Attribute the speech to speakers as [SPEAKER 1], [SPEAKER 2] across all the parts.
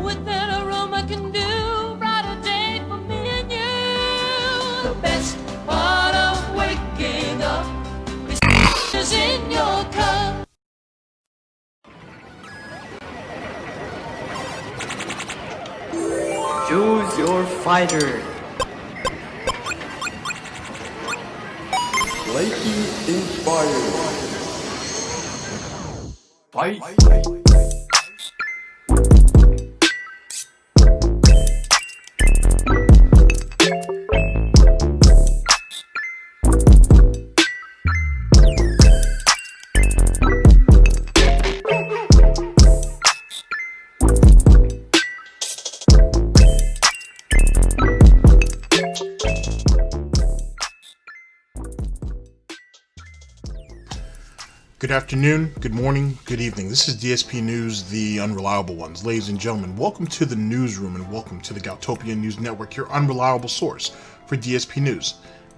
[SPEAKER 1] within a room I can do. Brighter day for me and you. The best part of waking up is in your cup.
[SPEAKER 2] Choose your fighter.
[SPEAKER 3] LAKEY inspired. Fight.
[SPEAKER 4] Good afternoon, good morning, good evening. This is DSP News, the unreliable ones. Ladies and gentlemen, welcome to the newsroom and welcome to the Galtopian News Network, your unreliable source for DSP News.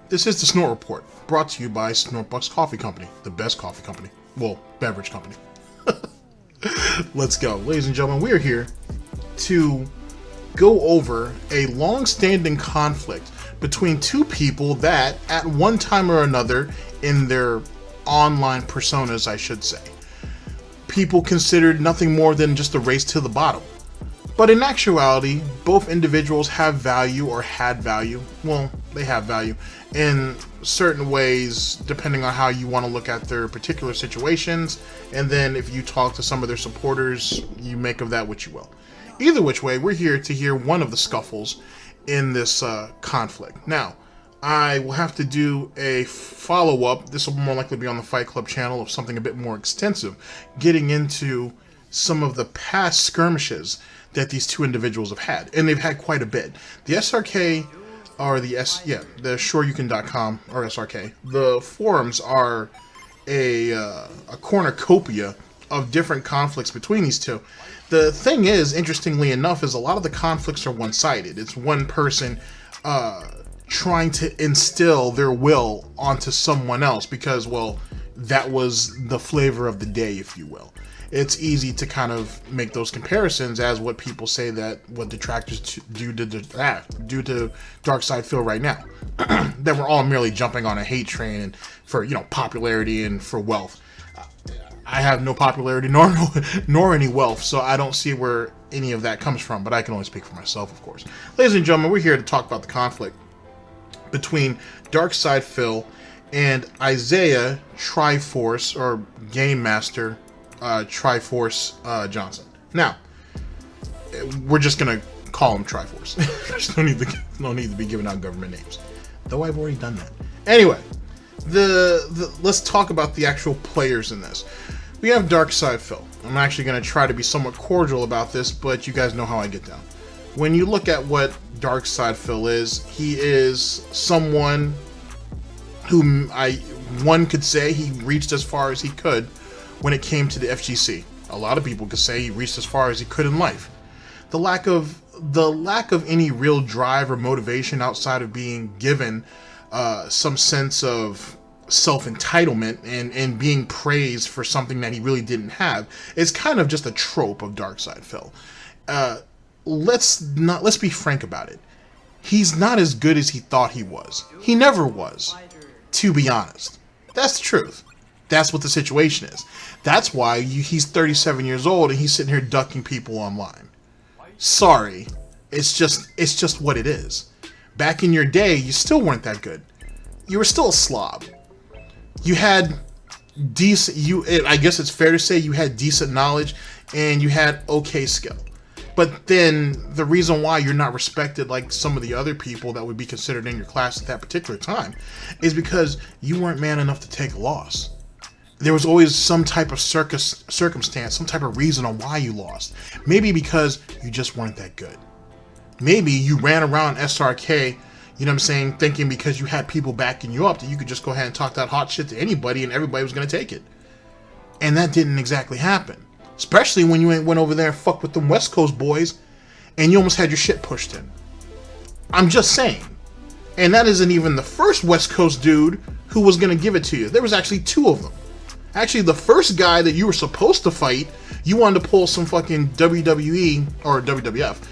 [SPEAKER 4] This is the Snort Report, brought to you by SnortBucks Coffee Company, the best coffee company. Well, beverage company. Let's go. Ladies and gentlemen, we are here to go over a long-standing conflict between two people that, at one time or another, in their online personas, I should say, people considered nothing more than just a race to the bottom. But in actuality, both individuals have value or had value. Well, they have value in certain ways, depending on how you want to look at their particular situations. And then if you talk to some of their supporters, you make of that what you will. Either which way, we're here to hear one of the scuffles in this conflict. Now, I will have to do a follow-up. This will more likely be on the Fight Club channel of something a bit more extensive, getting into some of the past skirmishes that these two individuals have had, and they've had quite a bit. The SRK, or the SureYouCan.com, or SRK, the forums are a cornucopia of different conflicts between these two. The thing is, interestingly enough, is a lot of the conflicts are one-sided. It's one person trying to instill their will onto someone else because, well, that was the flavor of the day, if you will. It's easy to kind of make those comparisons as what people say that what detractors do to DarkSydePhil right now. That we're all merely jumping on a hate train and for, you know, popularity and for wealth. I have no popularity nor any wealth, so I don't see where any of that comes from, but I can only speak for myself, of course. Ladies and gentlemen, we're here to talk about the conflict between DarkSydePhil and Isaiah Triforce, or Game Master Triforce Johnson. Now, we're just gonna call him Triforce. There's no need to be giving out government names, though I've already done that. Anyway, let's talk about the actual players in this. We have DarkSydePhil. I'm actually gonna try to be somewhat cordial about this, but you guys know how I get down. When you look at what DarkSydePhil is, he is someone whom one could say he reached as far as he could when it came to the FGC. A lot of people could say he reached as far as he could in life. The lack of any real drive or motivation outside of being given some sense of self-entitlement and being praised for something that he really didn't have is kind of just a trope of DarkSydePhil. Let's be frank about it. He's not as good as he thought he was. He never was, to be honest. That's the truth. That's what the situation is. That's why he's 37 years old and he's sitting here ducking people online. Sorry, it's just what it is. Back in your day, you still weren't that good. You were still a slob. You had decent. I guess it's fair to say you had decent knowledge and you had okay skill. But then the reason why you're not respected like some of the other people that would be considered in your class at that particular time is because you weren't man enough to take a loss. There was always some type of circumstance, some type of reason on why you lost. Maybe because you just weren't that good. Maybe you ran around SRK, you know what I'm saying, thinking because you had people backing you up that you could just go ahead and talk that hot shit to anybody and everybody was going to take it. And that didn't exactly happen. Especially when you went over there and fucked with them West Coast boys and you almost had your shit pushed in. I'm just saying. And that isn't even the first West Coast dude who was going to give it to you. There was actually two of them. Actually, the first guy that you were supposed to fight, you wanted to pull some fucking WWE or WWF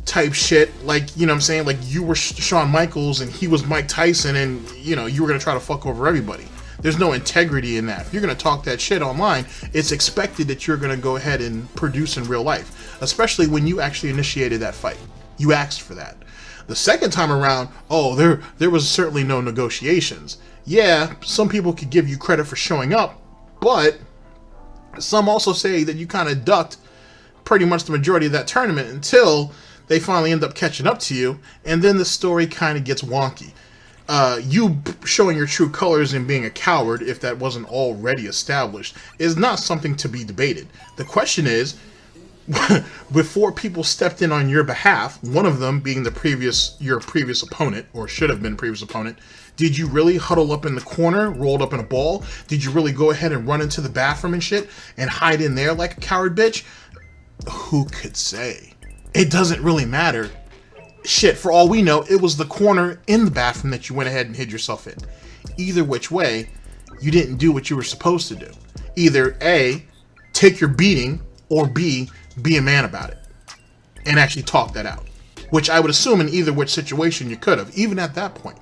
[SPEAKER 4] type shit, like, you know what I'm saying? Like, you were Shawn Michaels and he was Mike Tyson, and, you know, you were going to try to fuck over everybody. There's no integrity in that. If you're going to talk that shit online, it's expected that you're going to go ahead and produce in real life, especially when you actually initiated that fight. You asked for that. The second time around, oh, there was certainly no negotiations. Yeah, some people could give you credit for showing up, but some also say that you kind of ducked pretty much the majority of that tournament until they finally end up catching up to you, and then the story kind of gets wonky. You showing your true colors and being a coward, if that wasn't already established, is not something to be debated. The question is, before people stepped in on your behalf, one of them being your previous opponent, or should have been previous opponent, did you really huddle up in the corner, rolled up in a ball? Did you really go ahead and run into the bathroom and shit and hide in there like a coward bitch? Who could say? It doesn't really matter. Shit, for all we know, it was the corner in the bathroom that you went ahead and hid yourself in. Either which way, you didn't do what you were supposed to do. Either A, take your beating, or B, be a man about it. And actually talk that out. Which I would assume in either which situation you could have, even at that point.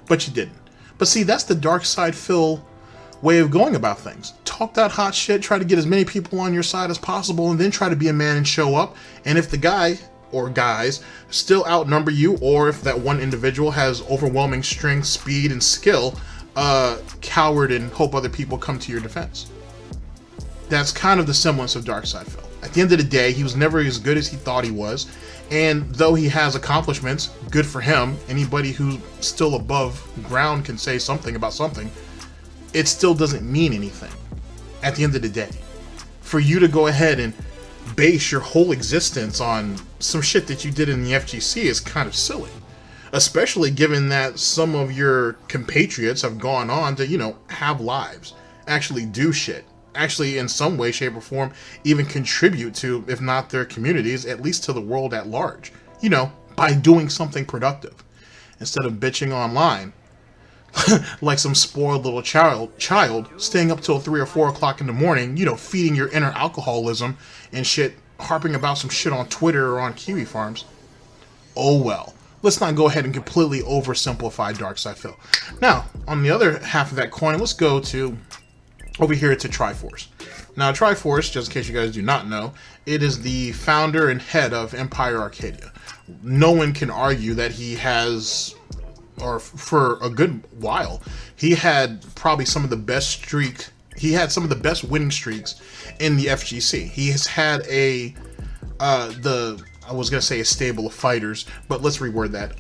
[SPEAKER 4] But you didn't. But see, that's the DarkSydePhil way of going about things. Talk that hot shit, try to get as many people on your side as possible, and then try to be a man and show up. And if the guy or guys still outnumber you, or if that one individual has overwhelming strength, speed, and skill, coward and hope other people come to your defense. That's kind of the semblance of DarkSydePhil. At the end of the day, he was never as good as he thought he was, and though he has accomplishments, good for him. Anybody who's still above ground can say something about something. It still doesn't mean anything at the end of the day. For you to go ahead and base your whole existence on some shit that you did in the FGC is kind of silly. Especially given that some of your compatriots have gone on to, you know, have lives, actually do shit, actually in some way, shape, or form even contribute to, if not their communities, at least to the world at large, you know, by doing something productive. Instead of bitching online like some spoiled little child staying up till 3 or 4 o'clock in the morning, you know, feeding your inner alcoholism and shit, harping about some shit on Twitter or on Kiwi Farms. Oh well. Let's not go ahead and completely oversimplify DarkSydePhil. Now, on the other half of that coin, let's go to over here to Triforce. Now, Triforce, just in case you guys do not know, it is the founder and head of Empire Arcadia. No one can argue that he has, or for a good while, he had probably some of the best winning streaks in the FGC. He has had I was gonna say a stable of fighters, but let's reword that.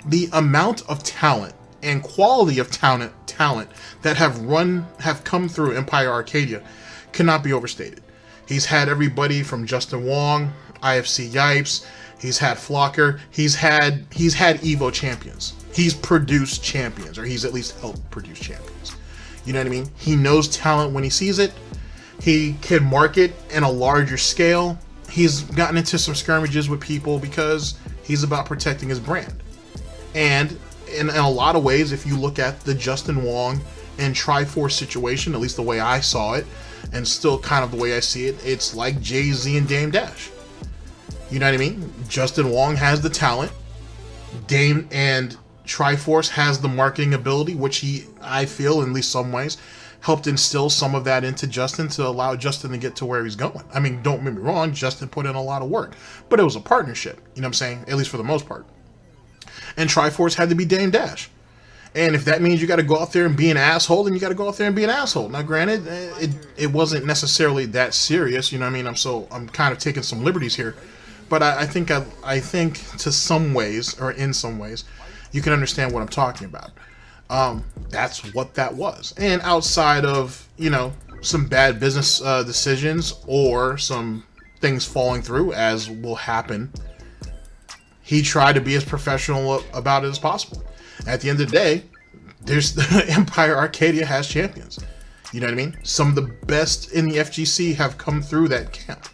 [SPEAKER 4] The amount of talent and quality of talent that have come through Empire Arcadia cannot be overstated. He's had everybody from Justin Wong, IFC Yipes, he's had Flocker, he's had Evo champions. He's produced champions, or he's at least helped produce champions. You know what I mean? He knows talent when he sees it. He can market in a larger scale. He's gotten into some skirmishes with people because he's about protecting his brand. And in a lot of ways, if you look at the Justin Wong and Triforce situation, at least the way I saw it, and still kind of the way I see it, it's like Jay-Z and Dame Dash. You know what I mean? Justin Wong has the talent. Dame and Triforce has the marketing ability, which I feel, in at least some ways, helped instill some of that into Justin to allow Justin to get to where he's going. I mean, don't get me wrong, Justin put in a lot of work, but it was a partnership, you know what I'm saying? At least for the most part. And Triforce had to be Dame Dash. And if that means you got to go out there and be an asshole, then you got to go out there and be an asshole. Now, granted, it wasn't necessarily that serious, you know what I mean? I'm kind of taking some liberties here, but I think to some ways, or in some ways, you can understand what I'm talking about. That's what that was. And outside of, you know, some bad business decisions or some things falling through, as will happen, he tried to be as professional about it as possible. At the end of the day, there's Empire Arcadia has champions. You know what I mean? Some of the best in the FGC have come through that camp,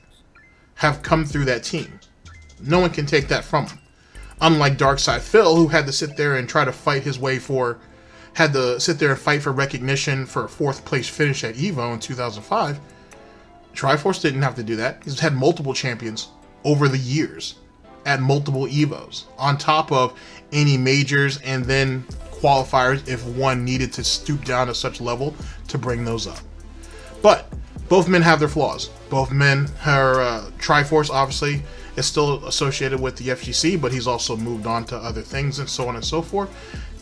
[SPEAKER 4] have come through that team. No one can take that from him. Unlike DarkSydePhil, who had to sit there and try to fight his way for had to sit there and fight for recognition for a 4th place finish at EVO in 2005. Triforce didn't have to do that. He's had multiple champions over the years at multiple EVOs, on top of any majors and then qualifiers if one needed to stoop down to such level to bring those up. But both men have their flaws. Both men are, Triforce obviously is still associated with the FGC, but he's also moved on to other things and so on and so forth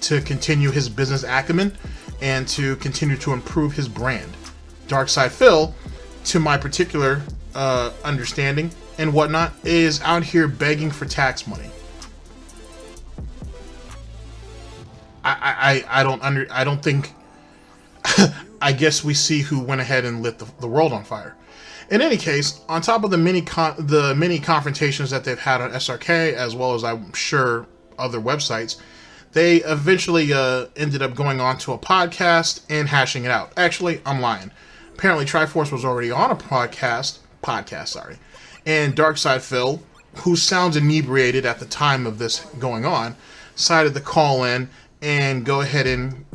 [SPEAKER 4] to continue his business acumen and to continue to improve his brand. DarkSydePhil, to my particular understanding and whatnot, is out here begging for tax money. I don't think. I guess we see who went ahead and lit the world on fire. In any case, on top of the many confrontations that they've had on SRK, as well as I'm sure other websites, they eventually ended up going on to a podcast and hashing it out. Actually, I'm lying. Apparently, Triforce was already on a podcast, and DarkSydePhil, who sounds inebriated at the time of this going on, decided to call in and go ahead and,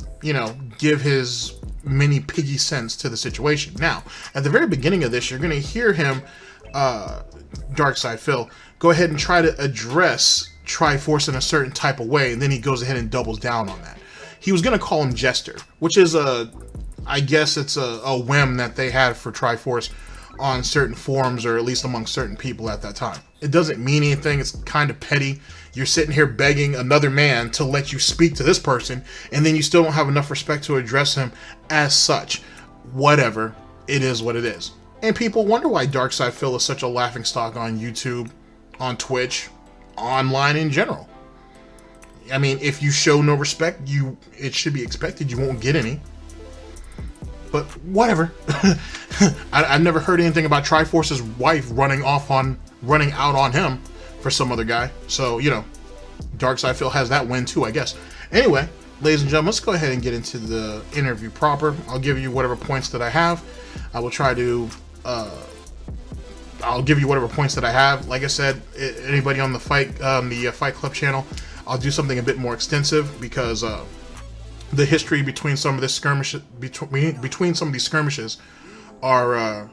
[SPEAKER 4] give his many piggy cents to the situation. Now, at the very beginning of this, you're going to hear him, DarkSydePhil, go ahead and try to address Triforce in a certain type of way, and then he goes ahead and doubles down on that. He was going to call him Jester, which is I guess it's a whim that they had for Triforce on certain forums, or at least among certain people at that time. It doesn't mean anything. It's kind of petty. You're sitting here begging another man to let you speak to this person, and then you still don't have enough respect to address him as such. Whatever. It is what it is. And people wonder why DarkSydePhil is such a laughingstock on YouTube, on Twitch, online in general. I mean, if you show no respect, it should be expected you won't get any. But whatever. I've never heard anything about Triforce's wife running out on him for some other guy. So, DarkSydePhil has that win too, I guess. Anyway, ladies and gentlemen, let's go ahead and get into the interview proper. I'll give you whatever points that I have. I will try to, I'll give you whatever points that I have. Like I said, anybody on the Fight Club channel, I'll do something a bit more extensive because, the history between some of this skirmish between some of these skirmishes are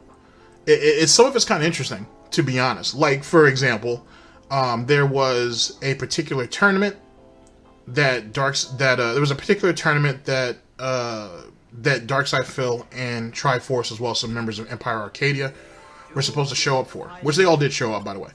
[SPEAKER 4] some of it's kind of interesting, to be honest. Like, for example, there was a particular tournament that DarkSydePhil and Triforce, as well as some members of Empire Arcadia, were supposed to show up for, which they all did show up, by the way.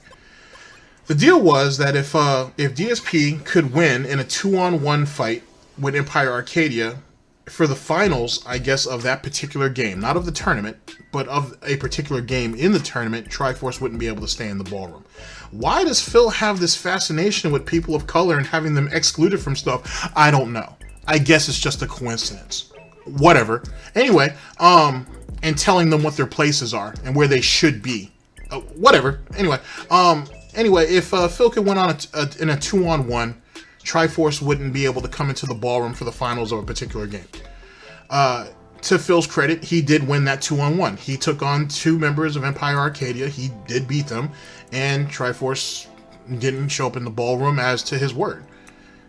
[SPEAKER 4] The deal was that if DSP could win in a 2-on-1 fight with Empire Arcadia for the finals, I guess, of that particular game, not of the tournament, but of a particular game in the tournament, Triforce wouldn't be able to stay in the ballroom. Why does Phil have this fascination with people of color and having them excluded from stuff? I don't know. I guess it's just a coincidence. Whatever. Anyway, and telling them what their places are and where they should be. Whatever. Anyway, if Phil could win on in a 2-on-1, Triforce wouldn't be able to come into the ballroom for the finals of a particular game. To Phil's credit, he did win that 2-on-1. He took on 2 members of Empire Arcadia. He did beat them, and Triforce didn't show up in the ballroom as to his word.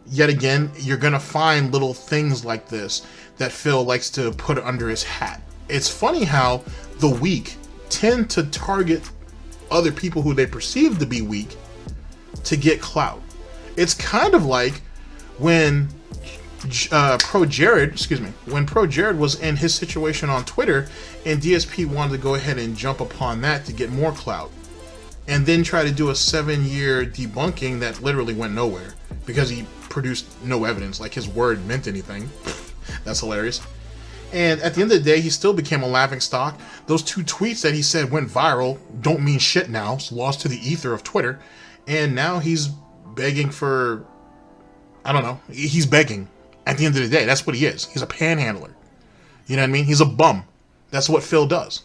[SPEAKER 4] Yet again, you're going to find little things like this that Phil likes to put under his hat. It's funny how the weak tend to target other people who they perceive to be weak to get clout. It's kind of like when Pro Jared was in his situation on Twitter, and DSP wanted to go ahead and jump upon that to get more clout, and then try to do a 7-year debunking that literally went nowhere because he produced no evidence, like his word meant anything. That's hilarious. And at the end of the day, he still became a laughingstock. Those 2 tweets that he said went viral don't mean shit now. It's lost to the ether of Twitter, and now he's begging for, I don't know, he's begging. At the end of the day, that's what he is. He's a panhandler. You know what I mean? He's a bum. That's what Phil does.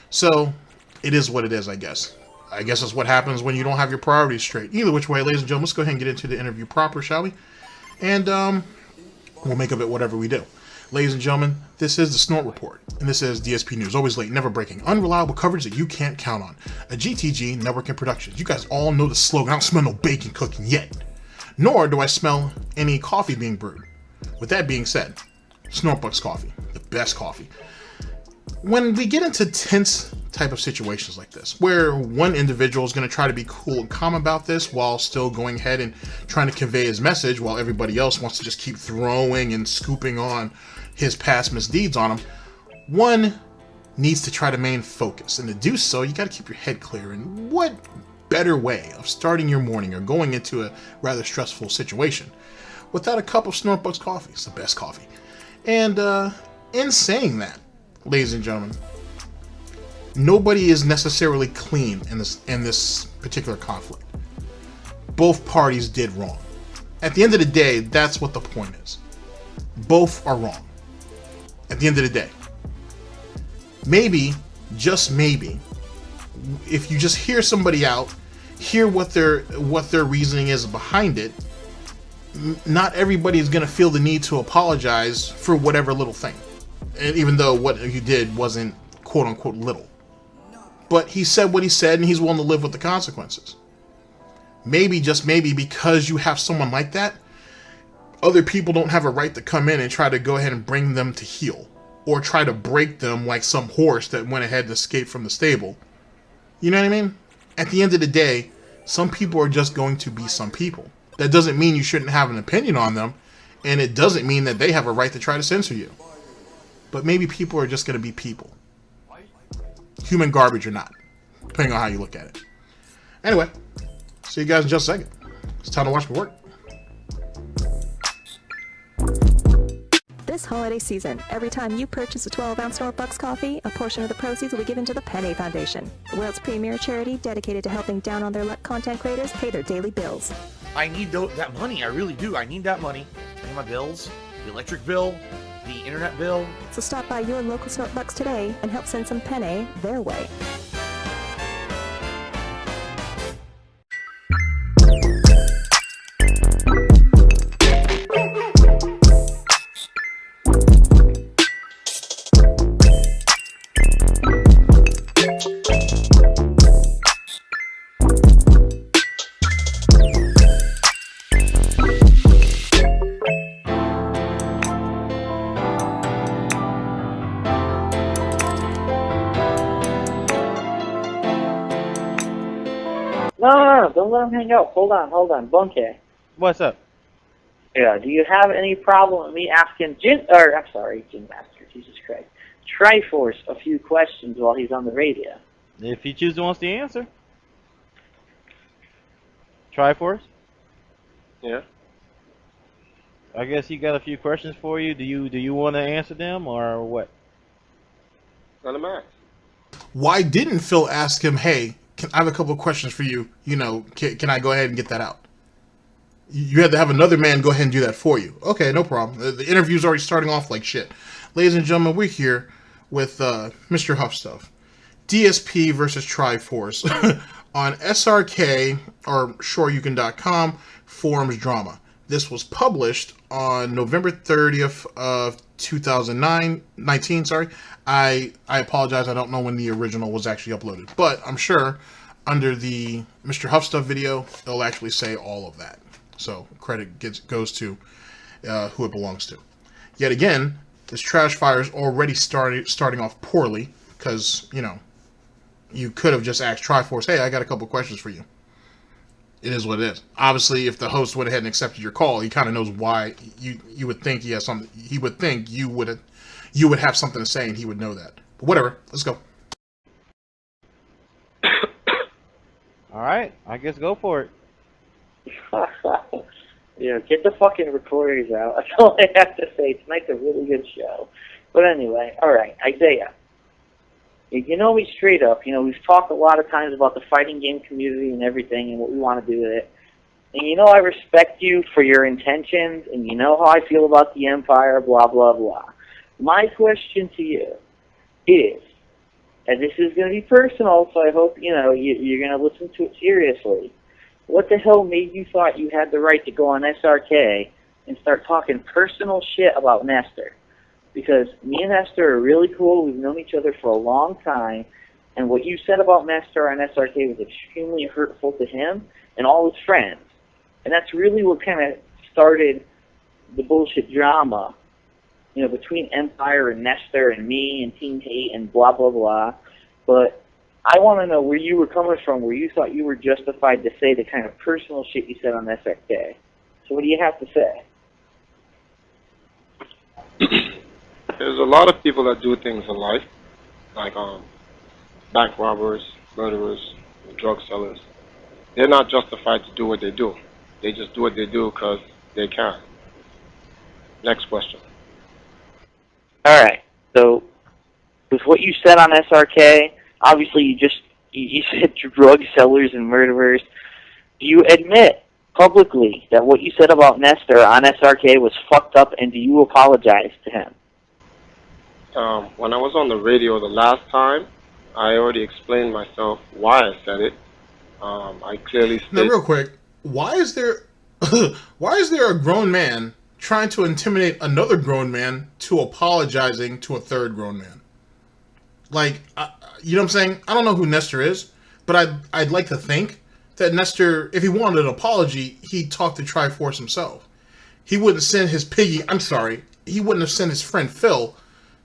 [SPEAKER 4] So, it is what it is, I guess. I guess that's what happens when you don't have your priorities straight. Either which way, ladies and gentlemen, let's go ahead and get into the interview proper, shall we? And, we'll make of it whatever we do. Ladies and gentlemen, this is the Snort Report, and this is DSP News. Always late, never breaking, unreliable coverage that you can't count on. A GTG Networking Productions. You guys all know the slogan. I don't smell no bacon cooking yet. Nor do I smell any coffee being brewed. With that being said, SnortBucks coffee, the best coffee. When we get into tense type of situations like this, where one individual is going to try to be cool and calm about this while still going ahead and trying to convey his message, while everybody else wants to just keep throwing and scooping on his past misdeeds on him, one needs to try to maintain focus. And to do so, you got to keep your head clear. And what better way of starting your morning or going into a rather stressful situation without a cup of SnortBucks coffee? It's the best coffee. And in saying that, ladies and gentlemen, nobody is necessarily clean in this particular conflict. Both parties did wrong. At the end of the day, that's what the point is. Both are wrong. At the end of the day. Maybe, just maybe, if you just hear somebody out, hear what their reasoning is behind it, not everybody is going to feel the need to apologize for whatever little thing. And even though what you did wasn't quote unquote little. But he said what he said and he's willing to live with the consequences. Maybe, just maybe, because you have someone like that, other people don't have a right to come in and try to go ahead and bring them to heel. Or try to break them like some horse that went ahead to escape from the stable. You know what I mean? At the end of the day, some people are just going to be some people. That doesn't mean you shouldn't have an opinion on them. And it doesn't mean that they have a right to try to censor you. But maybe people are just going to be people. Human garbage or not. Depending on how you look at it. Anyway, see you guys in just a second. It's time to watch me work.
[SPEAKER 5] This holiday season, every time you purchase a 12-ounce SnortBucks coffee, a portion of the proceeds will be given to the Penny Foundation, the world's premier charity dedicated to helping down on their luck content creators pay their daily bills.
[SPEAKER 6] I need that money. I really do. I need that money to pay my bills, the electric bill, the internet bill.
[SPEAKER 5] So stop by your local SnortBucks today and help send some penny their way.
[SPEAKER 7] No, don't let him hang out. Hold on. Bunky.
[SPEAKER 8] What's up?
[SPEAKER 7] Yeah, do you have any problem with me asking Jin Master, Jesus Christ, Triforce a few questions while he's on the radio?
[SPEAKER 8] If he chooses wants to answer. Triforce?
[SPEAKER 9] Yeah.
[SPEAKER 8] I guess he got a few questions for you. Do you want to answer them or what?
[SPEAKER 9] Not a max.
[SPEAKER 4] Why didn't Phil ask him, hey, I have a couple of questions for you. You know, can I go ahead and get that out? You had to have another man go ahead and do that for you. Okay, no problem. The interview's already starting off like shit. Ladies and gentlemen, we're here with MrHuth stuff. DSP versus Triforce on SRK, or SureYouCan.com, forums drama. This was published on November 30th of 2019, sorry. I apologize, I don't know when the original was actually uploaded. But I'm sure under the MrHuth stuff video, it'll actually say all of that. So credit goes to who it belongs to. Yet again, this trash fire is already starting off poorly because, you know, you could have just asked Triforce, hey, I got a couple questions for you. It is what it is. Obviously, if the host went ahead and accepted your call, he kind of knows why. You would think he has something. He would think you would have something to say, and he would know that. But whatever. Let's go.
[SPEAKER 8] All right, I guess go for it.
[SPEAKER 7] Yeah, get the fucking recorders out. That's all I have to say. Tonight's a really good show. But anyway, all right, Isaiah. You know me straight up. You know, we've talked a lot of times about the fighting game community and everything and what we want to do with it. And you know I respect you for your intentions, and you know how I feel about the Empire, blah, blah, blah. My question to you is, and this is going to be personal, so I hope, you know, you're going to listen to it seriously. What the hell made you thought you had the right to go on SRK and start talking personal shit about Nestor? Because me and Nestor are really cool. We've known each other for a long time. And what you said about Nestor on SRK was extremely hurtful to him and all his friends. And that's really what kind of started the bullshit drama, you know, between Empire and Nestor and me and Team Hate and blah, blah, blah. But I want to know where you were coming from, where you thought you were justified to say the kind of personal shit you said on SRK. So what do you have to say?
[SPEAKER 9] There's a lot of people that do things in life, like bank robbers, murderers, drug sellers. They're not justified to do what they do. They just do what they do because they can. Next question.
[SPEAKER 7] All right. So with what you said on SRK, obviously you said drug sellers and murderers. Do you admit publicly that what you said about Nestor on SRK was fucked up, and do you apologize to him?
[SPEAKER 9] When I was on the radio the last time, I already explained myself why I said it. I clearly stated...
[SPEAKER 4] Now, real quick, why is there a grown man trying to intimidate another grown man to apologizing to a third grown man? Like, you know what I'm saying? I don't know who Nestor is, but I'd like to think that Nestor, if he wanted an apology, he'd talk to Triforce himself. He wouldn't send his piggy, I'm sorry, he wouldn't have sent his friend Phil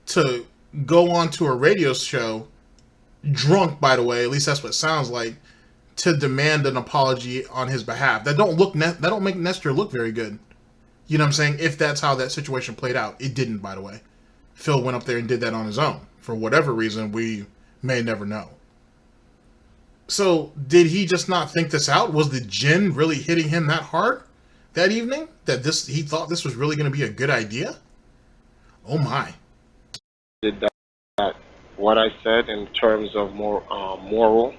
[SPEAKER 4] to go on to a radio show, drunk, by the way, at least that's what it sounds like, to demand an apology on his behalf. That don't make Nestor look very good. You know what I'm saying? If that's how that situation played out. It didn't, by the way. Phil went up there and did that on his own. For whatever reason, we may never know. So, did he just not think this out? Was the gin really hitting him that hard that evening? That he thought this was really going to be a good idea? Oh my.
[SPEAKER 9] Did that what I said in terms of more moral,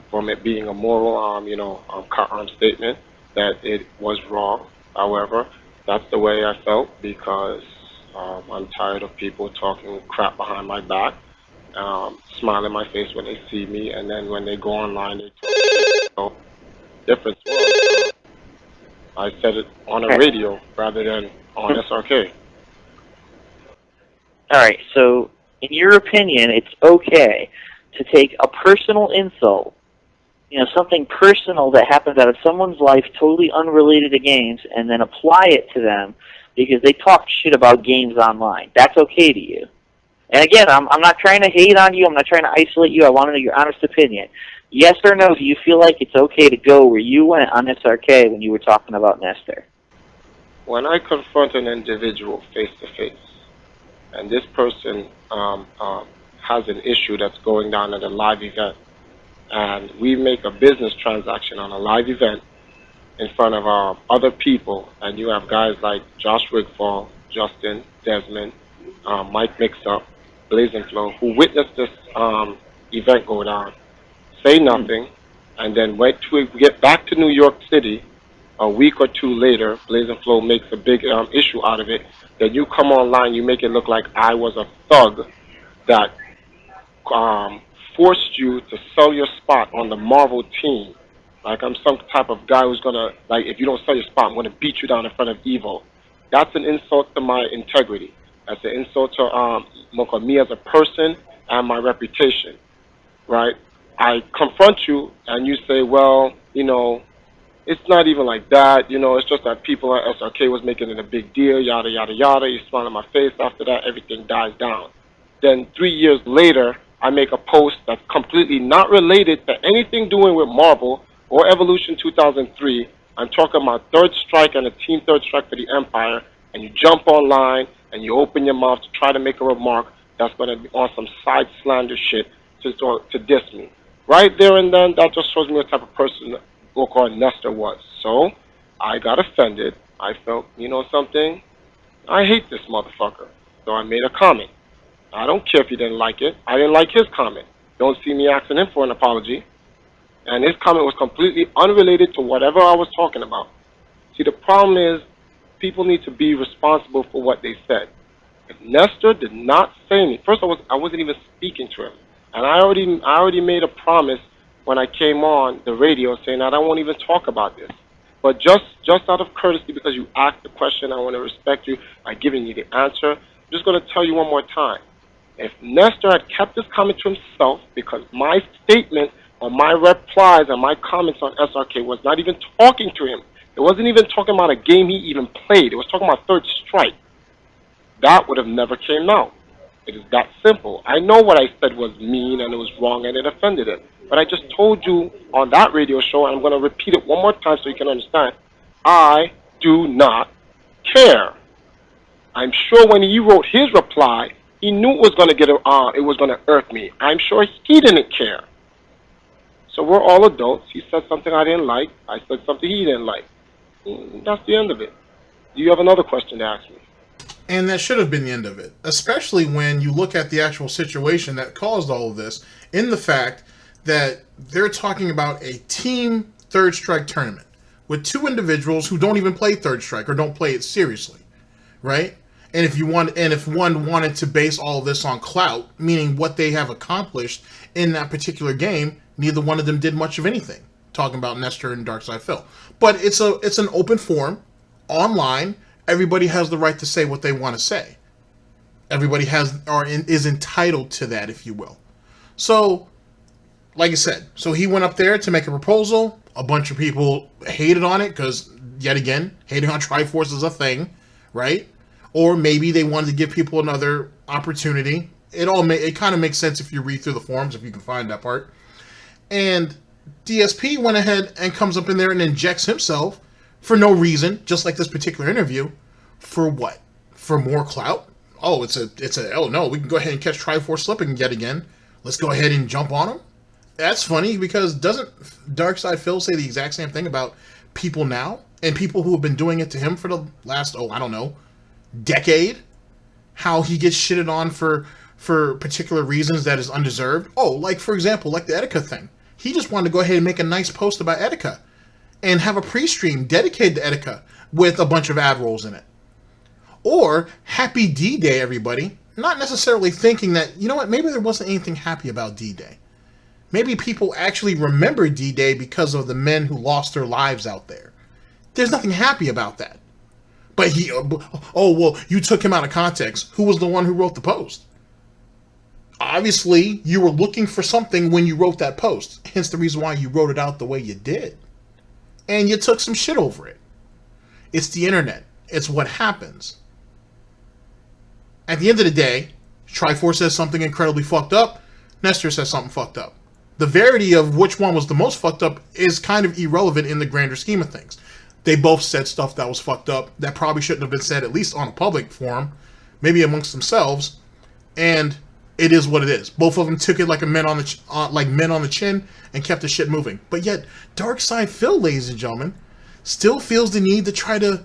[SPEAKER 9] from it being a moral, statement, that it was wrong. However, that's the way I felt because I'm tired of people talking crap behind my back, smile in my face when they see me, and then when they go online, they talk. So, difference was, I said it on a radio rather than on SRK.
[SPEAKER 7] All right, so in your opinion, it's okay to take a personal insult, you know, something personal that happens out of someone's life, totally unrelated to games, and then apply it to them because they talk shit about games online. That's okay to you. And again, I'm not trying to hate on you. I'm not trying to isolate you. I want to know your honest opinion. Yes or no, do you feel like it's okay to go where you went on SRK when you were talking about Nestor?
[SPEAKER 9] When I confront an individual face-to-face, and this person has an issue that's going down at a live event, and we make a business transaction on a live event in front of other people, and you have guys like Josh Wigfall, Justin, Desmond, Mike Mixup, Blazing Flow, who witnessed this event go down, say nothing, and then wait to get back to New York City a week or two later. Blazing Flow makes a big issue out of it. Then you come online, you make it look like I was a thug that forced you to sell your spot on the Marvel team. Like I'm some type of guy who's gonna, like, if you don't sell your spot, I'm gonna beat you down in front of Evo. That's an insult to my integrity. That's an insult to me as a person and my reputation, right? I confront you and you say, well, you know, it's not even like that, you know, it's just that people at SRK was making it a big deal, yada, yada, yada. You smile in my face. After that, everything dies down. Then 3 years later, I make a post that's completely not related to anything doing with Marvel or Evolution 2003. I'm talking about Third Strike and a Team Third Strike for the Empire, and you jump online and you open your mouth to try to make a remark that's going to be on some side slander shit to diss me. Right there and then, that just shows me what type of person called Nestor was. So I got offended. I felt, you know something? I hate this motherfucker. So I made a comment. I don't care if he didn't like it. I didn't like his comment. Don't see me asking him for an apology. And his comment was completely unrelated to whatever I was talking about. See, the problem is people need to be responsible for what they said. If Nestor did not say anything, first I wasn't even speaking to him. And I already made a promise when I came on the radio saying that I won't even talk about this. But just out of courtesy, because you asked the question, I want to respect you by giving you the answer. I'm just going to tell you one more time. If Nestor had kept this comment to himself, because my statement or my replies and my comments on SRK was not even talking to him, It wasn't even talking about a game he even played. It was talking about Third Strike. That would have never came out. It is that simple. I know what I said was mean and it was wrong and it offended him. But I just told you on that radio show, and I'm going to repeat it one more time so you can understand. I do not care. I'm sure when he wrote his reply, he knew it was going to irk me. I'm sure he didn't care. So we're all adults. He said something I didn't like. I said something he didn't like. That's the end of it. Do you have another question to ask me?
[SPEAKER 4] And that should have been the end of it, especially when you look at the actual situation that caused all of this, in the fact that they're talking about a team Third Strike tournament with two individuals who don't even play Third Strike or don't play it seriously, right? And if one wanted to base all of this on clout, meaning what they have accomplished in that particular game, neither one of them did much of anything. Talking about Nestor and DarkSydePhil, but it's an open forum online. Everybody has the right to say what they want to say. Everybody is entitled to that, if you will. So, like I said, so he went up there to make a proposal. A bunch of people hated on it because, yet again, hating on Triforce is a thing, right? Or maybe they wanted to give people another opportunity. It kind of makes sense if you read through the forums, if you can find that part. And DSP went ahead and comes up in there and injects himself for no reason, just like this particular interview. For what? For more clout? Oh, oh no, we can go ahead and catch Triforce slipping yet again. Let's go ahead and jump on him. That's funny because doesn't DarkSydePhil say the exact same thing about people now and people who have been doing it to him for the last, I don't know, decade? How he gets shitted on for particular reasons that is undeserved. Oh, like for example, like the Etika thing. He just wanted to go ahead and make a nice post about Etika and have a pre-stream dedicated to Etika with a bunch of ad rolls in it. Or, happy D-Day, everybody. Not necessarily thinking that, you know what, maybe there wasn't anything happy about D-Day. Maybe people actually remember D-Day because of the men who lost their lives out there. There's nothing happy about that. But well, you took him out of context. Who was the one who wrote the post? Obviously, you were looking for something when you wrote that post. Hence the reason why you wrote it out the way you did. And you took some shit over it. It's the internet. It's what happens. At the end of the day, Triforce says something incredibly fucked up. Nestor says something fucked up. The verity of which one was the most fucked up is kind of irrelevant in the grander scheme of things. They both said stuff that was fucked up that probably shouldn't have been said, at least on a public forum, maybe amongst themselves. And it is what it is. Both of them took it like men on the chin and kept the shit moving. But yet, DarkSydePhil, ladies and gentlemen, still feels the need to try to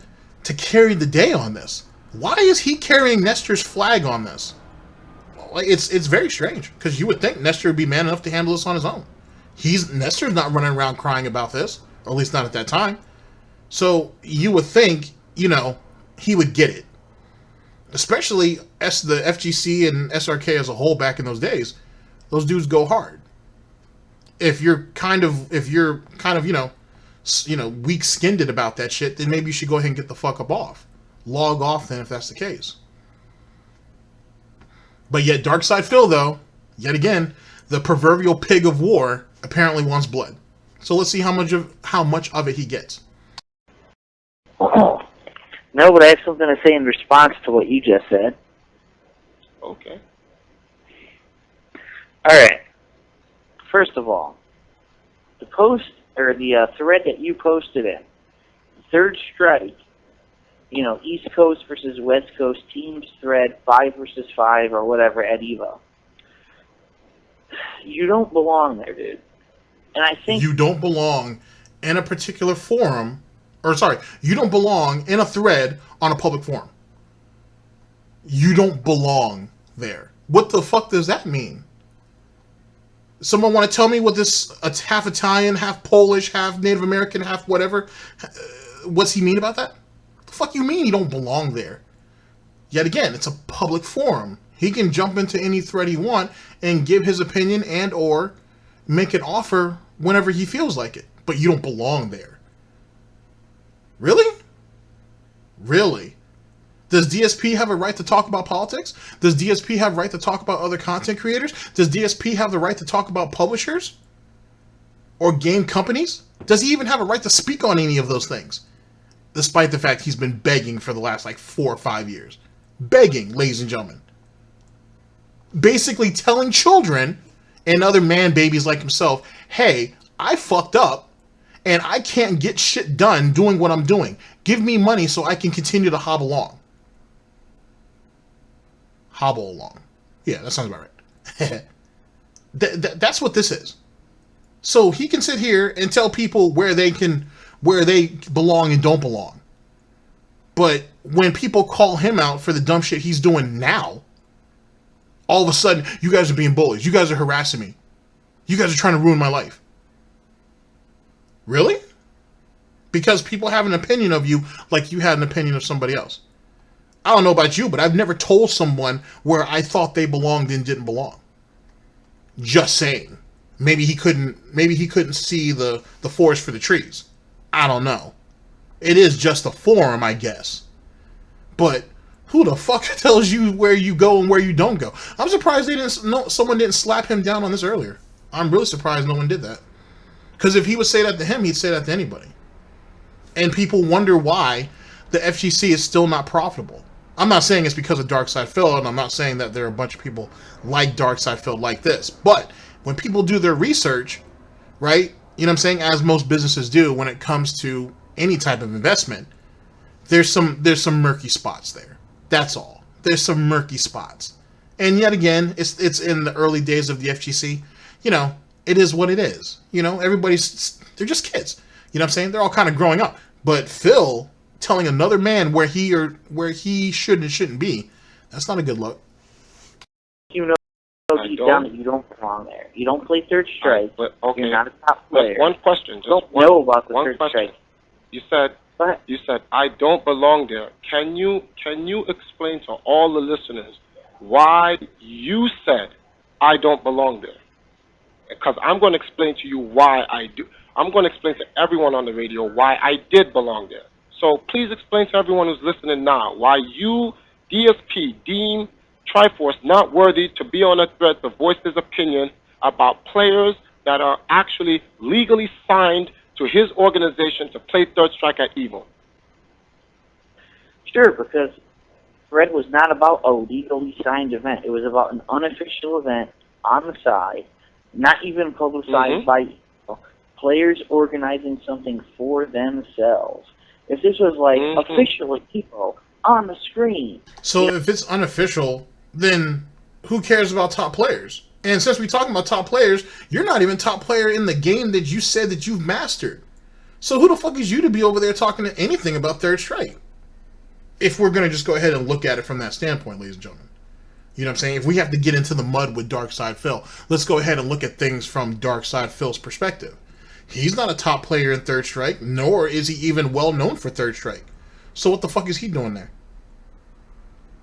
[SPEAKER 4] carry the day on this. Why is he carrying Nestor's flag on this? It's very strange, because you would think Nestor would be man enough to handle this on his own. Nestor's not running around crying about this, or at least not at that time. So you would think, he would get it. Especially the FGC and SRK as a whole back in those days. Those dudes go hard. If you're kind of weak-skinned about that shit, then maybe you should go ahead and get the fuck up off. Log off then if that's the case. But yet DarkSydePhil, though, yet again, the proverbial pig of war, apparently wants blood. So let's see how much of it he gets.
[SPEAKER 7] No, but I have something to say in response to what you just said.
[SPEAKER 9] Okay.
[SPEAKER 7] All right. First of all, the post or the thread that you posted in, Third Strike, East Coast versus West Coast teams thread 5 versus 5 or whatever at EVO. You don't belong there, dude. And I think
[SPEAKER 4] you don't belong in a particular forum, you don't belong in a thread on a public forum. You don't belong there. What the fuck does that mean? Someone want to tell me what this half Italian, half Polish, half Native American, half whatever? What's he mean about that? The fuck you mean you don't belong there? Yet again, it's a public forum. He can jump into any thread he want and give his opinion and or make an offer whenever he feels like it. But you don't belong there. Really? Really? Does DSP have a right to talk about politics? Does DSP have a right to talk about other content creators? Does DSP have the right to talk about publishers? Or game companies? Does he even have a right to speak on any of those things? despite the fact he's been begging for the last like 4 or 5 years. Begging, ladies and gentlemen. Basically telling children and other man babies like himself, hey, I fucked up and I can't get shit done doing what I'm doing. Give me money so I can continue to hobble along. Hobble along. Yeah, that sounds about right. That's what this is. So he can sit here and tell people where they belong and don't belong. But when people call him out for the dumb shit he's doing now, all of a sudden, you guys are being bullies. You guys are harassing me. You guys are trying to ruin my life. Really? Because people have an opinion of you like you had an opinion of somebody else. I don't know about you, but I've never told someone where I thought they belonged and didn't belong. Just saying. Maybe he couldn't see the forest for the trees. I don't know. It is just a forum, I guess. But who the fuck tells you where you go and where you don't go? I'm surprised someone didn't slap him down on this earlier. I'm really surprised no one did that. Because if he would say that to him, he'd say that to anybody. And people wonder why the FGC is still not profitable. I'm not saying it's because of DarkSydePhil, and I'm not saying that there are a bunch of people like DarkSydePhil like this. But when people do their research, right, you know what I'm saying, as most businesses do when it comes to any type of investment, there's some murky spots there. That's all. There's some murky spots. And yet again, it's in the early days of the FGC. You know, it is what it is. You know, they're just kids. You know what I'm saying? They're all kind of growing up. But Phil telling another man where he should and shouldn't be, that's not a good look.
[SPEAKER 7] You know deep down that you don't belong there. You don't play third strike.
[SPEAKER 9] But, okay.
[SPEAKER 7] You're not a top player.
[SPEAKER 9] But one question.
[SPEAKER 7] You don't know about the third
[SPEAKER 9] question.
[SPEAKER 7] strike.
[SPEAKER 9] You said I don't belong there. Can you explain to all the listeners why you said I don't belong there? Because I'm going to explain to you why I do. I'm going to explain to everyone on the radio why I did belong there. So please explain to everyone who's listening now why you, DSP, deem Triforce not worthy to be on a thread to voice his opinion about players that are actually legally signed to his organization to play Third Strike at Evil.
[SPEAKER 7] Sure, because Thread was not about a legally signed event. It was about an unofficial event on the side, not even publicized by players organizing something for themselves. If this was like officially people on the screen.
[SPEAKER 4] So if it's unofficial, then who cares about top players? And since we're talking about top players, you're not even top player in the game that you said that you've mastered. So who the fuck is you to be over there talking to anything about Third Strike? If we're going to just go ahead and look at it from that standpoint, ladies and gentlemen. You know what I'm saying? If we have to get into the mud with DarkSydePhil, let's go ahead and look at things from DarkSydePhil's perspective. He's not a top player in Third Strike, nor is he even well known for Third Strike. So what the fuck is he doing there?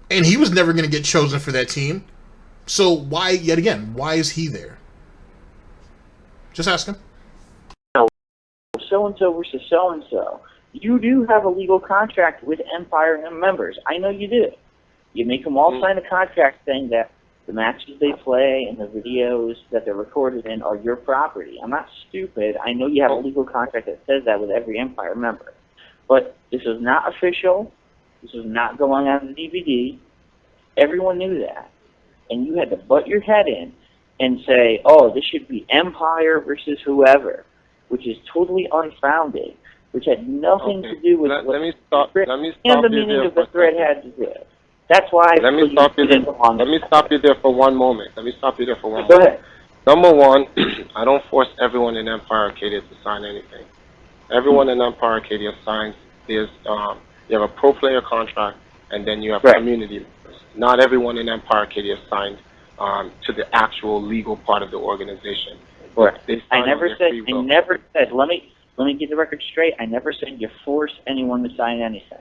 [SPEAKER 4] And he was never going to get chosen for that team. So why, yet again, why is he there? Just ask him.
[SPEAKER 7] So-and-so versus so-and-so. You do have a legal contract with Empire and members. I know you do. You make them all sign a contract saying that the matches they play and the videos that they're recorded in are your property. I'm not stupid. I know you have a legal contract that says that with every Empire member. But this is not official. This is not going on the DVD. Everyone knew that. And you had to butt your head in and say, oh, this should be Empire versus whoever, which is totally unfounded, which had nothing to do with what the meaning of the thread had to do. That's why
[SPEAKER 9] Let me stop you there for one moment.
[SPEAKER 7] Go ahead.
[SPEAKER 9] Number one, I don't force everyone in Empire Arcadia to sign anything. Everyone in Empire Arcadia signs. You have a pro player contract, and then you have community members. Not everyone in Empire Arcadia signed to the actual legal part of the organization.
[SPEAKER 7] Right. I never said. Let me get the record straight. I never said you force anyone to sign anything.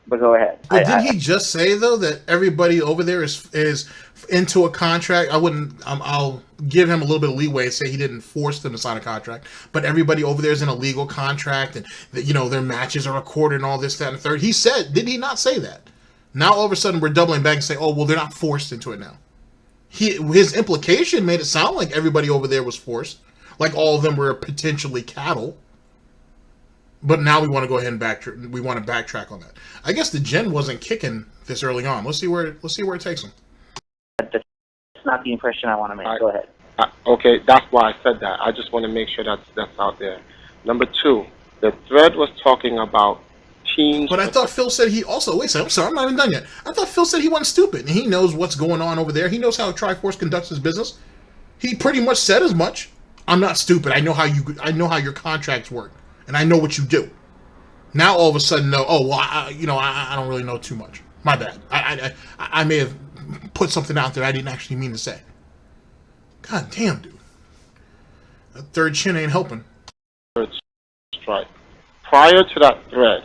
[SPEAKER 7] But go ahead.
[SPEAKER 4] But did he just say though that everybody over there is into a contract? I'll give him a little bit of leeway and say he didn't force them to sign a contract. But everybody over there is in a legal contract, and that, you know, their matches are recorded and all this, that, and the third. He said, did he not say that? Now all of a sudden we're doubling back and say, oh well, they're not forced into it now. His implication made it sound like everybody over there was forced, like all of them were potentially cattle. But now we want to go ahead and backtrack on that. I guess the gen wasn't kicking this early on. Let's see where it takes them.
[SPEAKER 7] That's not the impression I want to make. Go ahead.
[SPEAKER 9] Okay, that's why I said that. I just want to make sure that's out there. Number 2, the thread was talking about teams.
[SPEAKER 4] But I thought Phil said he also... Wait a second, I'm sorry, I'm not even done yet. I thought Phil said he wasn't stupid, and he knows what's going on over there. He knows how Triforce conducts his business. He pretty much said as much. I'm not stupid. I know how your contracts work, and I know what you do. Now all of a sudden, no. Oh, well, I don't really know too much. My bad. I may have put something out there I didn't actually mean to say. God damn, dude. That third chin ain't helping.
[SPEAKER 9] Strike. Prior to that thread,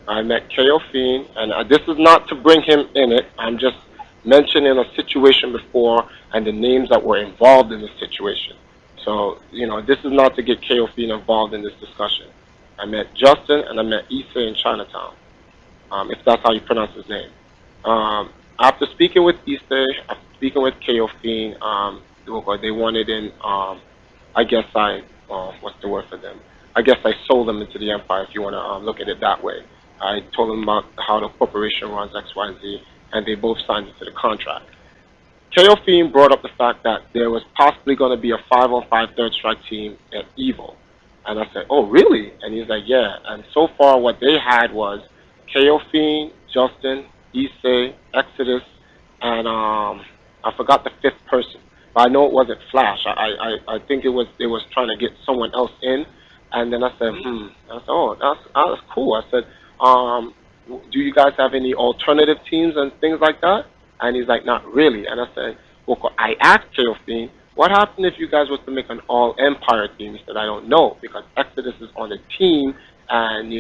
[SPEAKER 9] I met KO Fiend, and this is not to bring him in it. I'm just mentioning a situation before and the names that were involved in the situation. So, this is not to get KO Fiend involved in this discussion. I met Justin and I met Issa in Chinatown, if that's how you pronounce his name. After speaking with Issa, after speaking with KO Fiend, they wanted in, what's the word for them? I guess I sold them into the empire, if you want to look at it that way. I told them about how the corporation runs XYZ, and they both signed into the contract. KO Fiend brought up the fact that there was possibly going to be a 5-on-5 third strike team at Evil. And I said, oh, really? And he's like, yeah. And so far what they had was KO Fiend, Justin, Issei, Exodus, and I forgot the 5th person. But I know it wasn't Flash. I think it was trying to get someone else in. And then I said, I said, oh, that's cool. I said, do you guys have any alternative teams and things like that? And he's like, not really. And I said, well, I asked KO Fiend, what happened if you guys was to make an all-Empire team? He said, I don't know, because Exodus is on the team, and,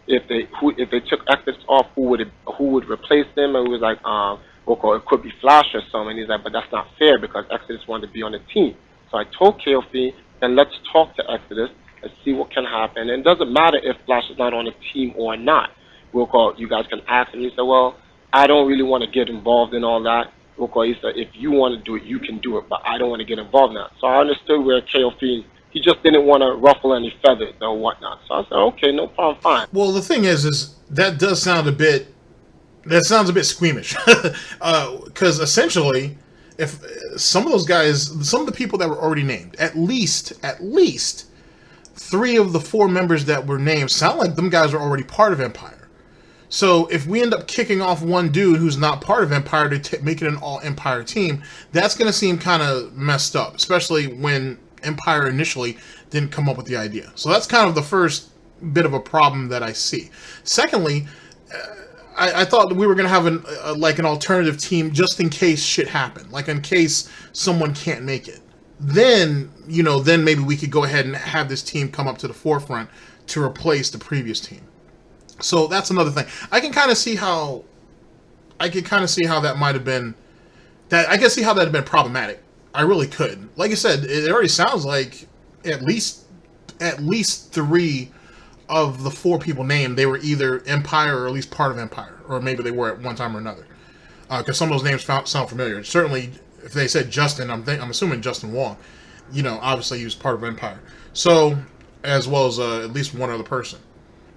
[SPEAKER 9] if they took Exodus off, who would replace them? And we was like, it could be Flash or something. And he's like, but that's not fair, because Exodus wanted to be on the team. So I told KO Fiend, then let's talk to Exodus and see what can happen. And it doesn't matter if Flash is not on the team or not. You guys can ask him. He said, well, I don't really want to get involved in all that. He said, if you want to do it, you can do it, but I don't want to get involved in that. So I understood where KO Fiend, he just didn't want to ruffle any feathers or whatnot. So I said, okay, no problem, fine.
[SPEAKER 4] Well, the thing is that does sound a bit squeamish. Because essentially, if some of those guys, some of the people that were already named, at least 3 of the 4 members that were named sound like them guys are already part of Empire. So if we end up kicking off one dude who's not part of Empire to make it an all-Empire team, that's going to seem kind of messed up, especially when Empire initially didn't come up with the idea. So that's kind of the first bit of a problem that I see. Secondly, I thought that we were going to have an alternative team just in case shit happened, like in case someone can't make it. Then maybe we could go ahead and have this team come up to the forefront to replace the previous team. So that's another thing. I can kind of see how that might have been. I can see how that had been problematic. I really could. Like I said, it already sounds like at least 3 of the 4 people named, they were either Empire or at least part of Empire, or maybe they were at one time or another. Because some of those names sound familiar. Certainly, if they said Justin, I'm assuming Justin Wong. Obviously he was part of Empire. So, as well as at least one other person.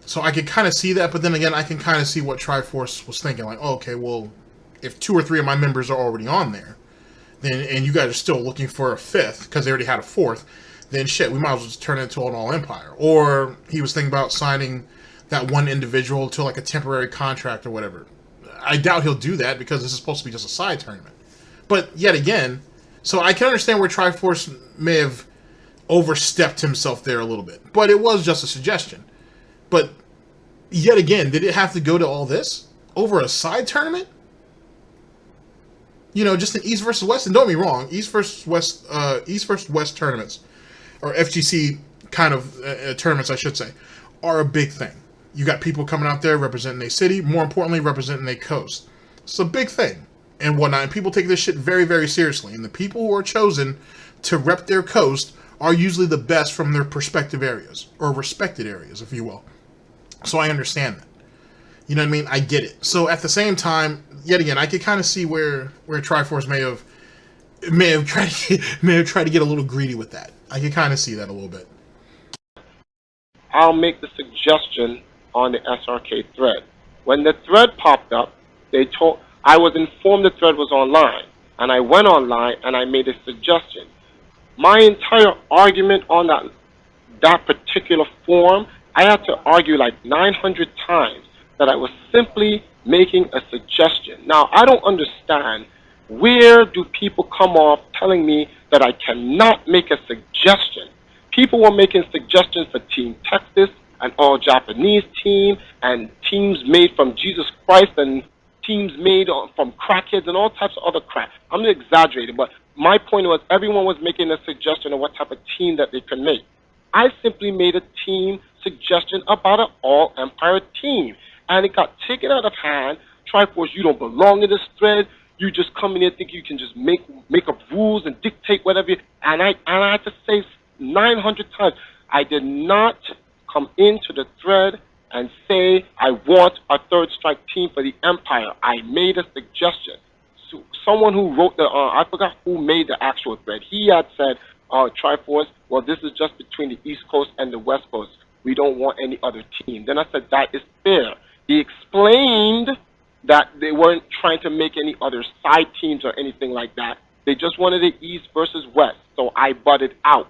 [SPEAKER 4] So I can kind of see that, but then again, I can kind of see what Triforce was thinking. Like, oh, okay, well, if 2 or 3 of my members are already on there, then and you guys are still looking for a 5th because they already had a 4th, then shit, we might as well just turn it into an all-Empire. Or he was thinking about signing that one individual to like a temporary contract or whatever. I doubt he'll do that because this is supposed to be just a side tournament. But yet again, so I can understand where Triforce may have overstepped himself there a little bit. But it was just a suggestion. But yet again, did it have to go to all this over a side tournament? Just an East versus West. And don't get me wrong, East versus West tournaments, or FGC kind of tournaments, I should say, are a big thing. You got people coming out there representing a city, more importantly, representing a coast. It's a big thing and whatnot. And people take this shit very, very seriously. And the people who are chosen to rep their coast are usually the best from their respective areas, or respected areas, if you will. So I understand that. You know what I mean? I get it. So at the same time, yet again, I could kind of see where Triforce may have tried to get a little greedy with that. I could kind of see that a little bit.
[SPEAKER 9] I'll make the suggestion on the SRK thread. When the thread popped up, I was informed the thread was online, and I went online and I made a suggestion. My entire argument on that particular forum, I had to argue like 900 times that I was simply making a suggestion. Now, I don't understand, where do people come off telling me that I cannot make a suggestion? People were making suggestions for Team Texas, an all-Japanese team, and teams made from Jesus Christ, and teams made from crackheads, and all types of other crap. I'm exaggerating, but my point was everyone was making a suggestion of what type of team that they could make. I simply made a team suggestion about an all-Empire team, and it got taken out of hand. Triforce, you don't belong in this thread. You just come in here think you can just make up rules and dictate whatever. And I had to say 900 times, I did not come into the thread and say I want a third strike team for the Empire. I made a suggestion. So someone who wrote I forgot who made the actual thread. He had said, Triforce, well, this is just between the East Coast and the West Coast. We don't want any other team. Then I said, that is fair. He explained that they weren't trying to make any other side teams or anything like that. They just wanted the East versus West. So I butted out.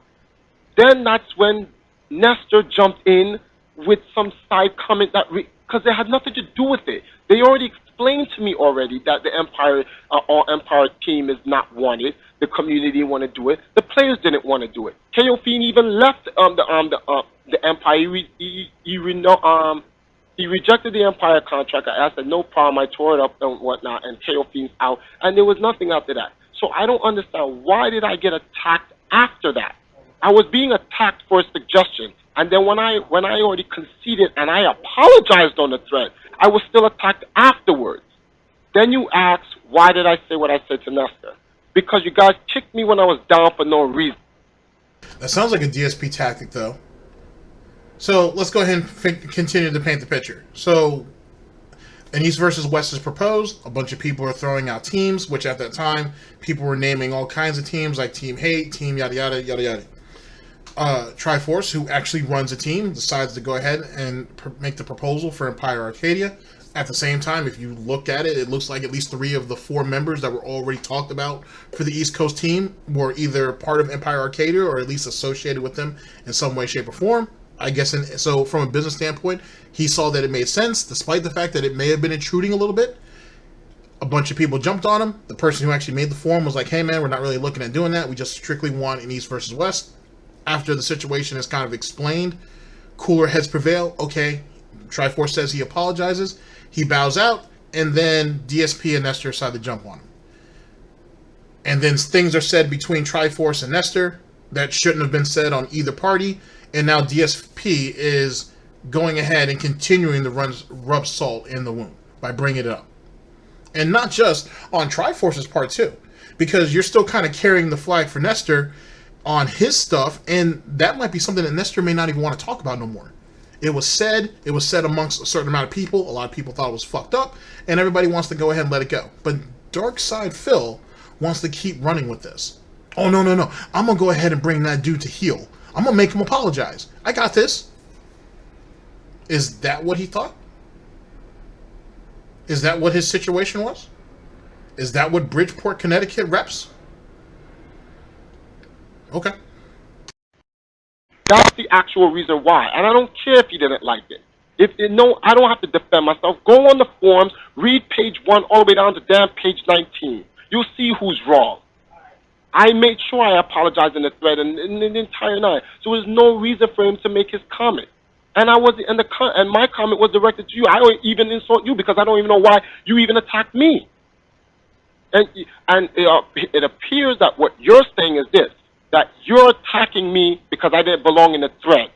[SPEAKER 9] Then that's when Nestor jumped in with some side comment because they had nothing to do with it. They already explained to me already that the Empire, all-Empire team is not wanted. The community didn't want to do it. The players didn't want to do it. KO Fiend even left the Empire. He rejected the Empire contract. I said, no problem. I tore it up and whatnot, and KO Fiend's out. And there was nothing after that. So I don't understand, why did I get attacked after that? I was being attacked for a suggestion. And then when I already conceded and I apologized on the thread, I was still attacked afterwards. Then you ask, why did I say what I said to Nestor? Because you guys kicked me when I was down for no reason.
[SPEAKER 4] That sounds like a DSP tactic, though. So let's go ahead and continue to paint the picture. So an East versus West is proposed. A bunch of people are throwing out teams, which at that time, people were naming all kinds of teams like Team Hate, Team yada yada, yada yada. Triforce, who actually runs a team, decides to go ahead and make the proposal for Empire Arcadia. At the same time, if you look at it, it looks like at least 3 of the 4 members that were already talked about for the East Coast team were either part of Empire Arcadia or at least associated with them in some way, shape, or form. I guess, so from a business standpoint, he saw that it made sense, despite the fact that it may have been intruding a little bit. A bunch of people jumped on him. The person who actually made the forum was like, hey man, we're not really looking at doing that. We just strictly want an East versus West. After the situation is kind of explained, cooler heads prevail. Okay, Triforce says he apologizes. He bows out, and then DSP and Nestor decide to jump on him. And then things are said between Triforce and Nestor that shouldn't have been said on either party. And now DSP is going ahead and continuing to rub salt in the wound by bringing it up. And not just on Triforce's part, too. Because you're still kind of carrying the flag for Nestor on his stuff, and that might be something that Nestor may not even want to talk about no more. It was said amongst a certain amount of people. A lot of people thought it was fucked up, and everybody wants to go ahead and let it go. But DarkSydePhil wants to keep running with this. Oh, no. I'm going to go ahead and bring that dude to heel. I'm going to make him apologize. I got this. Is that what he thought? Is that what his situation was? Is that what Bridgeport, Connecticut reps? Okay.
[SPEAKER 9] That's the actual reason why. And I don't care if he didn't like it. I don't have to defend myself. Go on the forums, read page 1 all the way down to damn page 19. You'll see who's wrong. I made sure I apologized in the thread and the entire night. So there's no reason for him to make his comment. And my comment was directed to you. I don't even insult you because I don't even know why you even attacked me. And it appears that what you're saying is this, that you're attacking me because I didn't belong in the thread.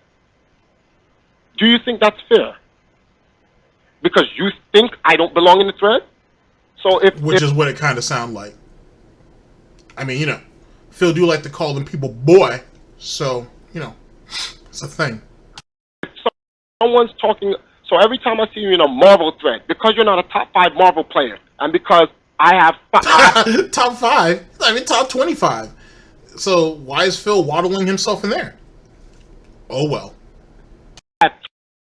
[SPEAKER 9] Do you think that's fair? Because you think I don't belong in the thread? So
[SPEAKER 4] Which is what it kind of sounds like. I mean, Phil do like to call them people boy, so, it's a thing.
[SPEAKER 9] If someone's talking, so every time I see you in a Marvel thread, because you're not a top 5 Marvel player, and because I have...
[SPEAKER 4] top 5? I mean, top 25. So why is Phil waddling himself in there? Oh, well.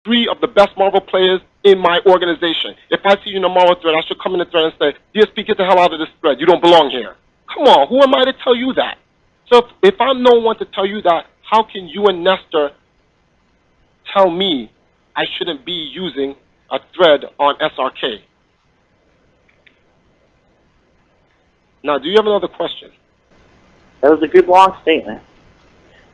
[SPEAKER 9] 3 of the best Marvel players in my organization. If I see you in a Marvel thread, I should come in the thread and say, DSP, get the hell out of this thread. You don't belong here. Come on, who am I to tell you that? So if I'm no one to tell you that, how can you and Nestor tell me I shouldn't be using a thread on SRK? Now, do you have another question?
[SPEAKER 7] That was a good long statement.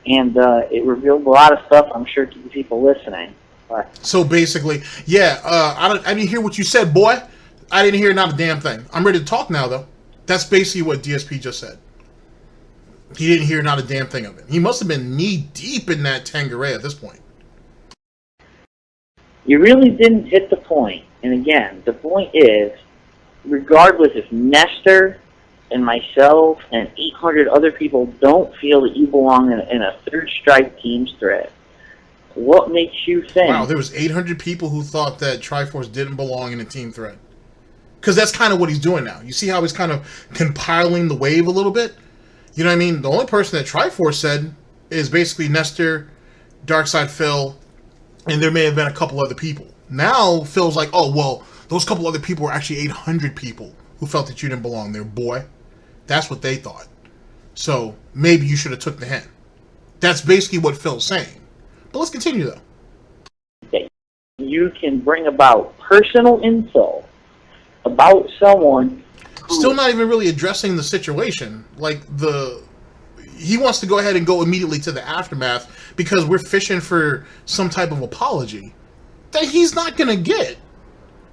[SPEAKER 7] And it revealed a lot of stuff, I'm sure, to the people listening. But
[SPEAKER 4] So basically, yeah, I didn't hear what you said, boy. I didn't hear not a damn thing. I'm ready to talk now, though. That's basically what DSP just said. He didn't hear not a damn thing of it. He must have been knee-deep in that Tangeray at this point.
[SPEAKER 7] you really didn't hit the point. And again, the point is, regardless if Nestor and myself and 800 other people don't feel that you belong in a Third Strike Teams thread, what makes you think...
[SPEAKER 4] Wow, there was 800 people who thought that Triforce didn't belong in a team thread. Because that's kind of what he's doing now. You see how he's kind of compiling the wave a little bit? You know what I mean? The only person that Triforce said is basically Nestor, DarkSydePhil, and there may have been a couple other people. Now, Phil's like, oh, well, those couple other people were actually 800 people who felt that you didn't belong there, boy. That's what they thought. So, maybe you should have took the hint. That's basically what Phil's saying. But let's continue, though.
[SPEAKER 7] You can bring about personal insult about someone who...
[SPEAKER 4] Still not even really addressing the situation. Like, he wants to go ahead and go immediately to the aftermath because we're fishing for some type of apology that he's not going to get.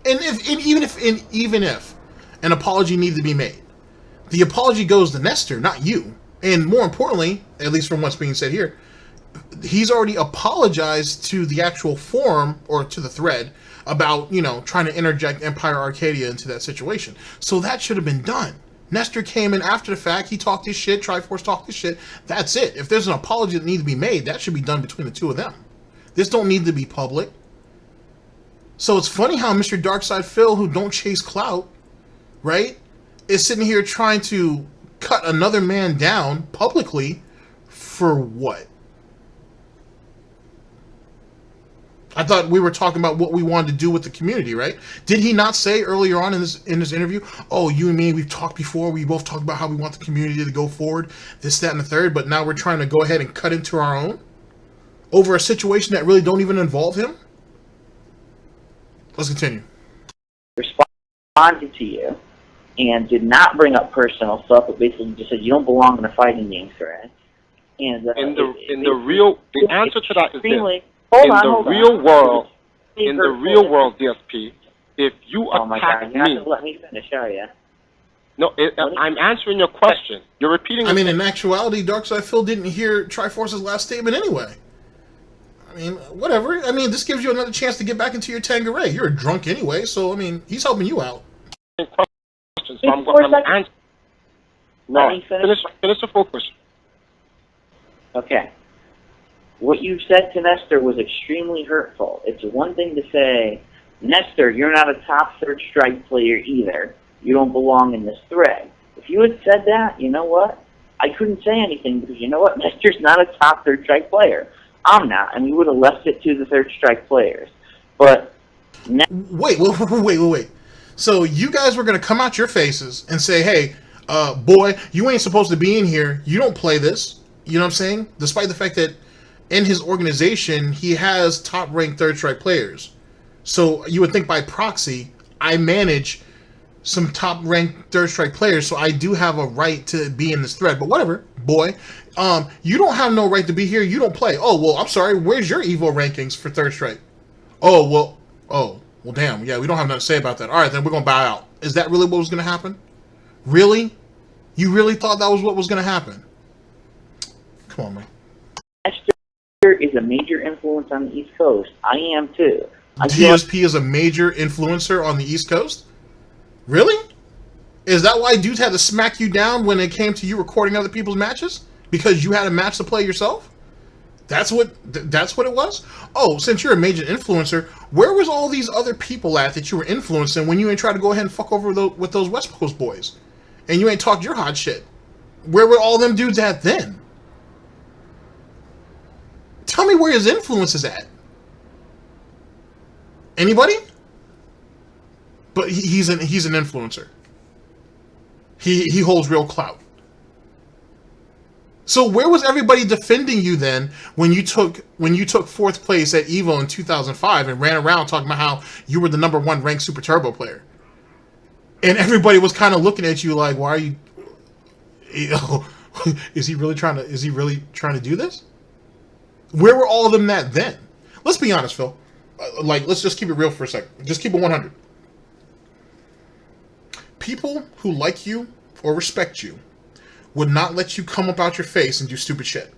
[SPEAKER 4] And even if an apology needs to be made, the apology goes to Nestor, not you. And more importantly, at least from what's being said here, he's already apologized to the actual forum or to the thread about, you know, trying to interject Empire Arcadia into that situation. So that should have been done. Nestor came in after the fact. He talked his shit. Triforce talked his shit. That's it. If there's an apology that needs to be made, that should be done between the two of them. This don't need to be public. So it's funny how Mr. DarkSydePhil, who don't chase clout, right, is sitting here trying to cut another man down publicly for what? I thought we were talking about what we wanted to do with the community, right? Did he not say earlier on in this interview, oh, you and me, we've talked before, we both talked about how we want the community to go forward, this, that, and the third, but now we're trying to go ahead and cut into our own over a situation that really don't even involve him? Let's continue.
[SPEAKER 7] Responded to you and did not bring up personal stuff, but basically just said you don't belong in a fighting game thread. And
[SPEAKER 9] the answer to that is this.
[SPEAKER 7] In
[SPEAKER 9] the real world, DSP, if you attack
[SPEAKER 7] me... You have to let me finish, are you?
[SPEAKER 9] No, I'm answering your question. You're repeating...
[SPEAKER 4] I mean, in actuality, DarkSydePhil didn't hear Triforce's last statement anyway. I mean, whatever. I mean, this gives you another chance to get back into your Tangeray. You're a drunk anyway, so, I mean, he's helping you out.
[SPEAKER 9] Questions, so I'm answering... No, finish the full question.
[SPEAKER 7] Okay. What you said to Nestor was extremely hurtful. It's one thing to say, Nestor, you're not a top Third Strike player either. You don't belong in this thread. If you had said that, you know what? I couldn't say anything because you know what? Nestor's not a top Third Strike player. I'm not, and we would have left it to the Third Strike players. But...
[SPEAKER 4] Wait. So you guys were going to come out your faces and say, hey, boy, you ain't supposed to be in here. You don't play this. You know what I'm saying? Despite the fact that in his organization, he has top-ranked Third Strike players. So you would think by proxy, I manage some top-ranked Third Strike players, so I do have a right to be in this thread. But whatever, boy. You don't have no right to be here. You don't play. Oh, well, I'm sorry. Where's your Evo rankings for Third Strike? Oh, well, damn. Yeah, we don't have nothing to say about that. All right, then we're going to bow out. Is that really what was going to happen? Really? You really thought that was what was going to happen? Come on, man.
[SPEAKER 7] Is a major influence on the East Coast. I am too.
[SPEAKER 4] DSP is a major influencer on the East Coast? Really? Is that why dudes had to smack you down when it came to you recording other people's matches? Because you had a match to play yourself? That's what it was? Oh, since you're a major influencer, where was all these other people at that you were influencing when you ain't tried to go ahead and fuck over with those West Coast boys? And you ain't talked your hot shit? Where were all them dudes at then? Tell me where his influence is at. Anybody? But he's an influencer. He holds real clout. So where was everybody defending you then when you took 4th place at EVO in 2005 and ran around talking about how you were the #1 ranked Super Turbo player? And everybody was kind of looking at you like, why are you know, is he really trying to do this? Where were all of them at then? Let's be honest, Phil. Like, let's just keep it real for a second. Just keep it 100. People who like you or respect you would not let you come up out your face and do stupid shit.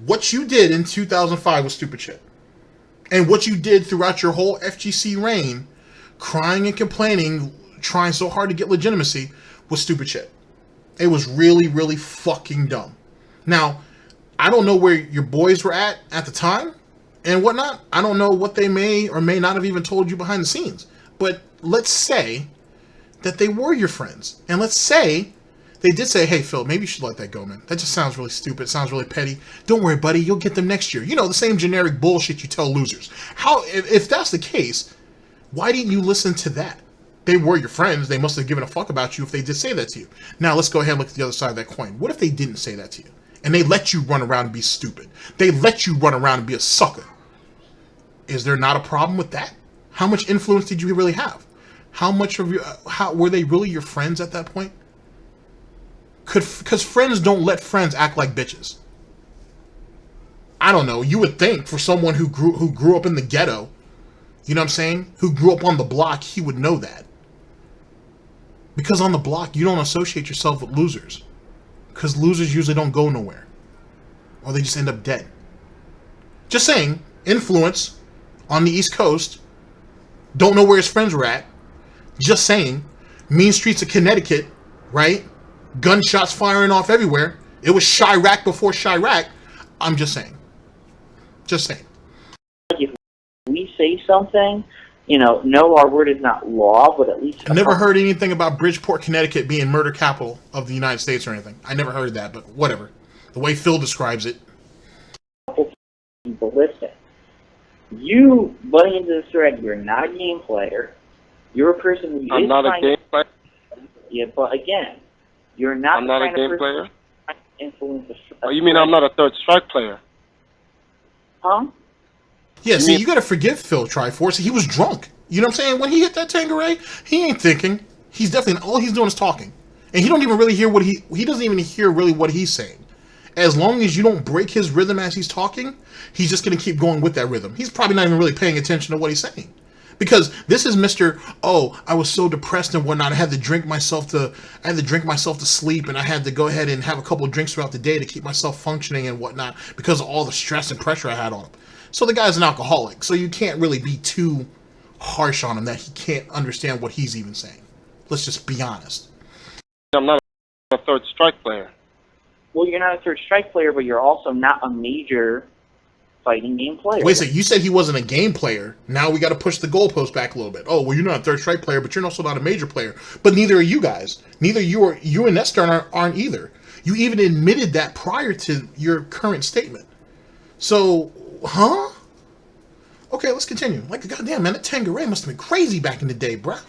[SPEAKER 4] What you did in 2005 was stupid shit. And what you did throughout your whole FGC reign, crying and complaining, trying so hard to get legitimacy, was stupid shit. It was really, really fucking dumb. Now, I don't know where your boys were at the time and whatnot. I don't know what they may or may not have even told you behind the scenes. But let's say that they were your friends. And let's say they did say, hey, Phil, maybe you should let that go, man. That just sounds really stupid. It sounds really petty. Don't worry, buddy. You'll get them next year. You know, the same generic bullshit you tell losers. If that's the case, why didn't you listen to that? They were your friends. They must have given a fuck about you if they did say that to you. Now, let's go ahead and look at the other side of that coin. What if they didn't say that to you? And they let you run around and be stupid. They let you run around and be a sucker. Is there not a problem with that? How much influence did you really have? How much of your... were they really your friends at that point? Because friends don't let friends act like bitches. I don't know. You would think for someone who grew up in the ghetto, you know what I'm saying? Who grew up on the block, he would know that. Because on the block, you don't associate yourself with losers. Because losers usually don't go nowhere. Or they just end up dead. Just saying, influence on the East Coast, don't know where his friends were at. Just saying, mean streets of Connecticut, right? Gunshots firing off everywhere. It was Chirac before Chirac. I'm just saying. Just saying.
[SPEAKER 7] If we say something, you know, no, our word is not law, but at least...
[SPEAKER 4] I never heard anything about Bridgeport, Connecticut being murder capital of the United States or anything. I never heard that, but whatever. The way Phil describes it.
[SPEAKER 7] People listen. You, butting into the thread, you're not a game player. You're a person who
[SPEAKER 9] I'm not a game player?
[SPEAKER 7] Yeah, but again, you're not...
[SPEAKER 9] I'm not a game player?
[SPEAKER 7] Influence
[SPEAKER 9] Oh, you mean I'm not a third strike player?
[SPEAKER 7] Huh?
[SPEAKER 4] Yeah, see, you gotta forgive Phil Triforce. He was drunk. You know what I'm saying? When he hit that Tanqueray, he ain't thinking. He's definitely... all he's doing is talking. And he don't even really hear what he doesn't even hear really what he's saying. As long as you don't break his rhythm as he's talking, he's just gonna keep going with that rhythm. He's probably not even really paying attention to what he's saying. Because this is Mr. Oh, I was so depressed and whatnot. I had to drink myself to sleep, and I had to go ahead and have a couple of drinks throughout the day to keep myself functioning and whatnot because of all the stress and pressure I had on him. So the guy's an alcoholic. So you can't really be too harsh on him that he can't understand what he's even saying. Let's just be honest.
[SPEAKER 9] I'm not a third strike player.
[SPEAKER 7] Well, you're not a third strike player, but you're also not a major fighting game player.
[SPEAKER 4] Wait a second, you said he wasn't a game player. Now we got to push the goalpost back a little bit. Oh, well, you're not a third strike player, but you're also not a major player. But neither are you guys. Neither you and Nestor aren't either. You even admitted that prior to your current statement. So, huh? Okay, let's continue. Like, goddamn, man, that Tanqueray must have been crazy back in the day, bruh.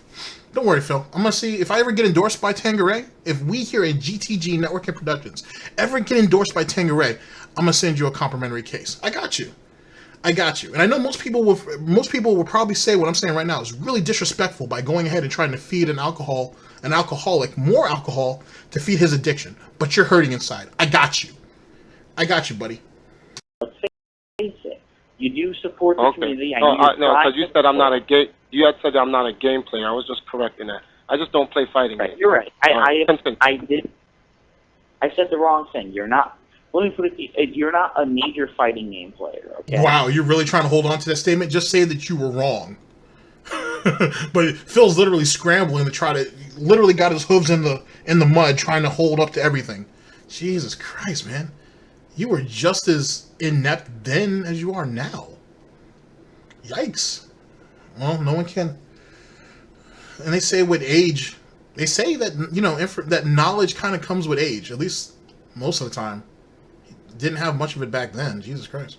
[SPEAKER 4] Don't worry, Phil. I'm going to see if I ever get endorsed by Tanqueray. If we here at GTG Networking Productions ever get endorsed by Tanqueray, I'm going to send you a complimentary case. I got you. I got you. And I know most people will probably say what I'm saying right now is really disrespectful by going ahead and trying to feed an alcoholic more alcohol to feed his addiction. But you're hurting inside. I got you. I got you, buddy.
[SPEAKER 7] Let's face it. You do support the community.
[SPEAKER 9] No, because you said I'm not a game. You had said I'm not a game player. I was just correcting that. I just don't play fighting games.
[SPEAKER 7] You're right. I said the wrong thing. You're not. Let me put it. You're not a major fighting game player. Okay.
[SPEAKER 4] Wow, you're really trying to hold on to that statement? Just say that you were wrong. But Phil's literally scrambling to try to. Literally got his hooves in the mud, trying to hold up to everything. Jesus Christ, man. You were just as inept then as you are now. Yikes. Well, no one can. And they say with age, they say that, you know, that knowledge kind of comes with age, at least most of the time. Didn't have much of it back then. Jesus Christ.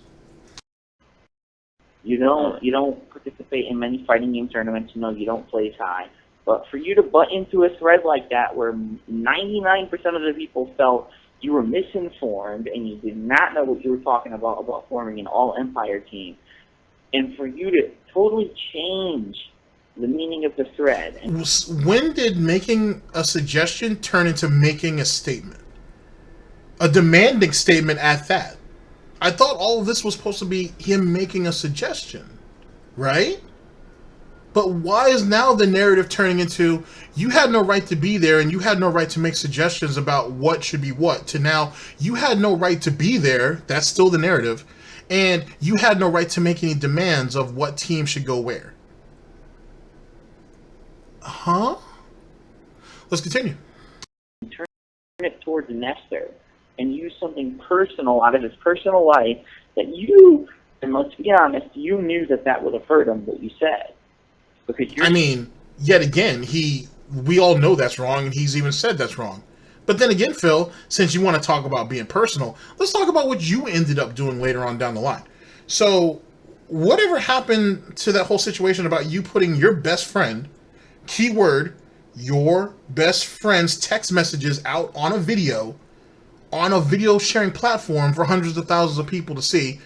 [SPEAKER 7] You don't participate in many fighting game tournaments. You know, you don't place high. But for you to butt into a thread like that where 99% of the people felt you were misinformed and you did not know what you were talking about forming an all-empire team, and for you to totally change the meaning of the thread.
[SPEAKER 4] When did making a suggestion turn into making a statement? A demanding statement at that. I thought all of this was supposed to be him making a suggestion, right? But why is now the narrative turning into, you had no right to be there and you had no right to make suggestions about what should be what, to now, you had no right to be there, that's still the narrative, and you had no right to make any demands of what team should go where. Huh? Let's continue.
[SPEAKER 7] Turn it towards Nestor and use something personal out of his personal life that you, and let's be honest, you knew that would have hurt him, what you said. Because I
[SPEAKER 4] mean, yet again, we all know that's wrong, and he's even said that's wrong. But then again, Phil, since you want to talk about being personal, let's talk about what you ended up doing later on down the line. So, whatever happened to that whole situation about you putting your best friend, keyword, your best friend's text messages out on a video sharing platform for hundreds of thousands of people to see?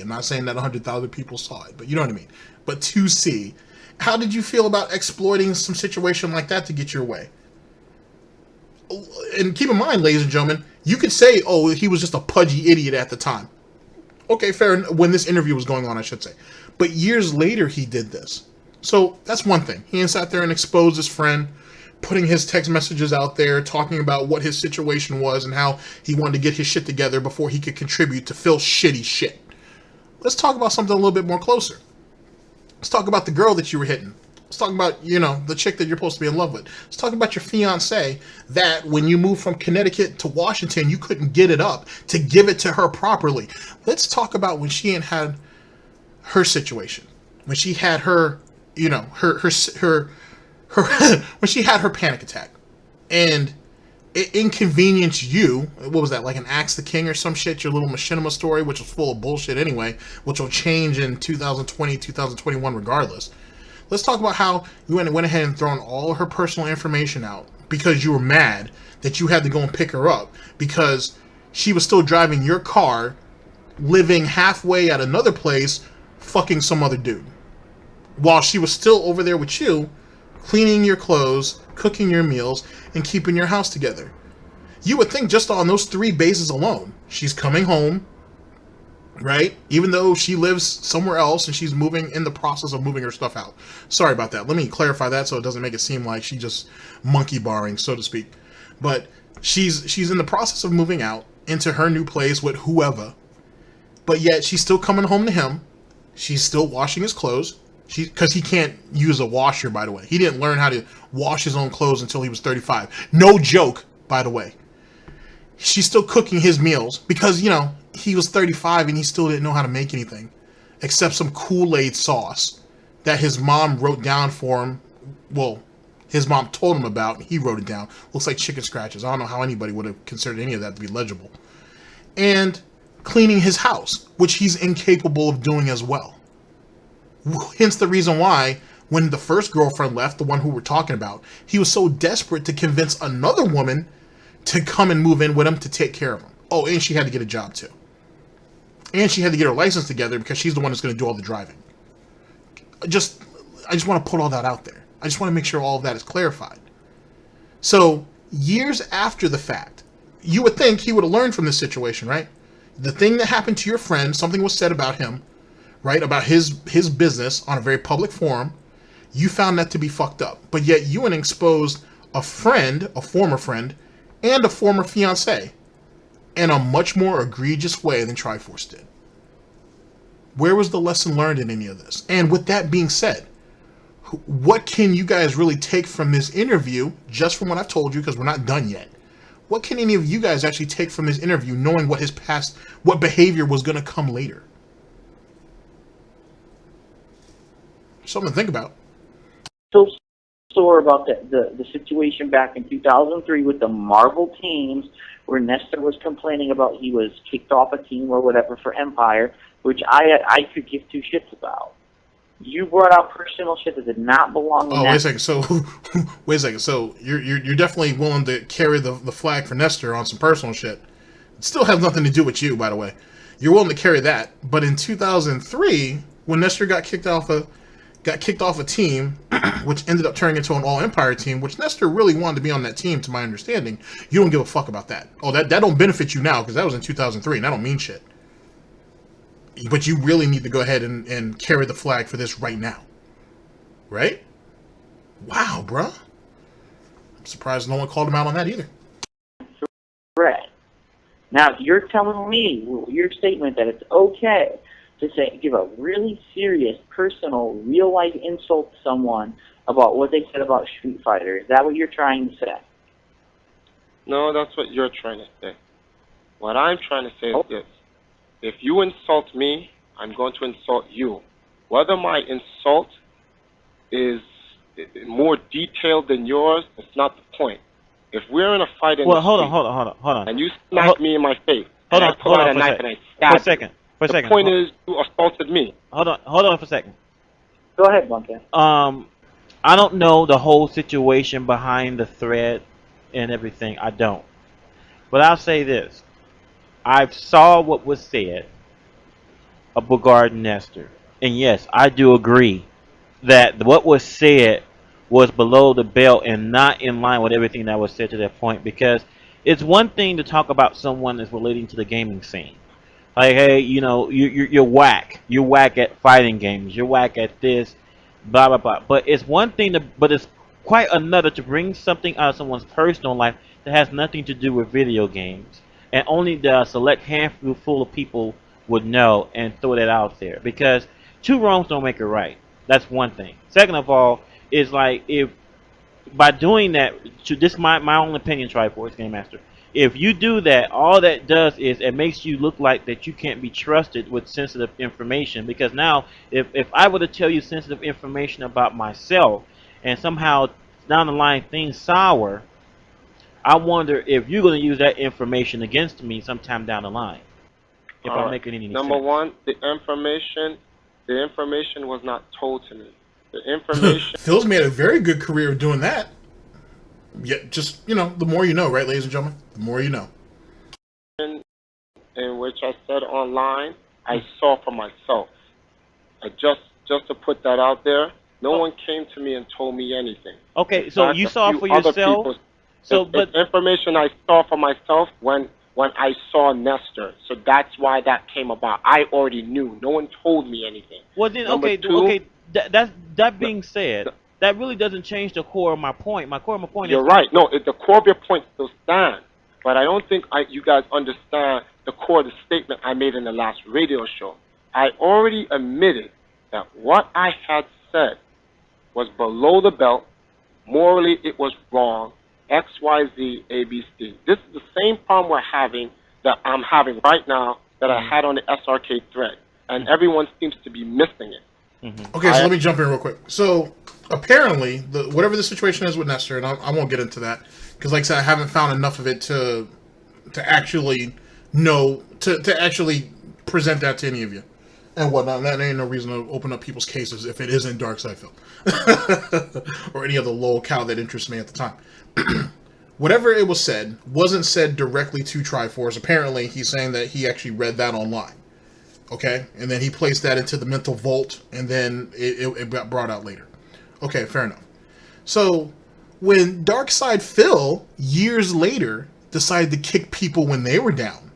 [SPEAKER 4] I'm not saying that 100,000 people saw it, but you know what I mean. But to see. How did you feel about exploiting some situation like that to get your way? And keep in mind, ladies and gentlemen, you could say, oh, he was just a pudgy idiot at the time. Okay, fair. When this interview was going on, I should say. But years later, he did this. So that's one thing. He sat there and exposed his friend, putting his text messages out there, talking about what his situation was and how he wanted to get his shit together before he could contribute to Phil's shitty shit. Let's talk about something a little bit more closer. Let's talk about the girl that you were hitting. Let's talk about, the chick that you're supposed to be in love with. Let's talk about your fiance that when you moved from Connecticut to Washington, you couldn't get it up to give it to her properly. Let's talk about when she had her situation. When she had her, when she had her panic attack. And it inconvenienced you. What was that, like an Axe the King or some shit? Your little machinima story, which was full of bullshit anyway, which will change in 2020, 2021 regardless. Let's talk about how you went ahead and thrown all her personal information out because you were mad that you had to go and pick her up because she was still driving your car, living halfway at another place, fucking some other dude. While she was still over there with you, cleaning your clothes, cooking your meals, and keeping your house together. You would think just on those 3 bases alone, she's coming home, right? Even though she lives somewhere else and she's in the process of moving her stuff out. Sorry about that. Let me clarify that so it doesn't make it seem like she's just monkey barring, so to speak. But she's in the process of moving out into her new place with whoever. But yet she's still coming home to him. She's still washing his clothes. Because he can't use a washer, by the way. He didn't learn how to wash his own clothes until he was 35. No joke, by the way. She's still cooking his meals because, he was 35 and he still didn't know how to make anything except some Kool-Aid sauce that his mom wrote down for him. Well, his mom told him about, and he wrote it down. Looks like chicken scratches. I don't know how anybody would have considered any of that to be legible. And cleaning his house, which he's incapable of doing as well. Hence the reason why, when the first girlfriend left, the one who we're talking about, he was so desperate to convince another woman to come and move in with him to take care of him. Oh, and she had to get a job too. And she had to get her license together because she's the one that's going to do all the driving. I just want to put all that out there. I just want to make sure all of that is clarified. So, years after the fact, you would think he would have learned from this situation, right? The thing that happened to your friend, something was said about him, right, about his business on a very public forum, you found that to be fucked up. But yet you exposed a friend, a former friend, and a former fiancé in a much more egregious way than Triforce did. Where was the lesson learned in any of this? And with that being said, what can you guys really take from this interview, just from what I've told you, because we're not done yet? What can any of you guys actually take from this interview, knowing what his past, what behavior was going to come later? Something to think about.
[SPEAKER 7] So sore about the situation back in 2003 with the Marvel teams, where Nestor was complaining about he was kicked off a team or whatever for Empire, which I could give two shits about. You brought out personal shit that did not belong in that.
[SPEAKER 4] Wait a second. So, wait a second. So, you're definitely willing to carry the flag for Nestor on some personal shit. It still has nothing to do with you, by the way. You're willing to carry that, but in 2003, when Nestor got kicked off a team, which ended up turning into an all-Empire team, which Nestor really wanted to be on that team, to my understanding, you don't give a fuck about that. Oh, that don't benefit you now, because that was in 2003, and that don't mean shit. But you really need to go ahead and carry the flag for this right now. Right? Wow, bruh. I'm surprised no one called him out on that either.
[SPEAKER 7] Correct. Now, you're telling me, your statement that it's okay to say, give a really serious, personal, real-life insult to someone about what they said about Street Fighter. Is that what you're trying to say?
[SPEAKER 9] No, that's what you're trying to say. What I'm trying to say is this. If you insult me, I'm going to insult you. Whether my insult is more detailed than yours, it's not the point. If we're in a fight in
[SPEAKER 8] hold on.
[SPEAKER 9] and you smack me in my face, and I pull out a knife and I stab you,
[SPEAKER 8] For a second.
[SPEAKER 9] the point is you assaulted me.
[SPEAKER 8] Hold on for a second.
[SPEAKER 7] Go ahead, Bunker.
[SPEAKER 8] I don't know the whole situation behind the thread and everything. I don't. But I'll say this. I saw what was said regarding Nestor. And yes, I do agree that what was said was below the belt and not in line with everything that was said to that point. Because it's one thing to talk about someone that's relating to the gaming scene. Like, hey, you know, you're whack. You're whack at fighting games. You're whack at this, blah, blah, blah. But it's one thing but it's quite another to bring something out of someone's personal life that has nothing to do with video games. And only the select handful of people would know and throw that out there. Because two wrongs don't make it right. That's one thing. Second of all, is like, if by doing that, this is my own opinion, Triforce Game Master. If you do that, all that does is it makes you look like that you can't be trusted with sensitive information. Because now, if I were to tell you sensitive information about myself, and somehow down the line things sour, I wonder if you're going to use that information against me sometime down the line. If I'm making any sense.
[SPEAKER 9] Number one, the information was not told to me. The information...
[SPEAKER 4] Phil's made a very good career of doing that. Yeah, just, you know, the more you know, right, ladies and gentlemen? The more you know.
[SPEAKER 9] In which I said online, I saw for myself. Just to put that out there, no one came to me and told me anything.
[SPEAKER 8] Okay, so you saw for yourself...
[SPEAKER 9] But information I saw for myself when I saw Nestor, so that's why that came about. I already knew. No one told me anything.
[SPEAKER 8] Well then, okay. That being said, that really doesn't change the core of my point. My core of my point
[SPEAKER 9] You're right. No, the core of your point still stands, but I don't think you guys understand the core of the statement I made in the last radio show. I already admitted that what I had said was below the belt. Morally, it was wrong. X, Y, Z, A, B, C. This is the same problem I'm having right now that I had on the SRK thread, and everyone seems to be missing it.
[SPEAKER 4] Okay, so let me jump in real quick. So apparently, whatever the situation is with Nestor, and I won't get into that because, like I said, I haven't found enough of it to actually know to actually present that to any of you and whatnot. And that ain't no reason to open up people's cases if it isn't DarkSydePhil or any other locale that interests me at the time. Whatever it was said wasn't said directly to Triforce. Apparently, he's saying that he actually read that online. Okay? And then he placed that into the mental vault, and then it got brought out later. Okay, fair enough. So, when DarkSydePhil, years later, decided to kick people when they were down,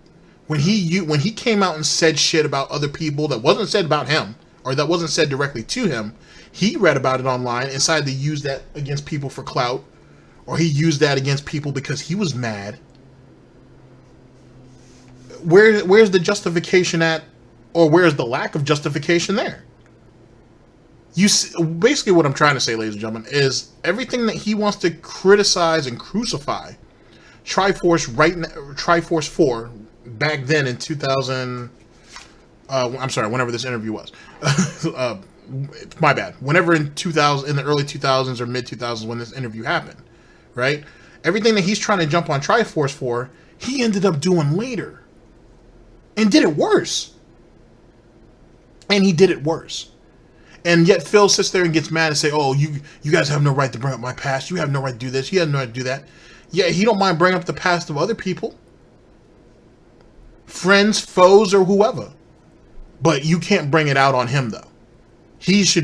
[SPEAKER 4] when he came out and said shit about other people that wasn't said about him, or that wasn't said directly to him, he read about it online and decided to use that against people for clout, or he used that against people because he was mad. Where's the justification at, or where's the lack of justification there? Basically what I'm trying to say, ladies and gentlemen, is everything that he wants to criticize and crucify Triforce 4 back then in 2000, I'm sorry, whenever this interview was, my bad. Whenever in the early 2000s or mid 2000s when this interview happened, right? Everything that he's trying to jump on Triforce for, he ended up doing later, and did it worse. And he did it worse. And yet Phil sits there and gets mad and say, "Oh, you guys have no right to bring up my past. You have no right to do this. You have no right to do that." Yeah, he don't mind bringing up the past of other people, friends, foes, or whoever. But you can't bring it out on him, though. He's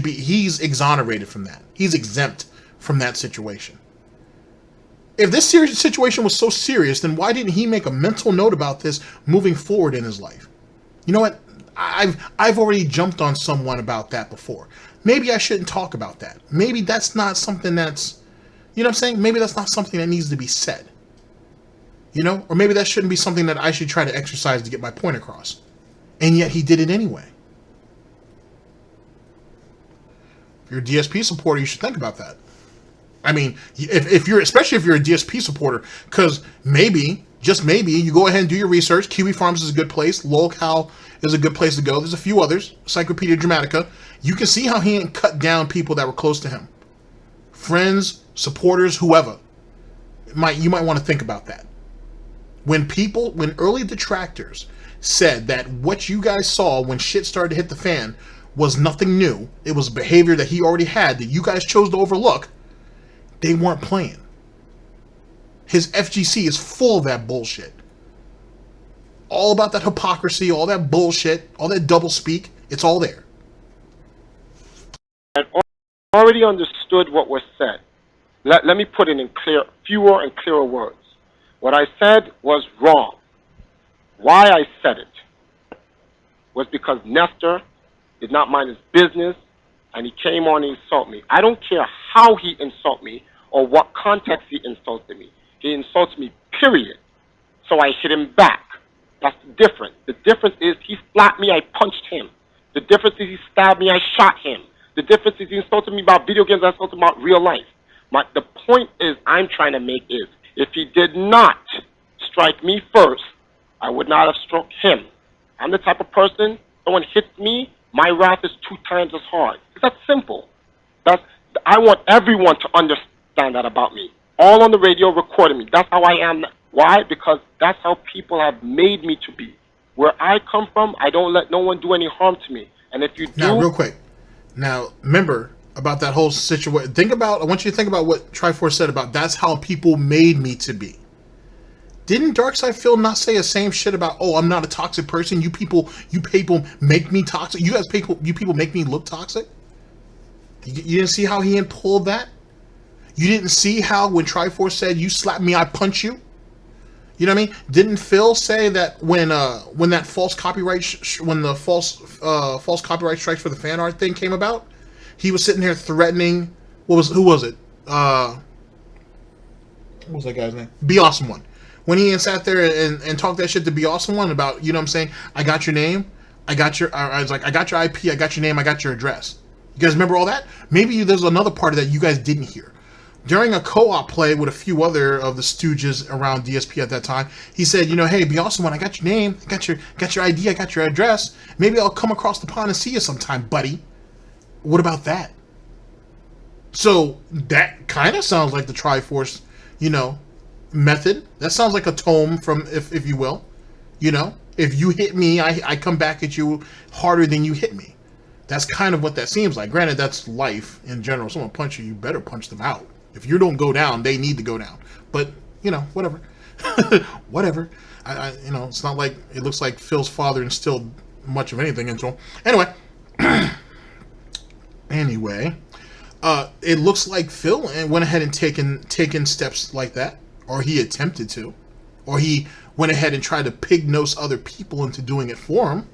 [SPEAKER 4] exonerated from that. He's exempt from that situation. If this situation was so serious, then why didn't he make a mental note about this moving forward in his life? You know what? I've already jumped on someone about that before. Maybe I shouldn't talk about that. Maybe that's not something that's, you know what I'm saying? Maybe that's not something that needs to be said. You know? Or maybe that shouldn't be something that I should try to exercise to get my point across. And yet he did it anyway. If you're a DSP supporter, you should think about that. I mean, especially if you're a DSP supporter, because maybe, just maybe, you go ahead and do your research. Kiwi Farms is a good place. Lolcal is a good place to go. There's a few others. Encyclopedia Dramatica. You can see how he ain't cut down people that were close to him. Friends, supporters, whoever. You might want to think about that. When early detractors said that what you guys saw when shit started to hit the fan was nothing new, it was behavior that he already had that you guys chose to overlook, they weren't playing. His FGC is full of that bullshit. All about that hypocrisy, all that bullshit, all that doublespeak, it's all there.
[SPEAKER 9] I already understood what was said. Let me put it in fewer and clearer words. What I said was wrong. Why I said it was because Nestor did not mind his business, and he came on and insulted me. I don't care how he insulted me or what context he insulted me. He insulted me, period. So I hit him back. That's the difference. The difference is he slapped me, I punched him. The difference is he stabbed me, I shot him. The difference is he insulted me about video games, I insulted him about real life. The point is I'm trying to make is, if he did not strike me first, I would not have struck him. I'm the type of person, someone hits me, my wrath is 2 times as hard. It's that simple. I want everyone to understand that about me. All on the radio recording me. That's how I am. Why? Because that's how people have made me to be. Where I come from, I don't let no one do any harm to me. And if you do...
[SPEAKER 4] Now, real quick. Now, remember about that whole situation. I want you to think about what Triforce said about that's how people made me to be. Didn't DarkSydePhil not say the same shit about, oh, I'm not a toxic person. You people make me toxic. You people make me look toxic. You didn't see how he had pulled that? You didn't see how when Triforce said, you slap me, I punch you? You know what I mean? Didn't Phil say that when that false copyright false copyright strikes for the fan art thing came about, he was sitting here threatening who was it? What was that guy's name? Be Awesome One. When he sat there and talked that shit to Be Awesome One about, you know what I'm saying? I got your name, I got your IP, I got your name, I got your address. You guys remember all that? Maybe there's another part of that you guys didn't hear. During a co-op play with a few other of the stooges around DSP at that time, he said, you know, hey, Be Awesome One, I got your name, I got your ID, I got your address. Maybe I'll come across the pond and see you sometime, buddy. What about that? So that kind of sounds like the Triforce, you know, method. That sounds like a tome from, if you will. You know, if you hit me, I come back at you harder than you hit me. That's kind of what that seems like. Granted, that's life in general. If someone punches you, you better punch them out. If you don't go down, they need to go down. But, you know, whatever. Whatever. You know, it's not like it looks like Phil's father instilled much of anything into him. Anyway. It looks like Phil went ahead and taken steps like that. Or he attempted to. Or he went ahead and tried to pig-nose other people into doing it for him.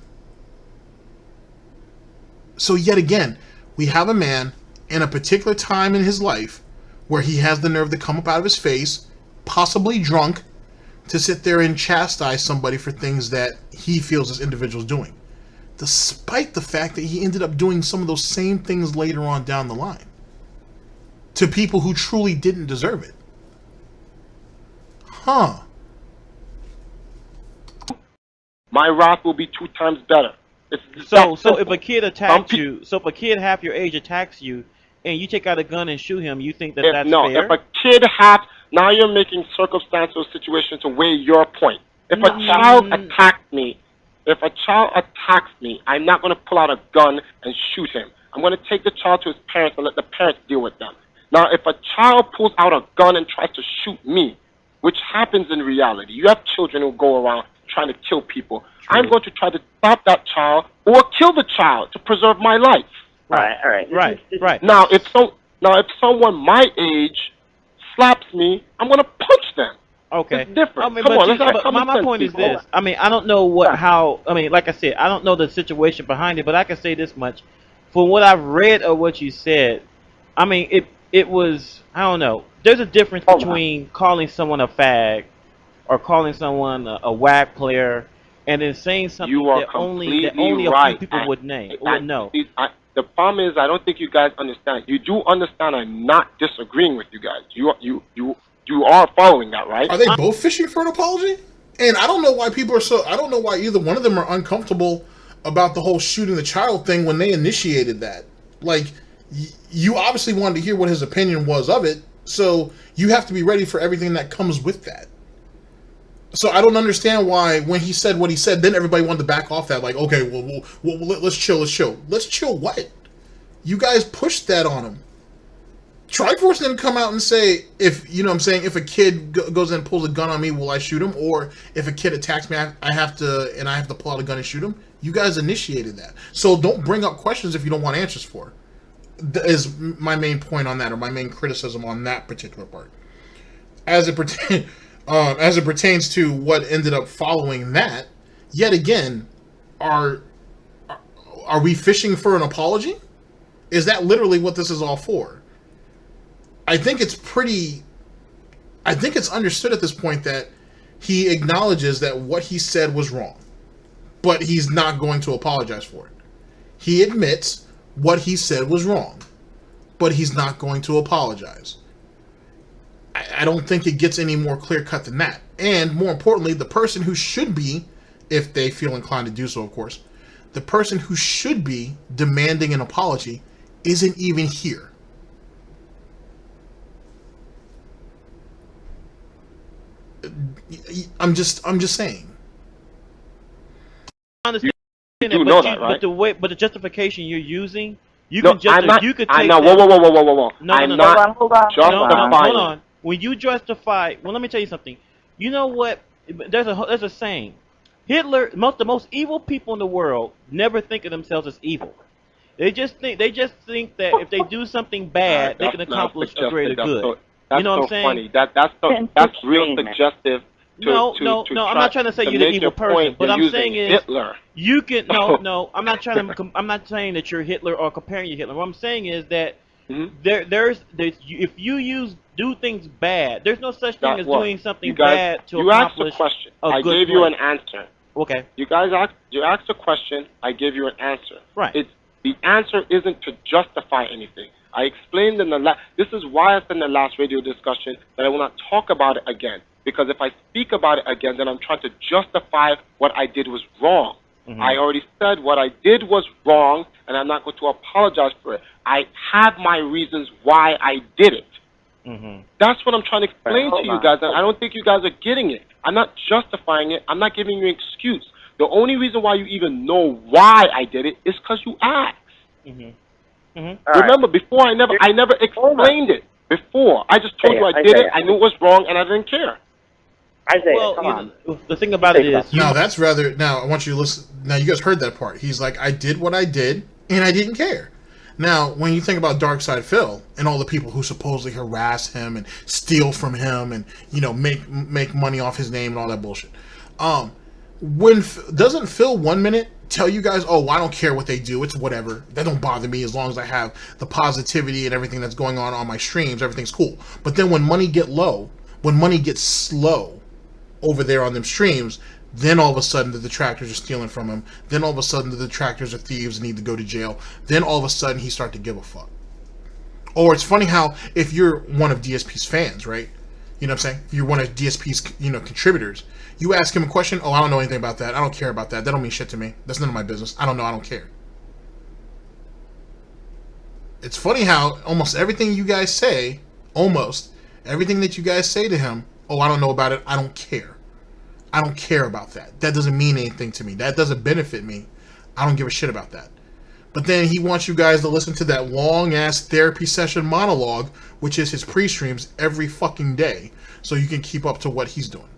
[SPEAKER 4] So yet again, we have a man in a particular time in his life where he has the nerve to come up out of his face, possibly drunk, to sit there and chastise somebody for things that he feels this individual's doing. Despite the fact that he ended up doing some of those same things later on down the line. To people who truly didn't deserve it. Huh.
[SPEAKER 9] My wrath will be 2 times better.
[SPEAKER 8] So if a kid attacks you, so if a kid half your age attacks you, and you take out a gun and shoot him, you think that's fair?
[SPEAKER 9] If a kid now you're making circumstantial situation to weigh your point. If a child attacks me, I'm not going to pull out a gun and shoot him. I'm going to take the child to his parents and let the parents deal with them. Now, if a child pulls out a gun and tries to shoot me, which happens in reality, you have children who go around trying to kill people. True. I'm going to try to stop that child or kill the child to preserve my life.
[SPEAKER 7] All right.
[SPEAKER 8] Right.
[SPEAKER 9] Now, if someone my age slaps me, I'm going to punch them.
[SPEAKER 8] Okay.
[SPEAKER 9] It's different.
[SPEAKER 8] My point is this. I mean, I don't know like I said, I don't know the situation behind it, but I can say this much. From what I've read of what you said, I mean, it was, I don't know. There's a difference between calling someone a fag or calling someone a whack player and then saying something that only a few people would know.
[SPEAKER 9] The problem is, I don't think you guys understand. You do understand I'm not disagreeing with you guys. You are following that, right?
[SPEAKER 4] Are they both fishing for an apology? And I don't know why I don't know why either one of them are uncomfortable about the whole shooting the child thing when they initiated that. Like, you obviously wanted to hear what his opinion was of it, so you have to be ready for everything that comes with that. So I don't understand why when he said what he said, then everybody wanted to back off that. Like, okay, well let's chill. Let's chill what? You guys pushed that on him. Triforce didn't come out and say, if a kid goes in and pulls a gun on me, will I shoot him? Or if a kid attacks me, I have to pull out a gun and shoot him. You guys initiated that. So don't bring up questions if you don't want answers for. Is my main point on that, or my main criticism on that particular part. As it pertains to what ended up following that, yet again, are we fishing for an apology? Is that literally what this is all for? I think it's understood at this point that he acknowledges that what he said was wrong, but he's not going to apologize for it. He admits what he said was wrong, but he's not going to apologize. I don't think it gets any more clear-cut than that. And more importantly, the person who should be, if they feel inclined to do so, of course, the person who should be demanding an apology isn't even here. I'm just saying.
[SPEAKER 8] I understand
[SPEAKER 9] you do know that, right?
[SPEAKER 8] But the justification you're using, you
[SPEAKER 9] could take whoa.
[SPEAKER 8] Hold on. When you justify, let me tell you something. You know what? There's a saying. Hitler, the most evil people in the world, never think of themselves as evil. They just think that if they do something bad, they can accomplish a greater good. You know what I'm saying?
[SPEAKER 9] Funny. That's real suggestive.
[SPEAKER 8] No, I'm not trying to say you're the evil person. But I'm saying is
[SPEAKER 9] Hitler.
[SPEAKER 8] You can no. I'm not saying that you're Hitler or comparing you to Hitler. What I'm saying is that there's if you do things bad, there's no such thing as doing something bad to accomplish
[SPEAKER 9] a question.
[SPEAKER 8] I
[SPEAKER 9] gave you an answer.
[SPEAKER 8] Okay.
[SPEAKER 9] You asked a question. I gave you an answer.
[SPEAKER 8] Right.
[SPEAKER 9] The answer isn't to justify anything. I explained this is why I said in the last radio discussion that I will not talk about it again. Because if I speak about it again, then I'm trying to justify what I did was wrong. Mm-hmm. I already said what I did was wrong, and I'm not going to apologize for it. I have my reasons why I did it. Mm-hmm. That's what I'm trying to explain to you guys, and I don't think you guys are getting it. I'm not justifying it. I'm not giving you an excuse. The only reason why you even know why I did it is because you asked. Mm-hmm. Mm-hmm. Remember, before I never explained it. Before I just told you I did it, I knew it was wrong, and I didn't care.
[SPEAKER 7] Isaiah, come on.
[SPEAKER 8] The thing about it is,
[SPEAKER 4] now I want you to listen. Now you guys heard that part. He's like, I did what I did, and I didn't care. Now, when you think about DarkSydePhil and all the people who supposedly harass him and steal from him and make money off his name and all that bullshit, doesn't Phil 1 minute tell you guys, oh, I don't care what they do, it's whatever, that don't bother me as long as I have the positivity and everything that's going on my streams, everything's cool. But then when money gets slow over there on them streams, then all of a sudden the detractors are stealing from him, then all of a sudden the detractors are thieves and need to go to jail, then all of a sudden he starts to give a fuck. Or it's funny how if you're one of DSP's fans, right, You know what I'm saying? If you're one of DSP's, contributors, you ask him a question. Oh, I don't know anything about that. I don't care about that. That don't mean shit to me. That's none of my business. I don't know. I don't care. It's funny how almost everything you guys say, almost everything that you guys say to him, oh, I don't know about it. I don't care. I don't care about that. That doesn't mean anything to me. That doesn't benefit me. I don't give a shit about that. But then he wants you guys to listen to that long-ass therapy session monologue, which is his pre-streams every fucking day, so you can keep up to what he's doing.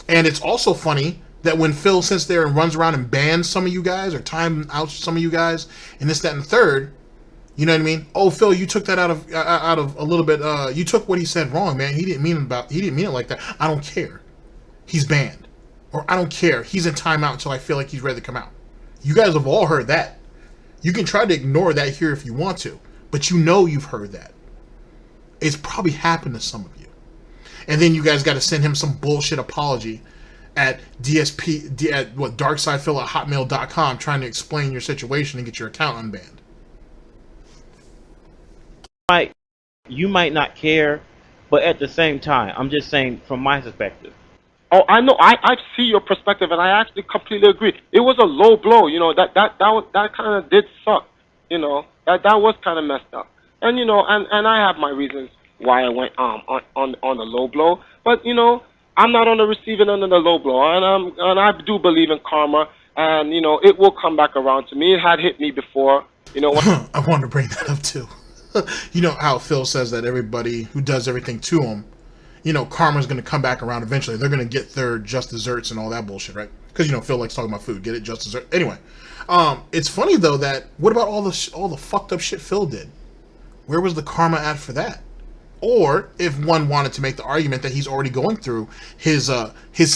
[SPEAKER 4] And it's also funny that when Phil sits there and runs around and bans some of you guys, or time out some of you guys, and this, that, and the third, you know what I mean? Oh, Phil, you took that out of a little bit. You took what he said wrong, man. He didn't mean it like that. I don't care. He's banned, or I don't care. He's in timeout until I feel like he's ready to come out. You guys have all heard that. You can try to ignore that here if you want to, but you know you've heard that. It's probably happened to some of you. And then you guys got to send him some bullshit apology at DarkSydePhil at hotmail.com trying to explain your situation and get your account unbanned.
[SPEAKER 8] You might not care, but at the same time, I'm just saying from my perspective.
[SPEAKER 9] Oh, I know. I see your perspective, and I actually completely agree. It was a low blow, that kind of did suck, that was kind of messed up, and and I have my reasons why I went on the low blow, but I'm not on the receiving end of the low blow, and I do believe in karma, and it will come back around to me. It had hit me before,
[SPEAKER 4] I wanted to bring that up too. You know how Phil says that everybody who does everything to him, karma's going to come back around eventually. They're going to get their just desserts and all that bullshit, right? Because, Phil likes talking about food. Get it? Just dessert. Anyway, it's funny, though, that what about all the fucked up shit Phil did? Where was the karma at for that? Or if one wanted to make the argument that he's already going through his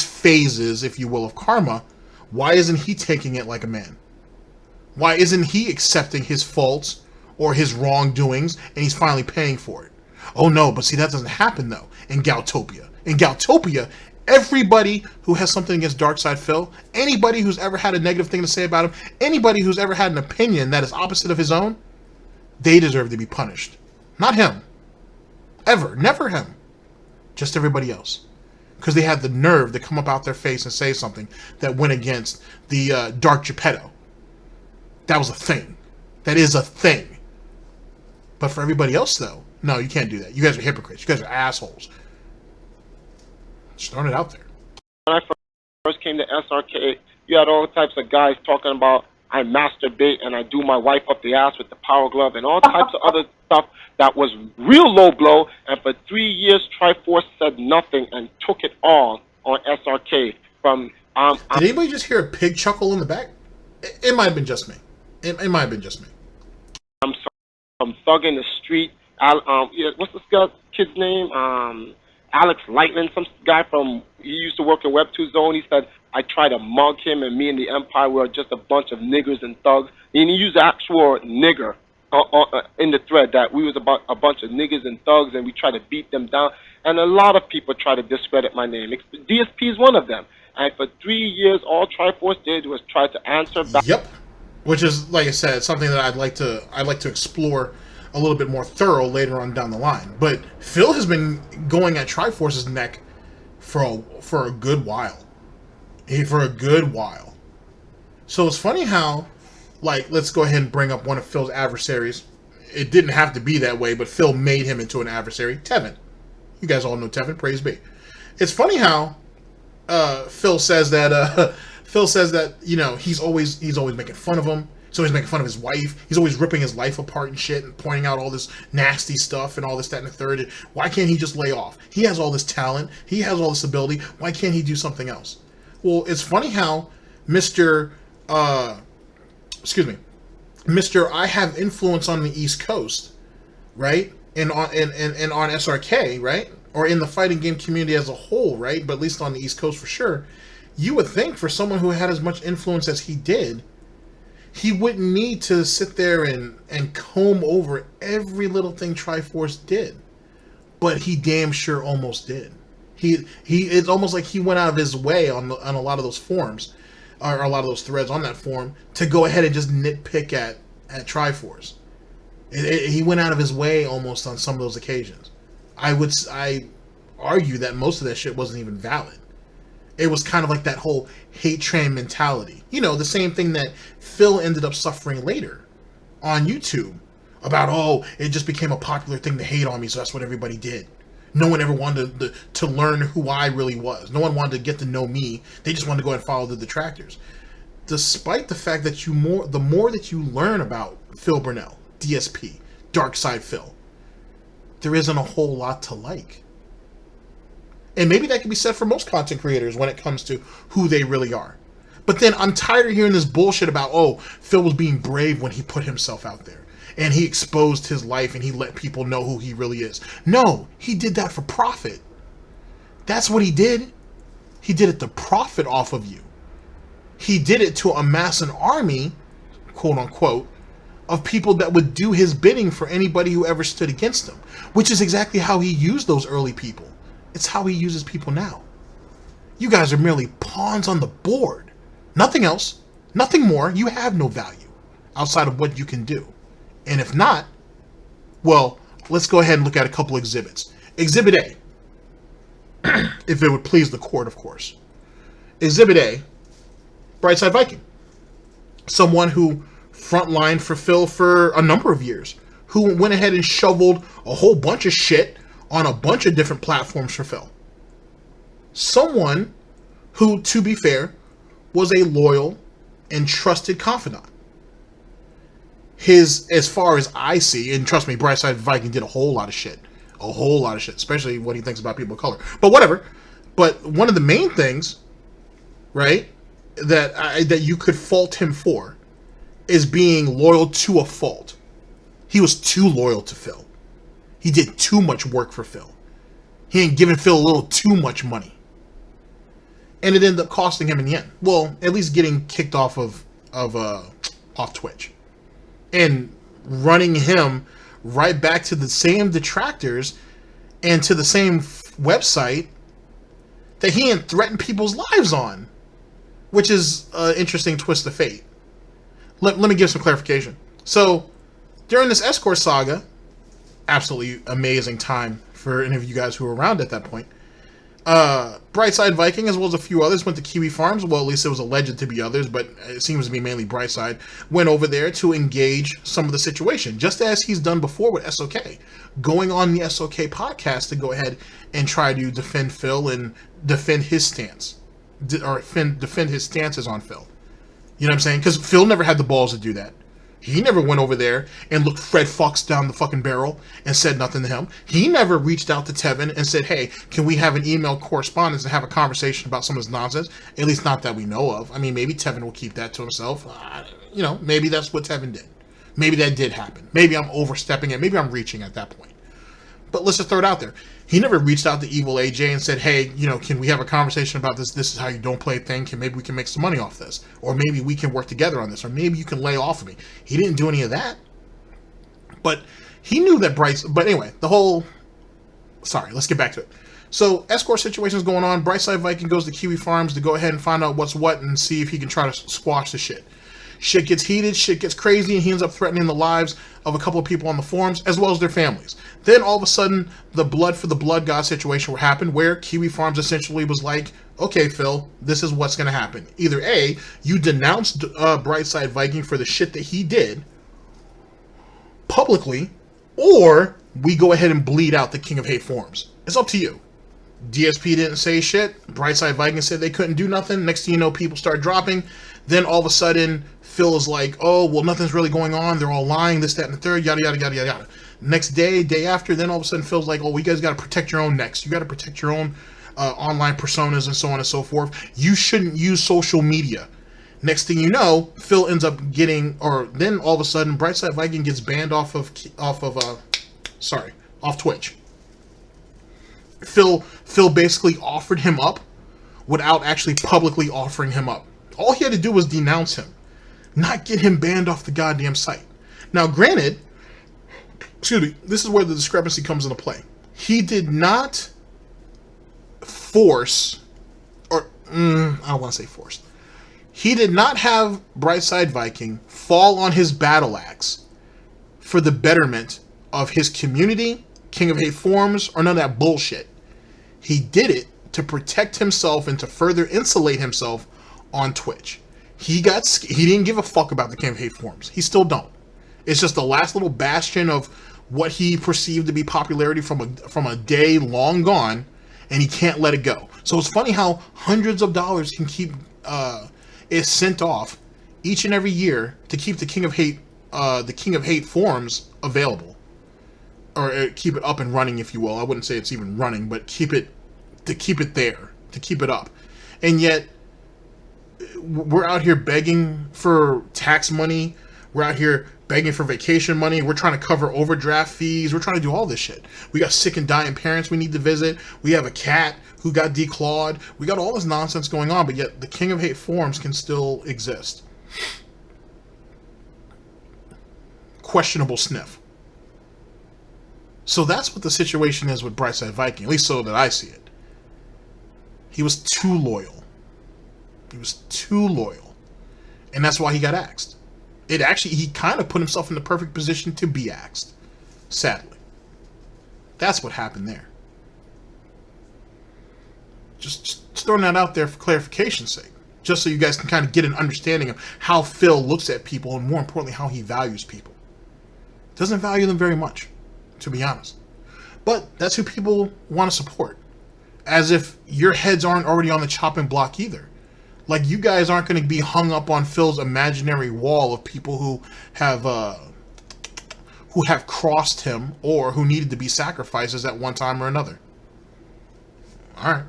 [SPEAKER 4] phases, if you will, of karma, why isn't he taking it like a man? Why isn't he accepting his faults or his wrongdoings and he's finally paying for it? Oh no, but see, that doesn't happen though in Galtopia. In Galtopia, everybody who has something against DarkSydePhil, anybody who's ever had a negative thing to say about him, anybody who's ever had an opinion that is opposite of his own, they deserve to be punished. Not him. Ever. Never him. Just everybody else. Because they had the nerve to come up out their face and say something that went against the Dark Geppetto. That was a thing. That is a thing. But for everybody else, though, no, you can't do that. You guys are hypocrites. You guys are assholes. Just throwing it out there.
[SPEAKER 9] When I first came to SRK, you had all types of guys talking about I masturbate and I do my wife up the ass with the power glove and all types of other stuff that was real low blow. And for 3 years, Triforce said nothing and took it all on SRK. Did
[SPEAKER 4] anybody just hear a pig chuckle in the back? It might have been just me. It might have been just me.
[SPEAKER 9] Some thug in the street. What's this kid's name? Alex Lightning, some guy he used to work in Web 2 Zone. He said, I tried to mug him and me and the Empire were just a bunch of niggers and thugs. And he used the actual nigger in the thread, that we was about a bunch of niggers and thugs and we tried to beat them down. And a lot of people try to discredit my name. DSP is one of them. And for 3 years, all Triforce did was try to answer back.
[SPEAKER 4] Yep. Which is, like I said, something that I'd like to explore a little bit more thorough later on down the line. But Phil has been going at Triforce's neck for a good while. For a good while. So it's funny how, let's go ahead and bring up one of Phil's adversaries. It didn't have to be that way, but Phil made him into an adversary. Tevin. You guys all know Tevin. Praise be. It's funny how Phil says that he's always making fun of him. He's always making fun of his wife. He's always ripping his life apart and shit and pointing out all this nasty stuff and all this, that, and the third. And why can't he just lay off? He has all this talent. He has all this ability. Why can't he do something else? Well, it's funny how Mr. I have influence on the East Coast, right? And on SRK, right? Or in the fighting game community as a whole, right? But at least on the East Coast for sure. You would think for someone who had as much influence as he did, he wouldn't need to sit there and comb over every little thing Triforce did. But he damn sure almost did. It's almost like he went out of his way on a lot of those forums, or a lot of those threads on that forum, to go ahead and just nitpick at Triforce. He went out of his way almost on some of those occasions. I argue that most of that shit wasn't even valid. It was kind of like that whole hate train mentality. You know, the same thing that Phil ended up suffering later on YouTube about, oh, it just became a popular thing to hate on me, so that's what everybody did. No one ever wanted to learn who I really was. No one wanted to get to know me. They just wanted to go and follow the detractors. Despite the fact that the more that you learn about Phil Burnell, DSP, DarkSydePhil, there isn't a whole lot to like. And maybe that can be said for most content creators when it comes to who they really are. But then I'm tired of hearing this bullshit about, oh, Phil was being brave when he put himself out there. And he exposed his life and he let people know who he really is. No, he did that for profit. That's what he did. He did it to profit off of you. He did it to amass an army, quote unquote, of people that would do his bidding for anybody who ever stood against him. Which is exactly how he used those early people. It's how he uses people now. You guys are merely pawns on the board. Nothing else. Nothing more. You have no value outside of what you can do. And if not, well, let's go ahead and look at a couple exhibits. Exhibit A, if it would please the court, of course. Exhibit A, Brightside Viking. Someone who frontlined for Phil for a number of years, who went ahead and shoveled a whole bunch of shit on a bunch of different platforms for Phil. Someone who, to be fair, was a loyal and trusted confidant. As far as I see, and trust me, Brightside Viking did a whole lot of shit, especially what he thinks about people of color. But whatever. But one of the main things, right, that you could fault him for is being loyal to a fault. He was too loyal to Phil. He did too much work for Phil. He ain't giving Phil a little too much money. And it ended up costing him in the end. Well, at least getting kicked off of Twitch. And running him right back to the same detractors and to the same website that he had threatened people's lives on. Which is an interesting twist of fate. Let me give some clarification. So, during this Escort saga, absolutely amazing time for any of you guys who were around at that point. Brightside Viking, as well as a few others, went to Kiwi Farms. Well, at least it was alleged to be others, but it seems to be mainly Brightside. Went over there to engage some of the situation, just as he's done before with SOK. Going on the SOK podcast to go ahead and try to defend Phil and defend his stance. Or defend his stances on Phil. You know what I'm saying? Because Phil never had the balls to do that. He never went over there and looked Fred Fox down the fucking barrel and said nothing to him. He never reached out to Tevin and said, hey, can we have an email correspondence and have a conversation about some of his nonsense? At least not that we know of. I mean, maybe Tevin will keep that to himself. Maybe that's what Tevin did. Maybe that did happen. Maybe I'm overstepping it. Maybe I'm reaching at that point. But let's just throw it out there. He never reached out to Evil AJ and said, hey, can we have a conversation about this? This is how you don't play a thing. Maybe we can make some money off this. Or maybe we can work together on this. Or maybe you can lay off of me. He didn't do any of that. But he knew that But anyway, sorry, let's get back to it. So, escort situation is going on. Brightside Viking goes to Kiwi Farms to go ahead and find out what's what and see if he can try to squash the shit. Shit gets heated, shit gets crazy, and he ends up threatening the lives of a couple of people on the forums, as well as their families. Then, all of a sudden, the blood for the blood god situation will happen, where Kiwi Farms essentially was like, okay, Phil, this is what's going to happen. Either A, you denounced Brightside Viking for the shit that he did publicly, or we go ahead and bleed out the King of Hate forums. It's up to you. DSP didn't say shit. Brightside Viking said they couldn't do nothing. Next thing you know, people start dropping. Then all of a sudden, Phil is like, oh, well, nothing's really going on. They're all lying, this, that, and the third, yada, yada, yada, yada, yada. Next day after, then all of a sudden, Phil's like, oh, you guys got to protect your own necks. You got to protect your own online personas and so on and so forth. You shouldn't use social media. Next thing you know, Phil ends up getting, or then all of a sudden, Brightside Viking gets banned off Twitch. Phil basically offered him up without actually publicly offering him up. All he had to do was denounce him, not get him banned off the goddamn site. Now, granted, this is where the discrepancy comes into play. He did not force, or I don't want to say forced. He did not have Brightside Viking fall on his battle axe for the betterment of his community King of Hate forums or none of that bullshit. He did it to protect himself and to further insulate himself on Twitch. He didn't give a fuck about the King of Hate forums. He still don't. It's just the last little bastion of what he perceived to be popularity from a day long gone, and he can't let it go. So it's funny how hundreds of dollars can keep is sent off each and every year to keep the King of Hate forums available, or keep it up and running, if you will. I wouldn't say it's even running, but keep it there, to keep it up. And yet we're out here begging for tax money. We're out here begging for vacation money. We're trying to cover overdraft fees. We're trying to do all this shit. We got sick and dying parents we need to visit. We have a cat who got declawed. We got all this nonsense going on, but yet the King of Hate forums can still exist. Questionable sniff. So that's what the situation is with Brightside Viking, at least so that I see it. He was too loyal. He was too loyal. And that's why he got axed. He kind of put himself in the perfect position to be axed. Sadly. That's what happened there. Just throwing that out there for clarification's sake. Just so you guys can kind of get an understanding of how Phil looks at people, and more importantly, how he values people. Doesn't value them very much, to be honest. But that's who people want to support. As if your heads aren't already on the chopping block either. Like, you guys aren't going to be hung up on Phil's imaginary wall of people who have crossed him or who needed to be sacrifices at one time or another. All right.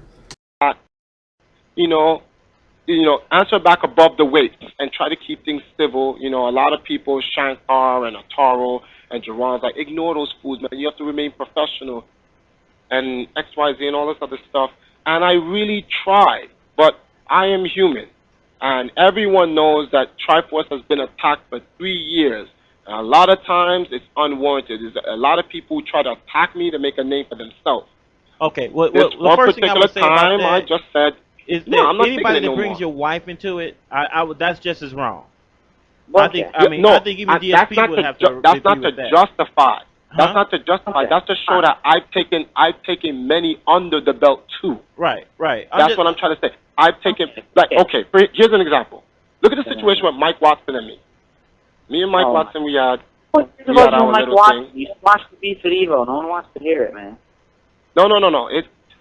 [SPEAKER 9] Answer back above the weight and try to keep things civil. A lot of people, Shankar and Ataro and Jerron's like, ignore those fools, man. You have to remain professional and XYZ and all this other stuff. And I really tried, but I am human. And everyone knows that Triforce has been attacked for 3 years. And a lot of times it's unwarranted. There's a lot of people who try to attack me to make a name for themselves.
[SPEAKER 8] Okay, well
[SPEAKER 9] This
[SPEAKER 8] the
[SPEAKER 9] one
[SPEAKER 8] first thing I would say
[SPEAKER 9] particular
[SPEAKER 8] about
[SPEAKER 9] time,
[SPEAKER 8] that
[SPEAKER 9] I just said,
[SPEAKER 8] is
[SPEAKER 9] no,
[SPEAKER 8] that
[SPEAKER 9] I'm not
[SPEAKER 8] anybody
[SPEAKER 9] taking it
[SPEAKER 8] that
[SPEAKER 9] no
[SPEAKER 8] brings
[SPEAKER 9] more.
[SPEAKER 8] your wife into it, I would, that's just as wrong.
[SPEAKER 7] Okay.
[SPEAKER 8] I think even
[SPEAKER 9] that's
[SPEAKER 8] DSP
[SPEAKER 9] not
[SPEAKER 8] would
[SPEAKER 9] to
[SPEAKER 8] have to
[SPEAKER 9] that's not
[SPEAKER 8] agree
[SPEAKER 9] to
[SPEAKER 8] with that.
[SPEAKER 9] justify. That's
[SPEAKER 8] Huh?
[SPEAKER 9] not to justify.
[SPEAKER 7] Okay.
[SPEAKER 9] That's to show that I've taken many under the belt too.
[SPEAKER 8] Right.
[SPEAKER 9] That's what I'm trying to say. I've taken, here's an example. Look at the situation with Mike Watson and me. Me and Mike Watson, we had
[SPEAKER 7] What is
[SPEAKER 9] our
[SPEAKER 7] about you and Mike
[SPEAKER 9] little
[SPEAKER 7] Watson?
[SPEAKER 9] thing.
[SPEAKER 7] You watch the beef at Evo. No one wants to hear it, man.
[SPEAKER 9] No.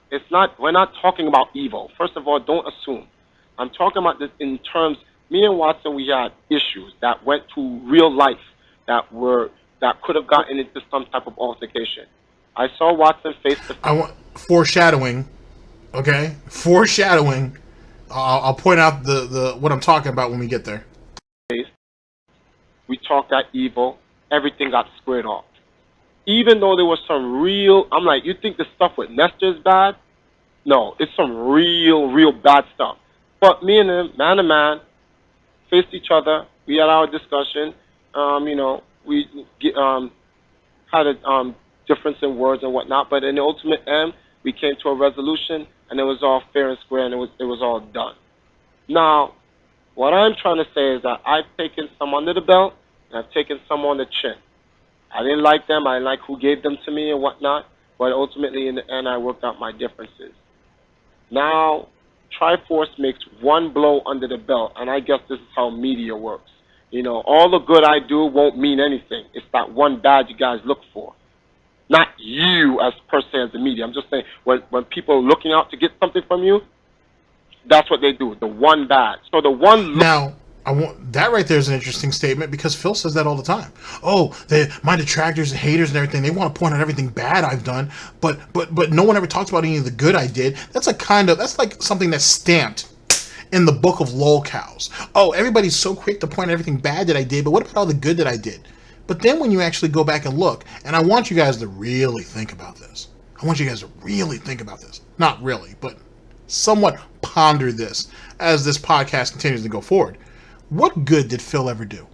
[SPEAKER 9] It's not, we're not talking about evil. First of all, don't assume. I'm talking about this in terms, me and Watson, we had issues that went to real life that could have gotten into some type of altercation. I saw Watson face to face.
[SPEAKER 4] I want foreshadowing. Okay? Foreshadowing. I'll point out the what I'm talking about when we get there.
[SPEAKER 9] We talked that evil. Everything got squared off. Even though there was some real, I'm like, you think the stuff with Nestor is bad? No, it's some real bad stuff. But me and him, man to man, faced each other. We had our discussion. We had a difference in words and whatnot. But in the ultimate end, we came to a resolution, and it was all fair and square, and it was all done. Now, what I'm trying to say is that I've taken some under the belt, and I've taken some on the chin. I didn't like them. I didn't like who gave them to me and whatnot. But ultimately, in the end, I worked out my differences. Now, Triforce makes one blow under the belt, and I guess this is how media works. All the good I do won't mean anything. It's that one bad you guys look for. Not you as per se as the media. I'm just saying, when people are looking out to get something from you, that's what they do. The one bad. So the one...
[SPEAKER 4] Now, that right there is an interesting statement, because Phil says that all the time. Oh, my detractors and haters and everything, they want to point out everything bad I've done, but no one ever talks about any of the good I did. That's like something that's stamped in the book of lolcows. Oh, everybody's so quick to point out everything bad that I did, but what about all the good that I did? But then when you actually go back and look, and I want you guys to really think about this. Not really, but somewhat ponder this as this podcast continues to go forward. What good did Phil ever do?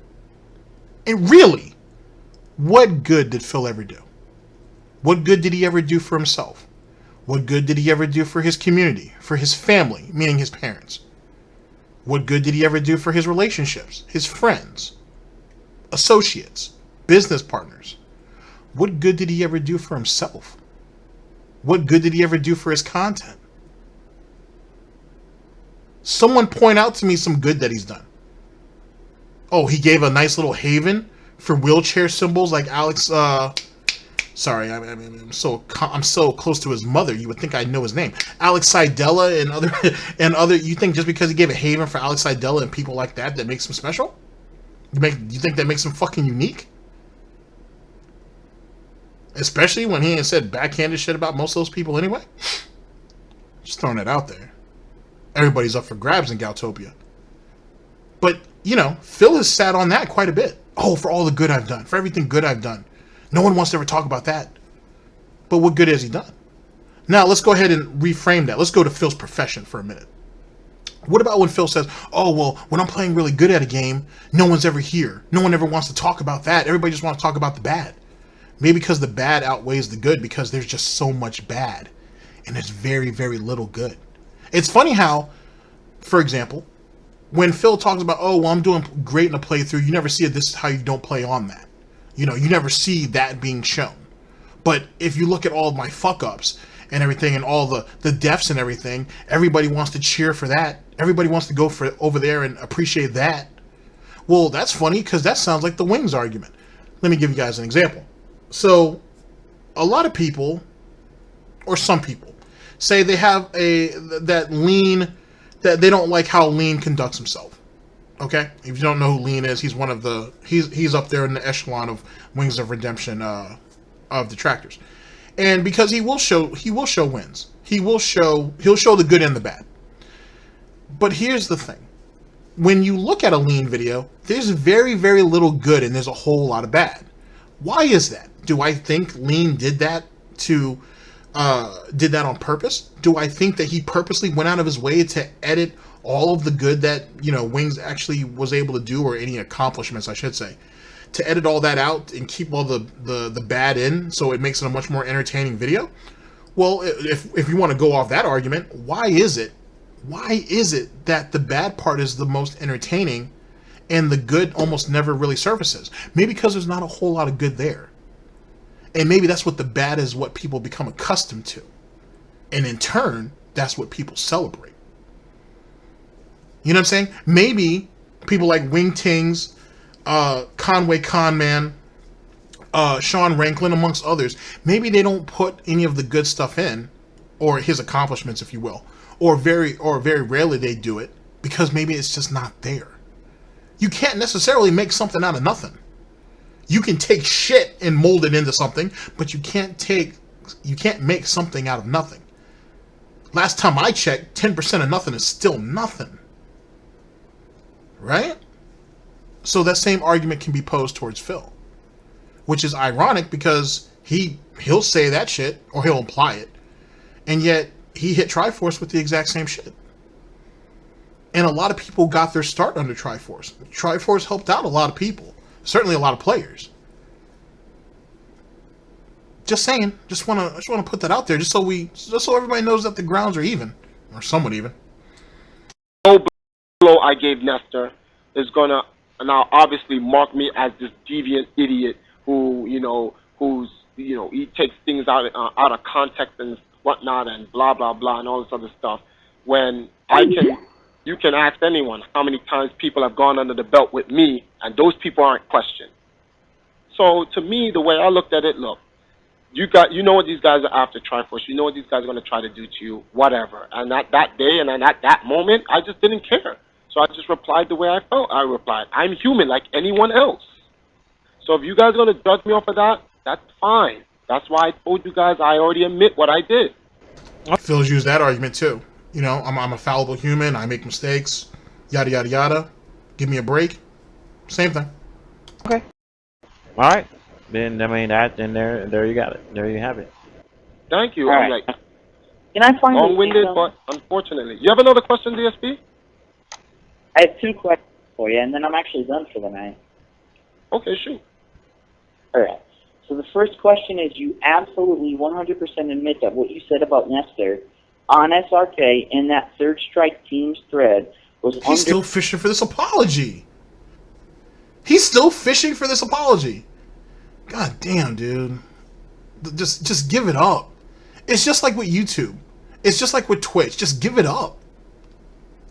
[SPEAKER 4] And really, what good did Phil ever do? What good did he ever do for himself? What good did he ever do for his community, for his family, meaning his parents? What good did he ever do for his relationships, his friends, associates, business partners? What good did he ever do for himself? What good did he ever do for his content? Someone point out to me some good that he's done. Oh, he gave a nice little haven for wheelchair symbols like Alex. Sorry, I'm so close to his mother. You would think I'd know his name. Alex Seidella and other. You think just because he gave a haven for Alex Seidella and people like that makes him special? You think that makes him fucking unique? Especially when he ain't said backhanded shit about most of those people anyway. Just throwing it out there. Everybody's up for grabs in Galtopia. But, you know, Phil has sat on that quite a bit. Oh, for all the good I've done. For everything good I've done. No one wants to ever talk about that. But what good has he done? Now, let's go ahead and reframe that. Let's go to Phil's profession for a minute. What about when Phil says, oh, well, when I'm playing really good at a game, no one's ever here. No one ever wants to talk about that. Everybody just wants to talk about the bad. Maybe because the bad outweighs the good because there's just so much bad. And there's very, very little good. It's funny how, for example, when Phil talks about, oh, well, I'm doing great in a playthrough, you never see it, this is how you don't play on that. You know, you never see that being shown. But if you look at all of my fuck-ups and everything and all the deaths and everything, everybody wants to cheer for that. Everybody wants to go for over there and appreciate that. Well, that's funny because that sounds like the Wings argument. Let me give you guys an example. So, a lot of people, or some people, say they have that they don't like how Lean conducts himself. Okay? If you don't know who Lean is, he's one of the he's up there in the echelon of Wings of Redemption of Detractors. And because he will show wins. He'll show the good and the bad. But here's the thing. When you look at a Lean video, there's very, very little good and there's a whole lot of bad. Why is that? Do I think Lean did that on purpose? Do I think that he purposely went out of his way to edit all of the good that, you know, Wings actually was able to do, or any accomplishments, I should say, to edit all that out and keep all the bad in so it makes it a much more entertaining video? Well, if you want to go off that argument, why is it that the bad part is the most entertaining and the good almost never really surfaces? Maybe because there's not a whole lot of good there. And maybe that's what the bad is, what people become accustomed to. And in turn, that's what people celebrate. You know what I'm saying? Maybe people like Wing Tings, Conway Conman, Sean Ranklin, amongst others, maybe they don't put any of the good stuff in, or his accomplishments, if you will. Or very rarely they do it, because maybe it's just not there. You can't necessarily make something out of nothing. You can take shit and mold it into something, but you can't make something out of nothing. Last time I checked, 10% of nothing is still nothing. Right? So that same argument can be posed towards Phil. Which is ironic because he'll say that shit, or he'll imply it, and yet he hit Triforce with the exact same shit. And a lot of people got their start under Triforce. Triforce helped out a lot of people. Certainly a lot of players. Just saying. Just want to put that out there, just so everybody knows that the grounds are even, or somewhat even.
[SPEAKER 9] No blow I gave Nestor is gonna now obviously mark me as this deviant idiot who he takes things out of context and whatnot and blah blah blah and all this other stuff. When you can ask anyone how many times people have gone under the belt with me, and those people aren't questioned. So to me, the way I looked at it, look, you know what these guys are after, Triforce. You know what these guys are going to try to do to you, whatever. And at that day and at that moment, I just didn't care. So I just replied the way I felt. I replied, I'm human like anyone else. So if you guys are going to judge me off of that, that's fine. That's why I told you guys I already admit what I did.
[SPEAKER 4] Phil's used that argument too. You know, I'm a fallible human. I make mistakes. Yada, yada, yada. Give me a break. Same thing.
[SPEAKER 8] Okay. All right. Then, there you got it. There you have it.
[SPEAKER 9] Thank you.
[SPEAKER 7] All
[SPEAKER 9] I'm
[SPEAKER 7] right.
[SPEAKER 9] like,
[SPEAKER 7] Can I finally
[SPEAKER 9] long-winded, but unfortunately. You have another question, DSP?
[SPEAKER 7] I have two questions for you, and then I'm actually done for the night.
[SPEAKER 9] Okay, shoot.
[SPEAKER 7] All right. So the first question is, you absolutely 100% admit that what you said about Nestor on SRK in that Third Strike Teams thread was
[SPEAKER 4] He's still fishing for this apology. He's still fishing for this apology. God damn, dude. Just give it up. It's just like with YouTube. It's just like with Twitch. Just give it up.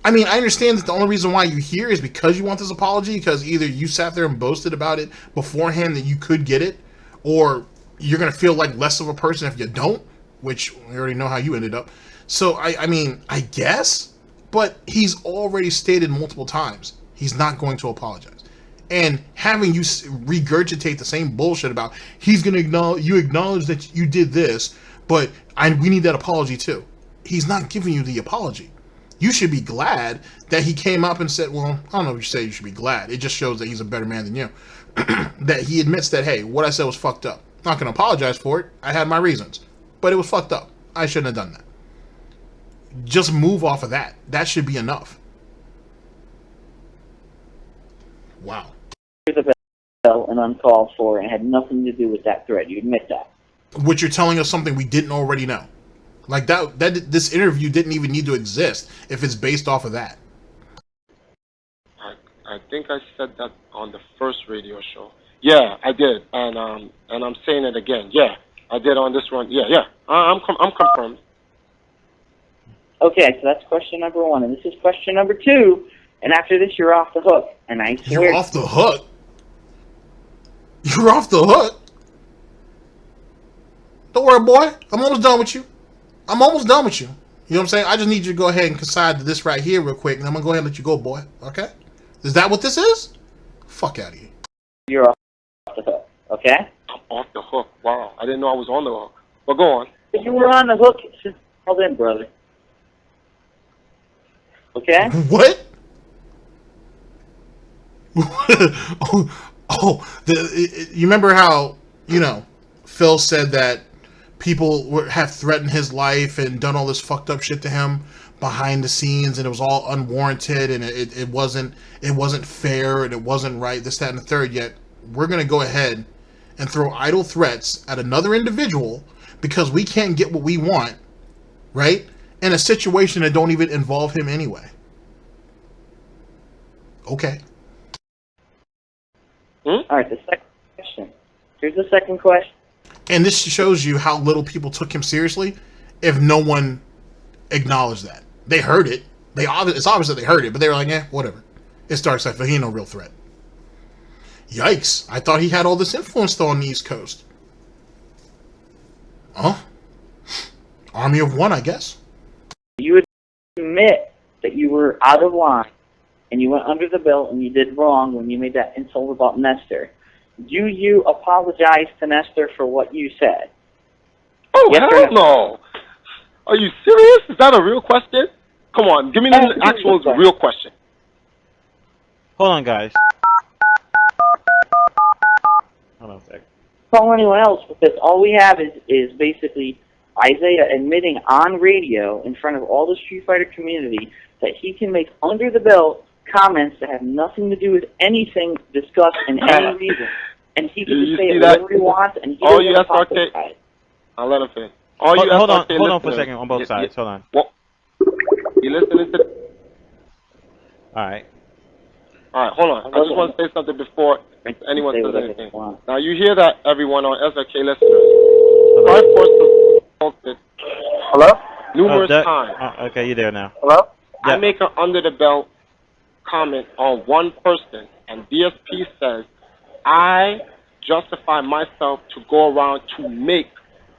[SPEAKER 4] I mean, I understand that the only reason why you're here is because you want this apology, because either you sat there and boasted about it beforehand that you could get it, or you're going to feel like less of a person if you don't, which we already know how you ended up. So, I mean, I guess, but he's already stated multiple times he's not going to apologize. And having you regurgitate the same bullshit about he's going to acknowledge that you did this, but we need that apology too. He's not giving you the apology. You should be glad that he came up and said, well, I don't know if you say you should be glad. It just shows that he's a better man than you. That he admits that, hey, what I said was fucked up. Not going to apologize for it. I had my reasons. But it was fucked up. I shouldn't have done that. Just move off of that. That should be enough. Wow.
[SPEAKER 7] The bell and uncalled for and had nothing to do with that thread. You admit that.
[SPEAKER 4] Which you're telling us something we didn't already know. Like that this interview didn't even need to exist if it's based off of that.
[SPEAKER 9] I think I said that on the first radio show. Yeah, I did, and I'm saying it again. Yeah, I did on this one. Yeah. I'm confirmed.
[SPEAKER 7] Okay, so that's question number 1, and this is question number 2. And after this, you're off the hook. And I swear.
[SPEAKER 4] You're off the hook. You're off the hook. Don't worry, boy. I'm almost done with you. You know what I'm saying? I just need you to go ahead and concede to this right here real quick, and I'm going to go ahead and let you go, boy. Okay? Is that what this is? Fuck out of here.
[SPEAKER 7] You're off the hook, okay?
[SPEAKER 9] I'm off the hook. Wow. I didn't know I was on the hook. But go on.
[SPEAKER 7] You were on the hook since all then, brother. Okay?
[SPEAKER 4] What? You remember how, Phil said that people have threatened his life and done all this fucked up shit to him behind the scenes, and it was all unwarranted, and it wasn't fair, and it wasn't right, this, that, and the third. Yet we're gonna go ahead and throw idle threats at another individual because we can't get what we want, right? In a situation that don't even involve him anyway. Okay.
[SPEAKER 7] All right, the second question. Here's the second question.
[SPEAKER 4] And this shows you how little people took him seriously if no one acknowledged that. They heard it. It's obvious that they heard it, but they were like, whatever. It's DarkSydePhil. He ain't no real threat. Yikes. I thought he had all this influence, though, on the East Coast. Huh? Army of one, I guess.
[SPEAKER 7] You admit that you were out of line and you went under the belt and you did wrong when you made that insult about Nestor. Do you apologize to Nestor for what you said?
[SPEAKER 9] Oh, yes, hell no. Are you serious? Is that a real question? Come on, give me the actual real question.
[SPEAKER 8] Hold on, guys. Hold on a second.
[SPEAKER 7] Call anyone else, because all we have is basically Isaiah admitting on radio in front of all the Street Fighter community that he can make under the belt comments that have nothing to do with anything discussed in any reason. And he can just say it whatever he wants, and he doesn't apologize.
[SPEAKER 9] I'll let him finish.
[SPEAKER 8] Hold on for a second on both sides. Hold on.
[SPEAKER 9] Well, you listening to...
[SPEAKER 8] Alright.
[SPEAKER 9] Alright, hold on. I just want to say something before anyone says anything. Now, you hear that, everyone on SRK listeners. Triforce has
[SPEAKER 7] Hello?
[SPEAKER 9] numerous times.
[SPEAKER 8] Okay, you're there now.
[SPEAKER 7] Hello?
[SPEAKER 9] I make an under-the-belt comment on one person, and DSP says, I justify myself to go around to make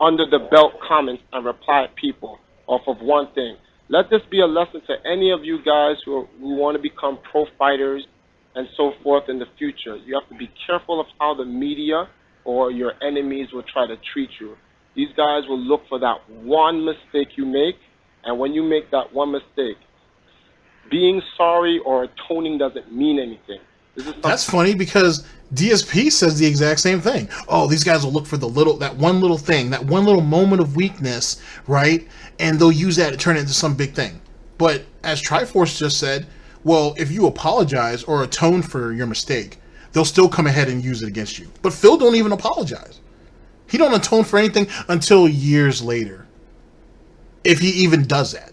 [SPEAKER 9] under-the-belt comments and reply to people off of one thing. Let this be a lesson to any of you guys who want to become pro fighters and so forth in the future. You have to be careful of how the media or your enemies will try to treat you. These guys will look for that one mistake you make, and when you make that one mistake, being sorry or atoning doesn't mean anything.
[SPEAKER 4] That's funny because DSP says the exact same thing. Oh, these guys will look for that one little thing, that one little moment of weakness, right? And they'll use that to turn it into some big thing. But as Triforce just said, well, if you apologize or atone for your mistake, they'll still come ahead and use it against you. But Phil don't even apologize. He don't atone for anything until years later. If he even does that.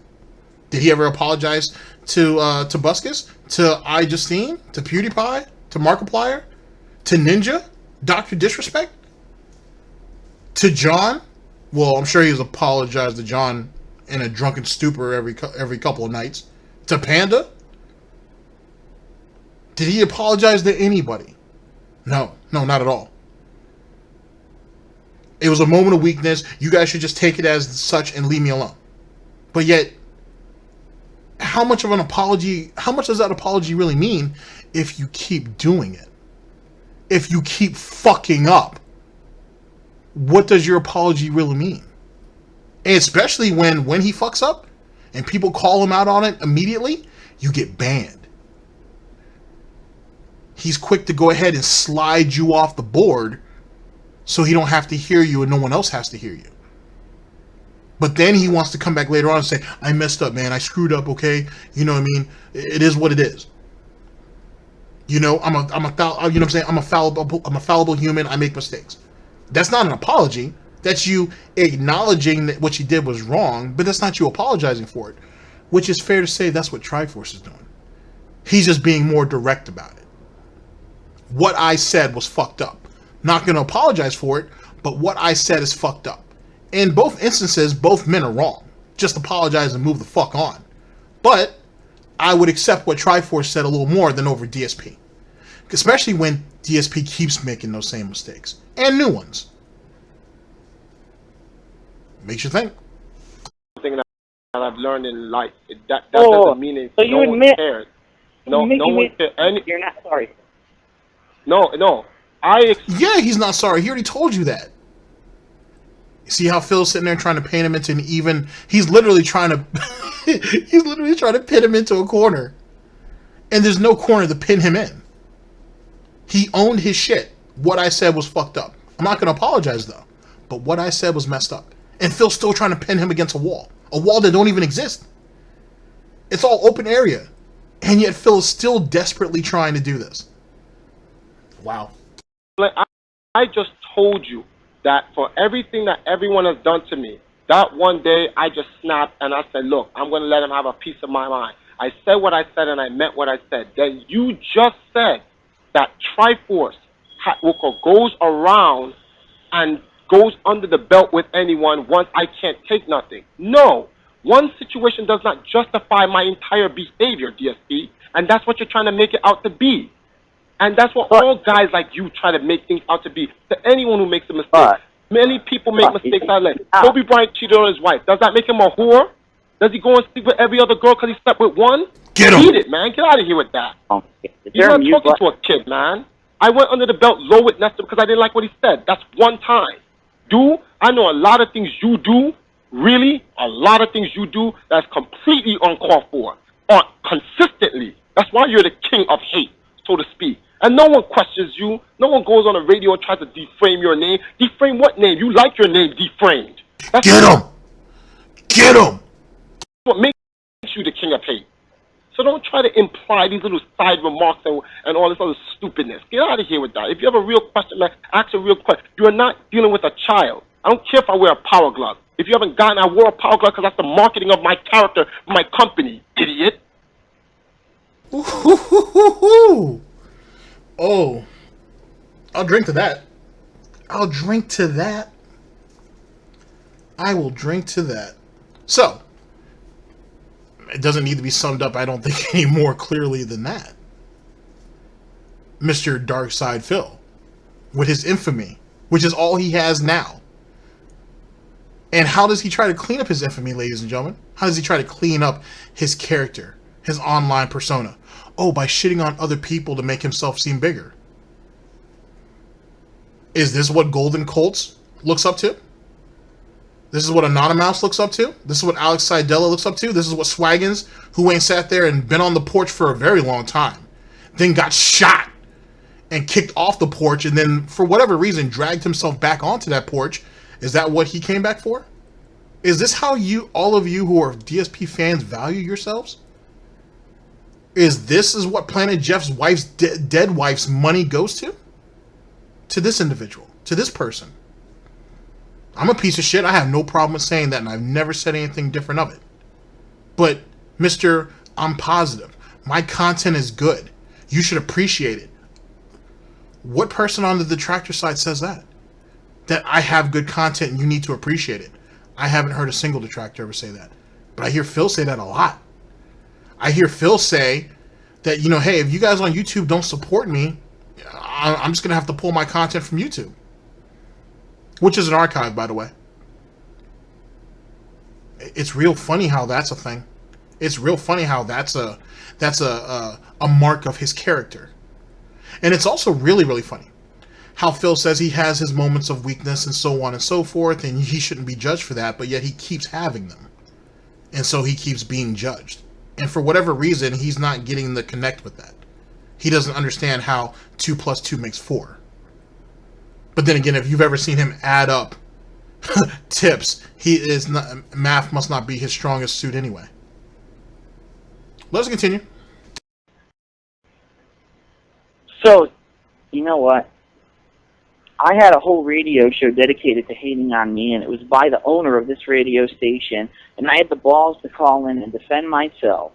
[SPEAKER 4] Did he ever apologize to Buscus, to iJustine, to PewDiePie, to Markiplier, to Ninja, Dr. Disrespect? To John, well, I'm sure he's apologized to John in a drunken stupor every couple of nights. To Panda, did he apologize to anybody? No, not at all. It was a moment of weakness. You guys should just take it as such and leave me alone. But yet, how much of an apology, how much does that apology really mean if you keep doing it? If you keep fucking up, what does your apology really mean? And especially when he fucks up and people call him out on it immediately, you get banned. He's quick to go ahead and slide you off the board so he don't have to hear you and no one else has to hear you. But then he wants to come back later on and say, I messed up, man. I screwed up, okay? You know what I mean? It is what it is. You know, you know what I'm saying? I'm a fallible human. I make mistakes. That's not an apology. That's you acknowledging that what you did was wrong, but that's not you apologizing for it. Which is fair to say that's what Triforce is doing. He's just being more direct about it. What I said was fucked up. Not going to apologize for it, but what I said is fucked up. In both instances, both men are wrong. Just apologize and move the fuck on. But I would accept what Triforce said a little more than over DSP. Especially when DSP keeps making those same mistakes. And new ones. Makes you think.
[SPEAKER 9] Something that I've learned in life. That doesn't mean it.
[SPEAKER 7] So
[SPEAKER 9] no
[SPEAKER 7] you
[SPEAKER 9] one
[SPEAKER 7] admit,
[SPEAKER 9] cares. No one cares.
[SPEAKER 7] You're not sorry.
[SPEAKER 9] No.
[SPEAKER 4] Yeah, he's not sorry. He already told you that. See how Phil's sitting there trying to paint him into an even... He's literally trying to... he's literally trying to pin him into a corner. And there's no corner to pin him in. He owned his shit. What I said was fucked up. I'm not going to apologize, though. But what I said was messed up. And Phil's still trying to pin him against a wall. A wall that don't even exist. It's all open area. And yet Phil is still desperately trying to do this. Wow.
[SPEAKER 9] I just told you that for everything that everyone has done to me, that one day I just snapped and I said, look, I'm going to let him have a piece of my mind. I said what I said and I meant what I said. Then you just said that Triforce goes around and goes under the belt with anyone once I can't take nothing. No. One situation does not justify my entire behavior, DSP, and that's what you're trying to make it out to be. And that's what all guys like you try to make things out to be. To anyone who makes a mistake. Many people make mistakes out there. Kobe Bryant cheated on his wife. Does that make him a whore? Does he go and sleep with every other girl because he slept with one?
[SPEAKER 4] Get him!
[SPEAKER 9] Beat it, man. Get out of here with that. You're not talking to a kid, man. I went under the belt low with Nestor because I didn't like what he said. That's one time. I know a lot of things you do, really, a lot of things you do that's completely uncalled for. Or consistently. That's why you're the king of hate, so to speak. And no one questions you. No one goes on the radio and tries to deframe your name. Deframe what name? You like your name deframed.
[SPEAKER 4] Get him! Get him!
[SPEAKER 9] What makes you the king of hate. So don't try to imply these little side remarks and all this other stupidness. Get out of here with that. If you have a real question, man, ask a real question. You are not dealing with a child. I don't care if I wear a power glove. If you haven't gotten, I wore a power glove because that's the marketing of my character, my company, idiot.
[SPEAKER 4] Ooh. Oh, I'll drink to that. I'll drink to that. I will drink to that. So, it doesn't need to be summed up, I don't think, any more clearly than that. Mr. DarkSydePhil, with his infamy, which is all he has now. And how does he try to clean up his infamy, ladies and gentlemen? How does he try to clean up his character, his online persona? Oh, by shitting on other people to make himself seem bigger. Is this what Golden Colts looks up to? This is what Anonymous looks up to? This is what Alex Seidella looks up to? This is what Swaggins, who ain't sat there and been on the porch for a very long time, then got shot and kicked off the porch and then, for whatever reason, dragged himself back onto that porch. Is that what he came back for? Is this how all of you who are DSP fans value yourselves? Is what Planet Jeff's wife's dead wife's money goes to? To this individual, to this person. I'm a piece of shit. I have no problem with saying that, and I've never said anything different of it. But, Mr. I'm positive. My content is good. You should appreciate it. What person on the Detractor side says that? that I have good content and you need to appreciate it. I haven't heard a single detractor ever say that. But I hear Phil say that a lot. I hear Phil say that, you know, hey, if you guys on YouTube don't support me, I'm just going to have to pull my content from YouTube. Which is an archive, by the way. It's real funny how that's a thing. It's real funny how that's a mark of his character. And it's also really, really funny how Phil says he has his moments of weakness and so on and so forth, and he shouldn't be judged for that, but yet he keeps having them. And so he keeps being judged. And for whatever reason, he's not getting the connect with that. He doesn't understand how 2 + 2 makes 4. But then again, if you've ever seen him add up tips, math must not be his strongest suit anyway. Let's continue.
[SPEAKER 7] So, you know what? I had a whole radio show dedicated to hating on me, and it was by the owner of this radio station, and I had the balls to call in and defend myself.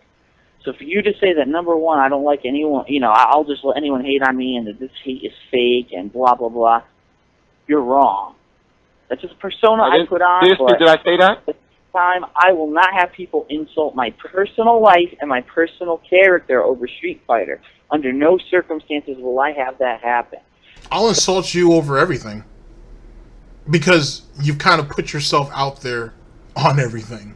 [SPEAKER 7] So for you to say that, number one, I don't like anyone, you know, I'll just let anyone hate on me and that this hate is fake and blah, blah, blah, you're wrong. That's just a persona I put on.
[SPEAKER 9] Did I say that?
[SPEAKER 7] At the time, I will not have people insult my personal life and my personal character over Street Fighter. Under no circumstances will I have that happen.
[SPEAKER 4] I'll insult you over everything because you've kind of put yourself out there on everything.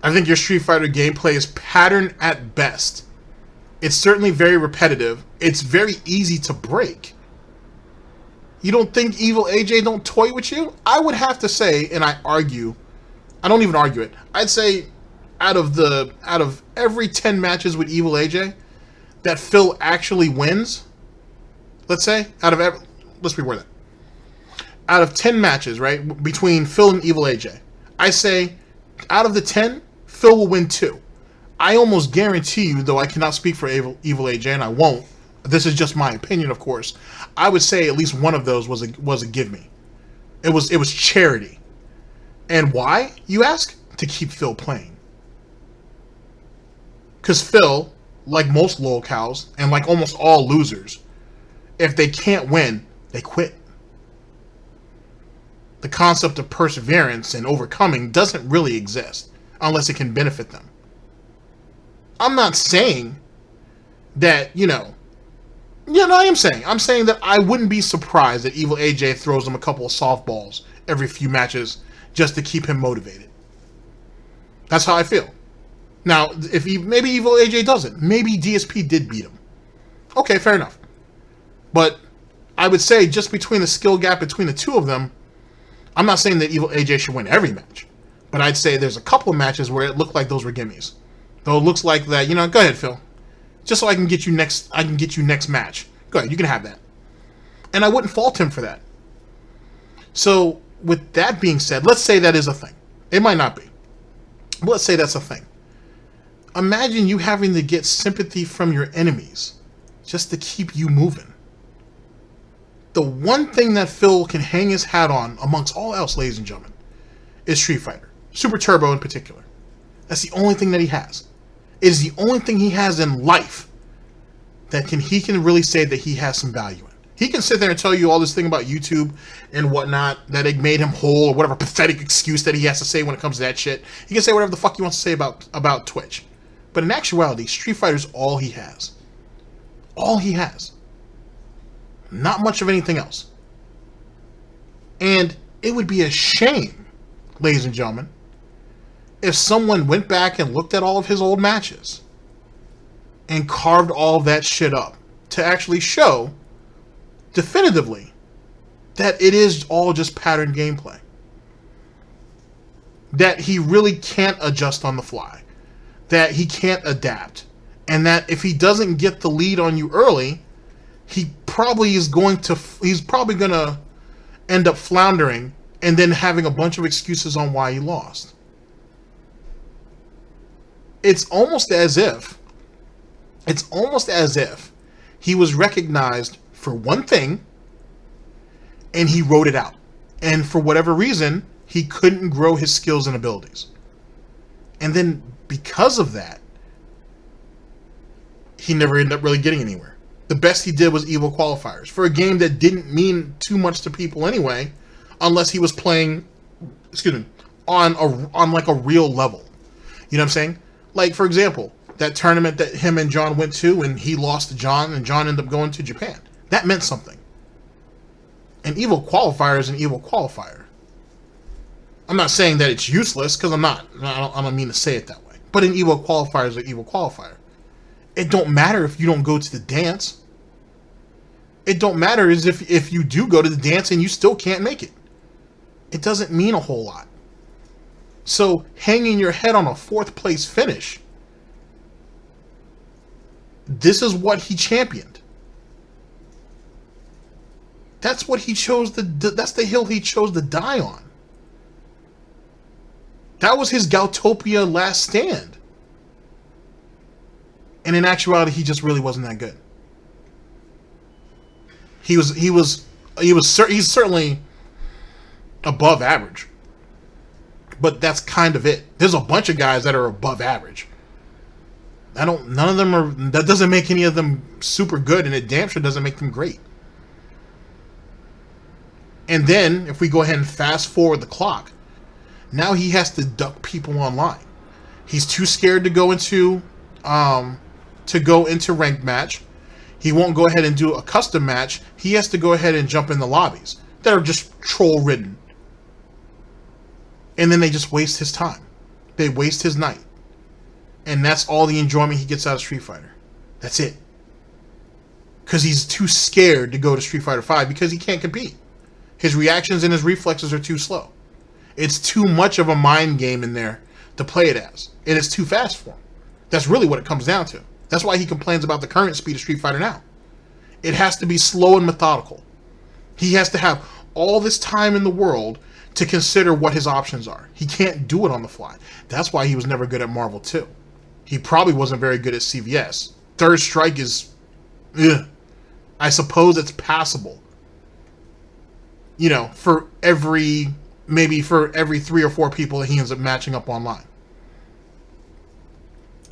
[SPEAKER 4] I think your Street Fighter gameplay is patterned at best. It's certainly very repetitive. It's very easy to break. You don't think Evil AJ don't toy with you? I would have to say, and I argue, I don't even argue it. I'd say out of every 10 matches with Evil AJ that Phil actually wins, let's say, let's reword that. Out of 10 matches, right, between Phil and Evil AJ, I say out of the 10, Phil will win 2. I almost guarantee you, though I cannot speak for Evil AJ, and I won't. This is just my opinion, of course. I would say at least one of those was a give me. It was charity. And why, you ask? To keep Phil playing. Because Phil, like most lolcows, and like almost all losers, if they can't win, they quit. The concept of perseverance and overcoming doesn't really exist unless it can benefit them. I'm not saying that, I'm saying that I wouldn't be surprised that Evil AJ throws him a couple of softballs every few matches just to keep him motivated. That's how I feel. Now, maybe Evil AJ doesn't. Maybe DSP did beat him. Okay, fair enough. But I would say just between the skill gap between the two of them, I'm not saying that Evil AJ should win every match. But I'd say there's a couple of matches where it looked like those were gimmies. Though it looks like that, go ahead, Phil. Just so I can get you next match. Go ahead, you can have that. And I wouldn't fault him for that. So, with that being said, let's say that is a thing. It might not be. But let's say that's a thing. Imagine you having to get sympathy from your enemies just to keep you moving. The one thing that Phil can hang his hat on, amongst all else, ladies and gentlemen, is Street Fighter. Super Turbo in particular. That's the only thing that he has. It is the only thing he has in life that he can really say that he has some value in. He can sit there and tell you all this thing about YouTube and whatnot, that it made him whole, or whatever pathetic excuse that he has to say when it comes to that shit. He can say whatever the fuck he wants to say about Twitch. But in actuality, Street Fighter's all he has. All he has. Not much of anything else. And it would be a shame, ladies and gentlemen, if someone went back and looked at all of his old matches and carved all of that shit up to actually show definitively that it is all just pattern gameplay. That he really can't adjust on the fly. That he can't adapt. And that if he doesn't get the lead on you early, he's probably going to end up floundering and then having a bunch of excuses on why he lost. It's almost as if he was recognized for one thing and he wrote it out. And for whatever reason, he couldn't grow his skills and abilities. And then because of that, he never ended up really getting anywhere. The best he did was Evo qualifiers for a game that didn't mean too much to people anyway, unless he was playing, on like a real level. You know what I'm saying? Like, for example, that tournament that him and John went to, and he lost to John, and John ended up going to Japan. That meant something. An Evo qualifier is an Evo qualifier. I'm not saying that it's useless, because I don't mean to say it that way. But an Evo qualifier is an Evo qualifier. It don't matter if you don't go to the dance. It don't matter as if you do go to the dance and you still can't make it. It doesn't mean a whole lot. So hanging your head on a 4th place finish, this is what he championed. That's what he chose that's the hill he chose to die on. That was his Galtopia last stand. And in actuality, he just really wasn't that good. He's certainly above average. But that's kind of it. There's a bunch of guys that are above average. None of them are, that doesn't make any of them super good, and it damn sure doesn't make them great. And then, if we go ahead and fast forward the clock, now he has to duck people online. He's too scared to go into ranked match. He won't go ahead and do a custom match. He has to go ahead and jump in the lobbies that are just troll ridden. And then they just waste his time. They waste his night. And that's all the enjoyment he gets out of Street Fighter. That's it. Because he's too scared to go to Street Fighter V because he can't compete. His reactions and his reflexes are too slow. It's too much of a mind game in there to play it as. And it's too fast for him. That's really what it comes down to. That's why he complains about the current speed of Street Fighter now. It has to be slow and methodical. He has to have all this time in the world to consider what his options are. He can't do it on the fly. That's why he was never good at Marvel 2. He probably wasn't very good at CVS. Third Strike is... I suppose it's passable. You know, for every 3 or 4 people that he ends up matching up online.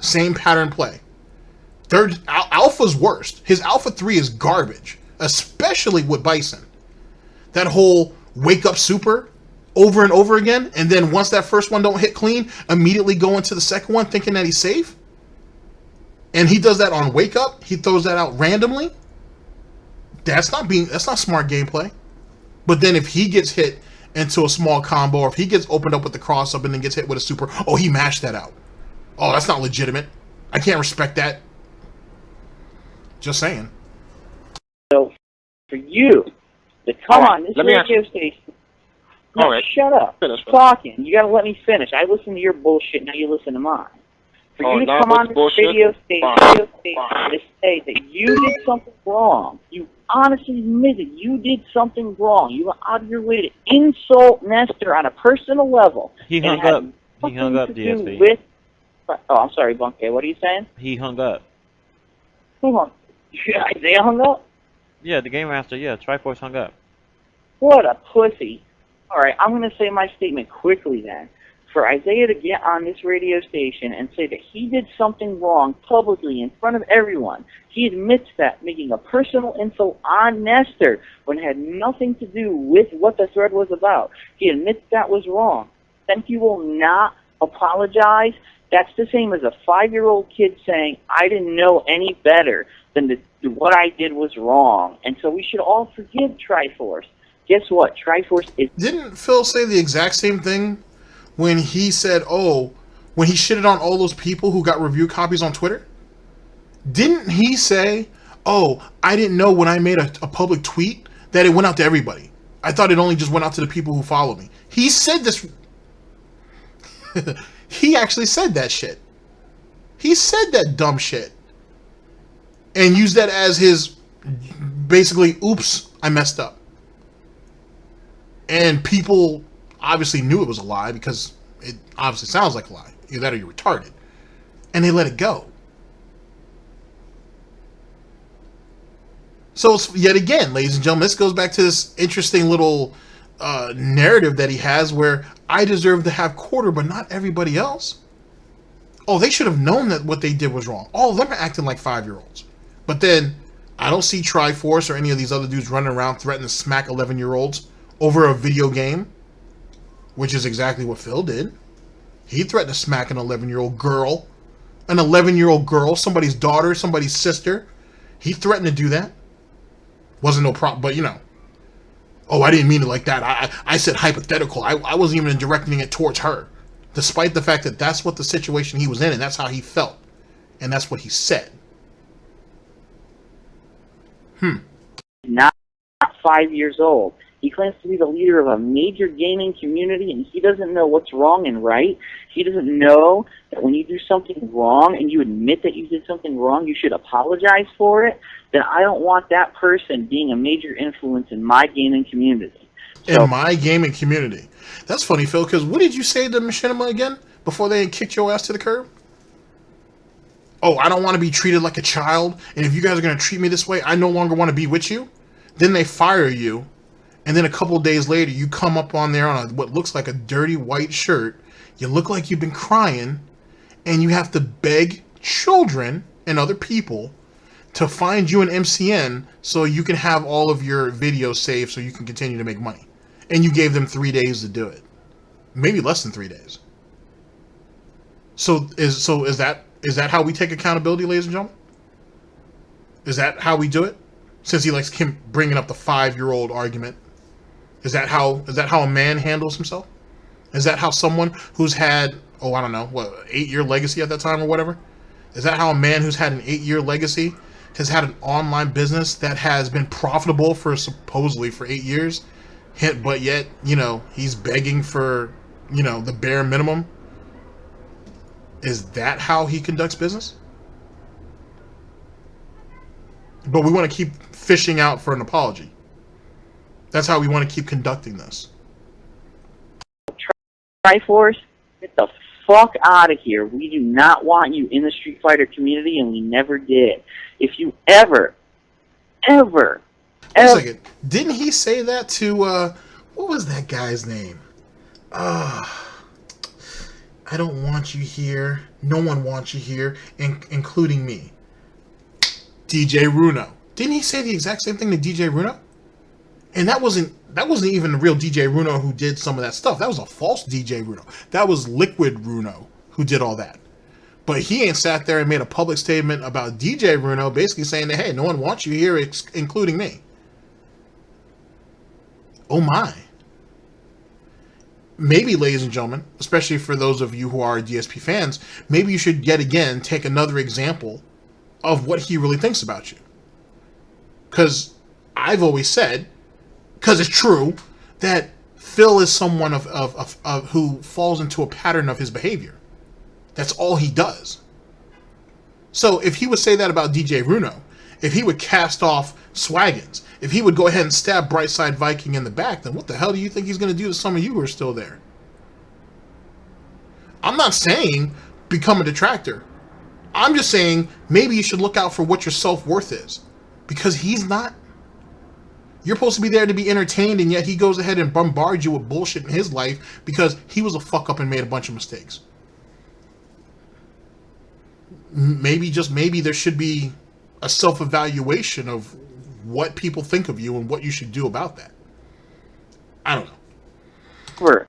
[SPEAKER 4] Same pattern play. Third, Alpha's worst. His Alpha 3 is garbage. Especially with Bison. That whole wake up super over and over again, and then once that first one don't hit clean, immediately go into the second one thinking that he's safe. And he does that on wake up. He throws that out randomly. That's not smart gameplay. But then if he gets hit into a small combo, or if he gets opened up with the cross up and then gets hit with a super, oh, he mashed that out. Oh, that's not legitimate. I can't respect that. Just saying.
[SPEAKER 7] So, for you to come on this radio station, no, shut up. Talking. You gotta let me finish. I listen to your bullshit, now you listen to mine. For you to come on this radio station to say that you did something wrong, you honestly admitted you did something wrong. You went out of your way to insult Nestor on a personal level.
[SPEAKER 8] He hung up. He hung up, DSP.
[SPEAKER 7] Oh, I'm sorry, Bunky. What are you saying?
[SPEAKER 8] He hung up.
[SPEAKER 7] Who hung? Isaiah hung up?
[SPEAKER 8] Yeah, the Game Master. Yeah, Triforce hung up.
[SPEAKER 7] What a pussy. All right, I'm going to say my statement quickly then. For Isaiah to get on this radio station and say that he did something wrong publicly in front of everyone, he admits that, making a personal insult on Nestor when it had nothing to do with what the thread was about. He admits that was wrong. Then he will not apologize. That's the same as a 5-year-old kid saying, I didn't know any better than what I did was wrong. And so we should all forgive Triforce. Guess what? Triforce is...
[SPEAKER 4] Didn't Phil say the exact same thing when he said, when he shitted on all those people who got review copies on Twitter? Didn't he say, I didn't know when I made a public tweet that it went out to everybody. I thought it only just went out to the people who follow me. He said this... He actually said that shit. He said that dumb shit. And used that as his, basically, oops, I messed up. And people obviously knew it was a lie because it obviously sounds like a lie. Either that or you're retarded. And they let it go. So, yet again, ladies and gentlemen, this goes back to this interesting little narrative that he has where I deserve to have quarter, but not everybody else. Oh, they should have known that what they did was wrong. All of them are acting like 5-year-olds. But then I don't see Triforce or any of these other dudes running around threatening to smack 11-year-olds over a video game, which is exactly what Phil did. He threatened to smack an 11-year-old girl. An 11-year-old girl, somebody's daughter, somebody's sister. He threatened to do that. Wasn't no problem, but you know. Oh, I didn't mean it like that. I said hypothetical. I wasn't even directing it towards her. Despite the fact that that's what the situation he was in and that's how he felt. And that's what he said.
[SPEAKER 7] Not 5 years old. He claims to be the leader of a major gaming community, and he doesn't know what's wrong and right. He doesn't know that when you do something wrong and you admit that you did something wrong, you should apologize for it. Then I don't want that person being a major influence in my gaming community.
[SPEAKER 4] In my gaming community. That's funny, Phil, because what did you say to Machinima again before they kicked your ass to the curb? Oh, I don't want to be treated like a child, and if you guys are going to treat me this way, I no longer want to be with you. Then they fire you, and then a couple of days later, you come up on there on what looks like a dirty white shirt. You look like you've been crying, and you have to beg children and other people to find you an MCN so you can have all of your videos saved so you can continue to make money. And you gave them 3 days to do it. Maybe less than 3 days. So is that how we take accountability, ladies and gentlemen? Is that how we do it? Since he likes bringing up the 5-year-old argument, is that how a man handles himself? Is that how someone who's had, I don't know, 8-year legacy at that time or whatever? Is that how a man who's had an 8-year legacy has had an online business that has been profitable for supposedly for 8 years, but yet, you know, he's begging for, you know, the bare minimum? Is that how he conducts business? But we want to keep fishing out for an apology. That's how we want to keep conducting this.
[SPEAKER 7] Triforce, get the fuck out of here. We do not want you in the Street Fighter community, and we never did. If you ever... Wait a
[SPEAKER 4] second. Didn't he say that to, what was that guy's name? I don't want you here. No one wants you here, including me. DJ Runo. Didn't he say the exact same thing to DJ Runo? And that wasn't even the real DJ Runo who did some of that stuff. That was a false DJ Runo. That was Liquid Runo who did all that. But he ain't sat there and made a public statement about DJ Runo, basically saying that, hey, no one wants you here, including me. Oh my. Maybe, ladies and gentlemen, especially for those of you who are DSP fans, maybe you should yet again take another example of what he really thinks about you. Because I've always said, because it's true, that Phil is someone of who falls into a pattern of his behavior. That's all he does. So if he would say that about DJ Runo, if he would cast off Swaggins, if he would go ahead and stab Brightside Viking in the back, then what the hell do you think he's going to do to some of you who are still there? I'm not saying become a detractor. I'm just saying maybe you should look out for what your self-worth is. Because he's not. You're supposed to be there to be entertained, and yet he goes ahead and bombards you with bullshit in his life because he was a fuck-up and made a bunch of mistakes. Maybe, just maybe, there should be a self-evaluation of what people think of you and what you should do about that. I don't know.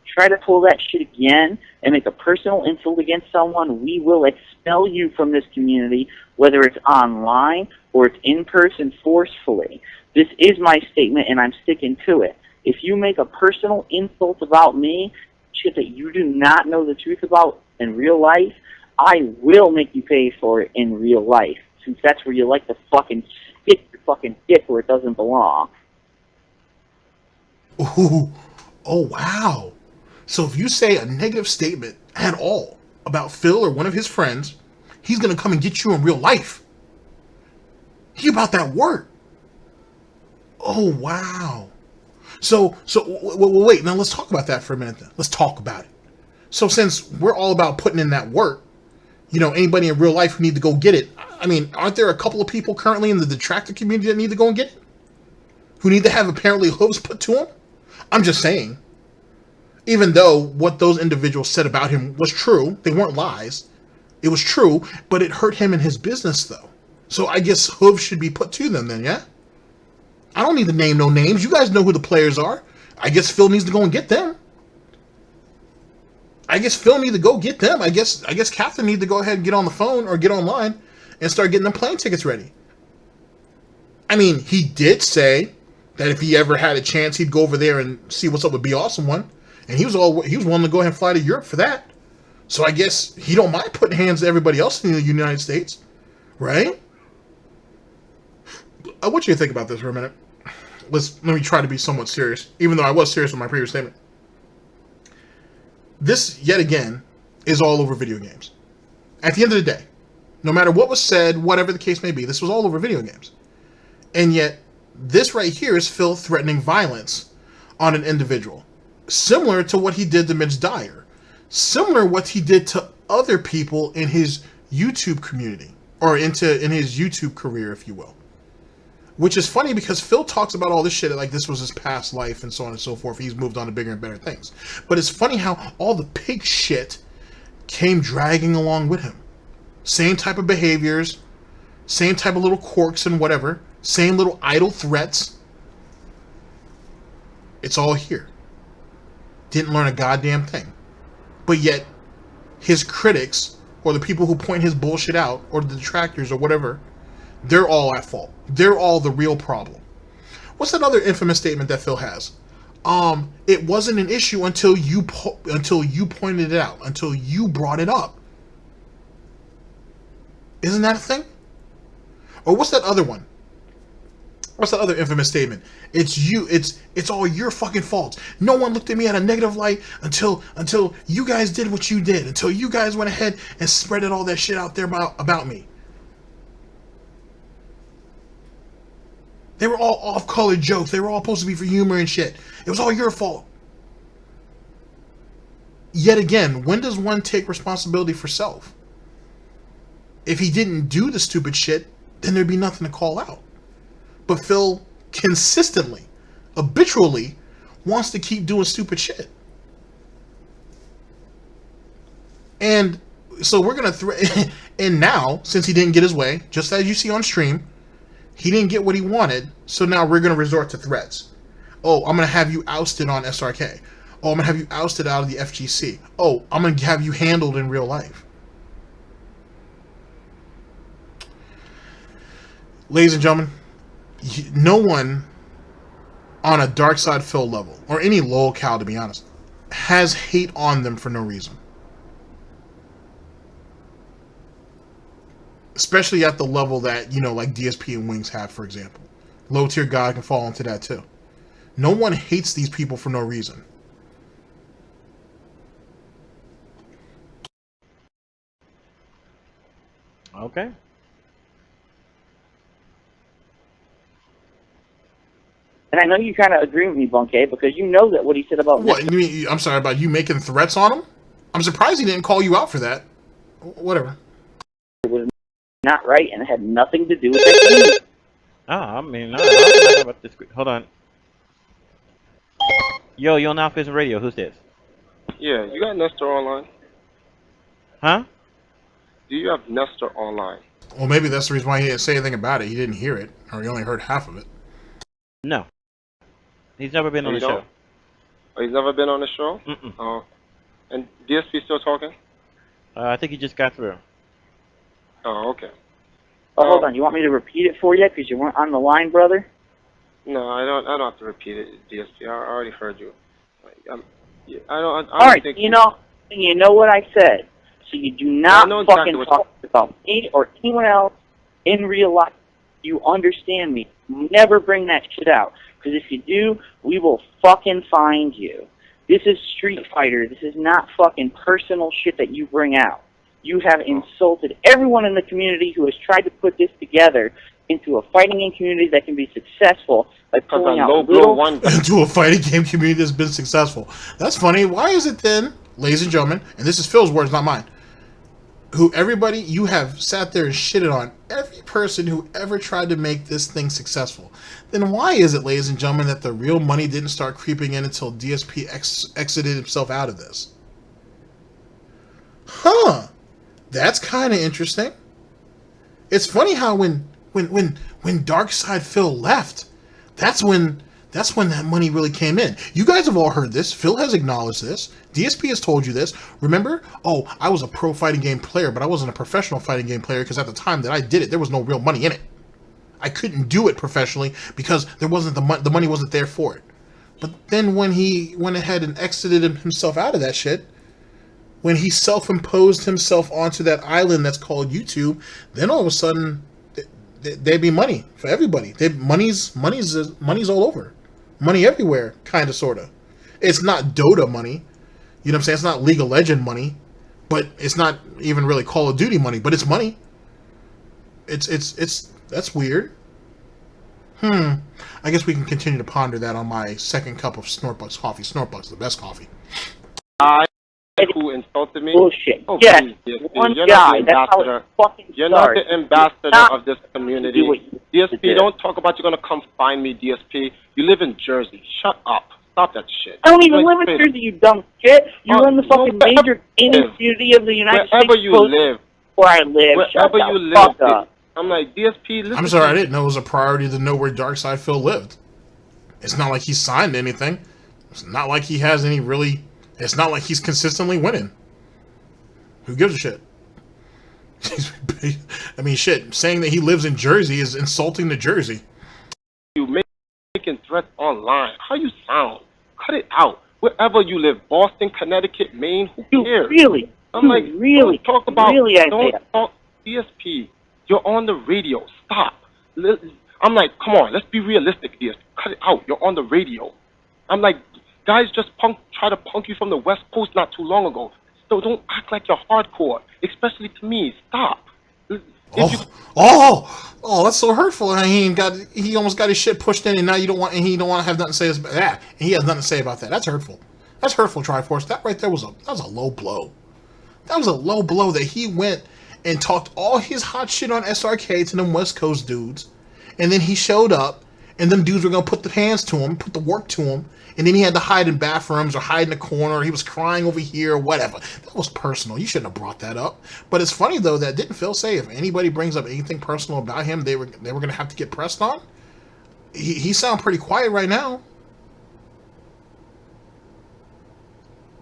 [SPEAKER 7] Try to pull that shit again and make a personal insult against someone, we will expel you from this community, whether it's online or it's in person forcefully. This is my statement, and I'm sticking to it. If you make a personal insult about me, shit that you do not know the truth about in real life, I will make you pay for it in real life, since that's where you like to fucking stick your fucking dick where it doesn't belong.
[SPEAKER 4] Ooh. Oh, wow. So if you say a negative statement at all about Phil or one of his friends, he's going to come and get you in real life. He about that work. Oh, wow. So wait, now let's talk about that for a minute then. Let's talk about it. So since we're all about putting in that work, you know, anybody in real life who need to go get it, I mean, aren't there a couple of people currently in the Detractor community that need to go and get it? Who need to have apparently hooves put to them? I'm just saying. Even though what those individuals said about him was true, they weren't lies. It was true, but it hurt him in his business, though. So I guess hooves should be put to them then, yeah? I don't need to name no names. You guys know who the players are. I guess Phil needs to go and get them. I guess Catherine needs to go ahead and get on the phone or get online and start getting them plane tickets ready. I mean, he did say that if he ever had a chance, he'd go over there and see what's up with Be Awesome One. And he was willing to go ahead and fly to Europe for that. So I guess he don't mind putting hands to everybody else in the United States. Right? I want you to think about this for a minute. Let me try to be somewhat serious, even though I was serious with my previous statement. This, yet again, is all over video games. At the end of the day, no matter what was said, whatever the case may be, this was all over video games. And yet, this right here is Phil threatening violence on an individual. Similar to what he did to Mitch Dyer. Similar to what he did to other people in his YouTube community. Or in his YouTube career, if you will. Which is funny because Phil talks about all this shit like this was his past life and so on and so forth. He's moved on to bigger and better things. But it's funny how all the pig shit came dragging along with him. Same type of behaviors, same type of little quirks and whatever, same little idle threats. It's all here. Didn't learn a goddamn thing. But yet, his critics, or the people who point his bullshit out, or the detractors or whatever, they're all at fault. They're all the real problem. What's that other infamous statement that Phil has? It wasn't an issue until you pointed it out, until you brought it up. Isn't that a thing? Or what's that other one? What's that other infamous statement? It's all your fucking fault. No one looked at me at a negative light until you guys did what you did. Until you guys went ahead and spreaded all that shit out there about me. They were all off-color jokes. They were all supposed to be for humor and shit. It was all your fault. Yet again, when does one take responsibility for self? If he didn't do the stupid shit, then there'd be nothing to call out. But Phil consistently, habitually, wants to keep doing stupid shit. And so we're going to and now, since he didn't get his way, just as you see on stream, he didn't get what he wanted, so now we're going to resort to threats. Oh, I'm going to have you ousted on SRK. Oh, I'm going to have you ousted out of the FGC. Oh, I'm going to have you handled in real life. Ladies and gentlemen, no one on a DarkSydePhil level, or any lolcow to be honest, has hate on them for no reason. Especially at the level that, like DSP and Wings have, for example. Low tier God can fall into that too. No one hates these people for no reason.
[SPEAKER 8] Okay.
[SPEAKER 7] And I know you kind of agree with me, Bunky, because you know that what he said about...
[SPEAKER 4] What, you mean, I'm sorry, about you making threats on him? I'm surprised he didn't call you out for that. Whatever.
[SPEAKER 7] It was not right, and it had nothing to do with that.
[SPEAKER 8] I mean, I don't know about this. Hold on. Yo, you're on Alpha Radio. Who's this?
[SPEAKER 9] Yeah, you got Nestor online.
[SPEAKER 8] Huh?
[SPEAKER 9] Do you have Nestor online?
[SPEAKER 4] Well, maybe that's the reason why he didn't say anything about it. He didn't hear it, or he only heard half of it.
[SPEAKER 8] No. He's never been on the show.
[SPEAKER 9] Oh, he's never been on the show?
[SPEAKER 8] Mm-mm.
[SPEAKER 9] Oh. And DSP still talking?
[SPEAKER 8] I think he just got through.
[SPEAKER 9] Oh, okay.
[SPEAKER 7] Oh, hold on. You want me to repeat it for you because you weren't on the line, brother?
[SPEAKER 9] No, I don't have to repeat it, DSP. I already heard you. I
[SPEAKER 7] All right.
[SPEAKER 9] think...
[SPEAKER 7] You know what I said. So you do not fucking talk about me or anyone else in real life. You understand me. Never bring that shit out. Because if you do, we will fucking find you. This is Street Fighter. This is not fucking personal shit that you bring out. You have insulted everyone in the community who has tried to put this together into a fighting game community that can be successful by pulling out
[SPEAKER 4] into a fighting game community that's been successful. That's funny. Why is it then, ladies and gentlemen, and this is Phil's words, not mine, you have sat there and shitted on every person who ever tried to make this thing successful. Then why is it, ladies and gentlemen, that the real money didn't start creeping in until DSP exited himself out of this? Huh. That's kind of interesting. It's funny how when DarkSydePhil left, that's when that money really came in. You guys have all heard this. Phil has acknowledged this. DSP has told you this. Remember? Oh, I was a pro fighting game player, but I wasn't a professional fighting game player because at the time that I did it, there was no real money in it. I couldn't do it professionally because there wasn't the money wasn't there for it. But then when he went ahead and exited himself out of that shit, when he self-imposed himself onto that island that's called YouTube, then all of a sudden there'd be money for everybody. Money's all over, money everywhere, kind of, sort of. It's not Dota money, you know what I'm saying? It's not League of Legends money, but it's not even really Call of Duty money, but it's money. It's that's weird. I guess we can continue to ponder that on my second cup of SnortBucks coffee. SnortBucks, the best coffee.
[SPEAKER 9] Who insulted me?
[SPEAKER 7] Bullshit.
[SPEAKER 9] Oh,
[SPEAKER 7] Yes,
[SPEAKER 9] please, DSP.
[SPEAKER 7] one
[SPEAKER 9] You're
[SPEAKER 7] guy.
[SPEAKER 9] not the
[SPEAKER 7] That's how
[SPEAKER 9] ambassador.
[SPEAKER 7] it fucking
[SPEAKER 9] You're not
[SPEAKER 7] starts.
[SPEAKER 9] the ambassador
[SPEAKER 7] Not
[SPEAKER 9] of this community.
[SPEAKER 7] do what you
[SPEAKER 9] DSP,
[SPEAKER 7] do.
[SPEAKER 9] don't talk about you're going to come find me, DSP. You live in Jersey. Shut up. Stop that shit.
[SPEAKER 7] I don't even
[SPEAKER 9] Like,
[SPEAKER 7] live in Jersey, you dumb shit. You run the fucking
[SPEAKER 9] wherever
[SPEAKER 7] major
[SPEAKER 9] you
[SPEAKER 7] gaming
[SPEAKER 9] live.
[SPEAKER 7] community of the United
[SPEAKER 9] Wherever
[SPEAKER 7] States.
[SPEAKER 9] you live.
[SPEAKER 7] Where I live. Shut
[SPEAKER 9] Wherever
[SPEAKER 7] the
[SPEAKER 9] you
[SPEAKER 7] fuck
[SPEAKER 9] live.
[SPEAKER 7] up.
[SPEAKER 9] I'm like, DSP, listen.
[SPEAKER 4] I'm sorry, I didn't know it was a priority to know where DarkSydePhil lived. It's not like he signed anything. It's not like he has any really... It's not like he's consistently winning. Who gives a shit? I mean, shit, saying that he lives in Jersey is insulting to Jersey.
[SPEAKER 9] You making threats online. How you sound? Cut it out. Wherever you live, Boston, Connecticut, Maine, who cares?
[SPEAKER 7] Really?
[SPEAKER 9] I'm like,
[SPEAKER 7] really?
[SPEAKER 9] don't talk about,
[SPEAKER 7] Really,
[SPEAKER 9] don't
[SPEAKER 7] Isaiah?
[SPEAKER 9] talk, DSP, you're on the radio, stop. I'm like, come on, let's be realistic, DSP, cut it out, you're on the radio. I'm like, guys just try to punk you from the West Coast not too long ago, so don't act like you're hardcore, especially to me, stop.
[SPEAKER 4] That's so hurtful. He almost got his shit pushed in, and now you don't want, and he don't want to have nothing to say about that, and he has nothing to say about that. That's hurtful. That's hurtful, Triforce. That right there was a low blow. That was a low blow that he went and talked all his hot shit on SRK to them West Coast dudes, and then he showed up, and them dudes were gonna put the hands to him, put the work to him, and then he had to hide in bathrooms or hide in a corner, or he was crying over here or whatever. That was personal. You shouldn't have brought that up. But it's funny though that didn't Phil say if anybody brings up anything personal about him, they were gonna have to get pressed on? He sound pretty quiet right now.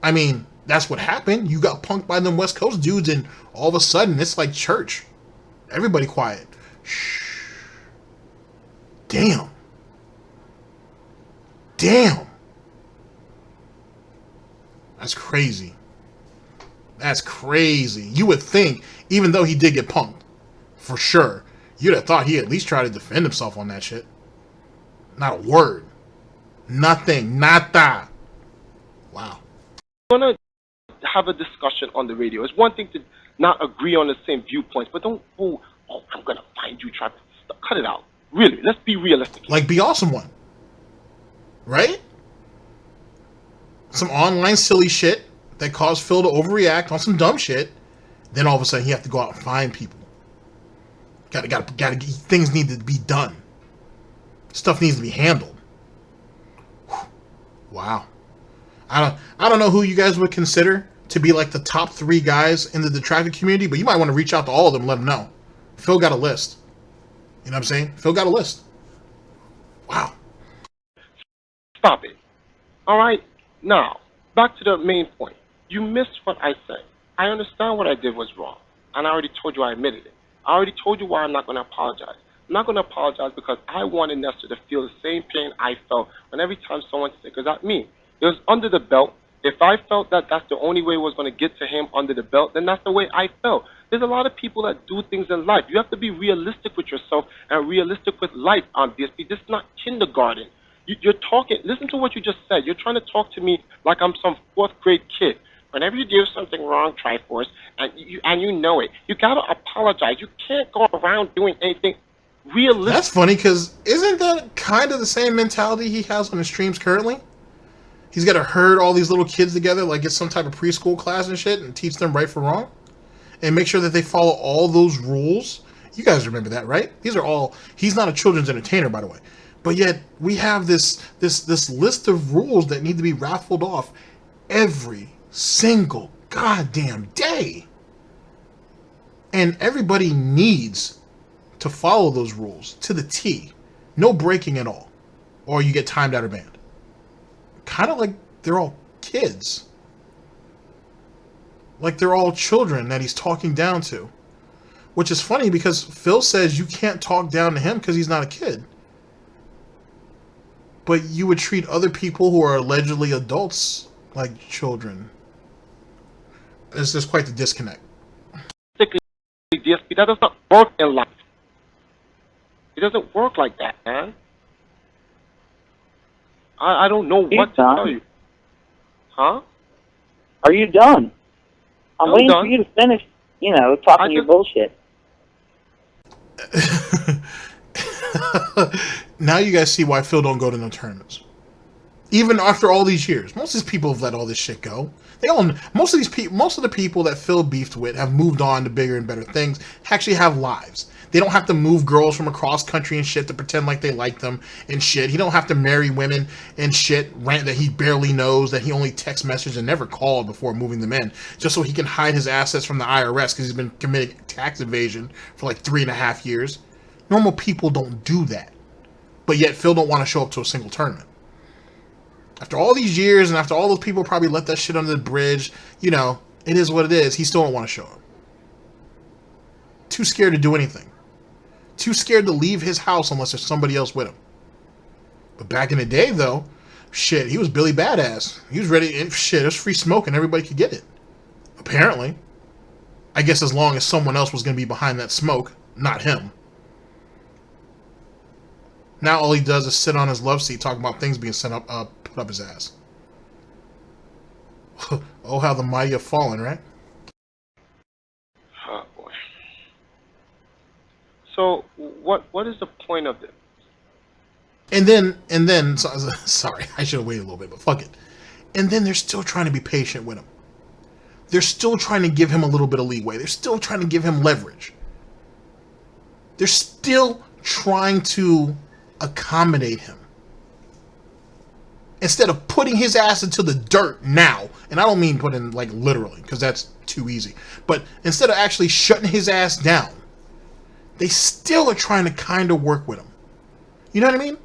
[SPEAKER 4] I mean, that's what happened. You got punked by them West Coast dudes, and all of a sudden, it's like church. Everybody quiet. Shh. Damn. That's crazy. That's crazy. You would think, even though he did get punked, for sure, you'd have thought he at least tried to defend himself on that shit. Not a word. Nothing. Nada. Wow.
[SPEAKER 9] I'm gonna have a discussion on the radio. It's one thing to not agree on the same viewpoints, but don't go, oh, I'm gonna find you, try to cut it out. Really, let's be realistic.
[SPEAKER 4] Like Be Awesome one. Right? Some online silly shit that caused Phil to overreact on some dumb shit. Then all of a sudden he have to go out and find people. Gotta things need to be done. Stuff needs to be handled. Whew. Wow. I don't know who you guys would consider to be like the top 3 guys in the Detractor community, but you might want to reach out to all of them and let them know. Phil got a list. You know what I'm saying? Phil got a list. Wow.
[SPEAKER 9] Stop it. All right? Now, back to the main point. You missed what I said. I understand what I did was wrong, and I already told you I admitted it. I already told you why I'm not going to apologize. I'm not going to apologize because I wanted Nestor to feel the same pain I felt when every time someone said, because that's me. It was under the belt. If I felt that that's the only way it was going to get to him under the belt, then that's the way I felt. There's a lot of people that do things in life. You have to be realistic with yourself and realistic with life on DSP. This is not kindergarten. You're talking, listen to what you just said. You're trying to talk to me like I'm some 4th grade kid. Whenever you do something wrong, Triforce, and you know it, you got to apologize. You can't go around doing anything realistic.
[SPEAKER 4] That's funny because isn't that kind of the same mentality he has on his streams currently? He's got to herd all these little kids together like it's some type of preschool class and shit and teach them right from wrong and make sure that they follow all those rules. You guys remember that, right? These are all... He's not a children's entertainer, by the way. But yet we have this list of rules that need to be raffled off every single goddamn day. And everybody needs to follow those rules to the T. No breaking at all. Or you get timed out or banned. Kind of like they're all kids. Like they're all children that he's talking down to. Which is funny because Phil says you can't talk down to him because he's not a kid. But you would treat other people who are allegedly adults like children. It's just quite the disconnect.
[SPEAKER 9] DSP, that does not work in life. It doesn't work like that, man. I don't know what to tell you. Huh?
[SPEAKER 7] Are you done? I'm waiting
[SPEAKER 9] done.
[SPEAKER 7] for you to finish, talking your bullshit.
[SPEAKER 4] Now you guys see why Phil don't go to no tournaments. Even after all these years, most of these people have let all this shit go. Most of the people that Phil beefed with have moved on to bigger and better things. Actually, have lives. They don't have to move girls from across country and shit to pretend like they like them and shit. He don't have to marry women and shit rant that he barely knows, that he only text messaged and never called before moving them in, just so he can hide his assets from the IRS because he's been committing tax evasion for like 3.5 years. Normal people don't do that. But yet Phil don't want to show up to a single tournament. After all these years and after all those people probably let that shit under the bridge, it is what it is. He still don't want to show up. Too scared to do anything. Too scared to leave his house unless there's somebody else with him. But back in the day, though, shit, he was Billy Badass. He was ready. And shit, it was free smoke and everybody could get it. Apparently. I guess as long as someone else was going to be behind that smoke, not him. Now all he does is sit on his love seat talking about things being put up his ass. Oh, how the mighty have fallen, right?
[SPEAKER 9] Oh, boy. So, what is the point of this?
[SPEAKER 4] And then, sorry, I should have waited a little bit, but fuck it. And then they're still trying to be patient with him. They're still trying to give him a little bit of leeway. They're still trying to give him leverage. They're still trying to accommodate him. Instead of putting his ass into the dirt now, and I don't mean put in like literally, because that's too easy, but instead of actually shutting his ass down, they still are trying to kind of work with him. You know what I mean?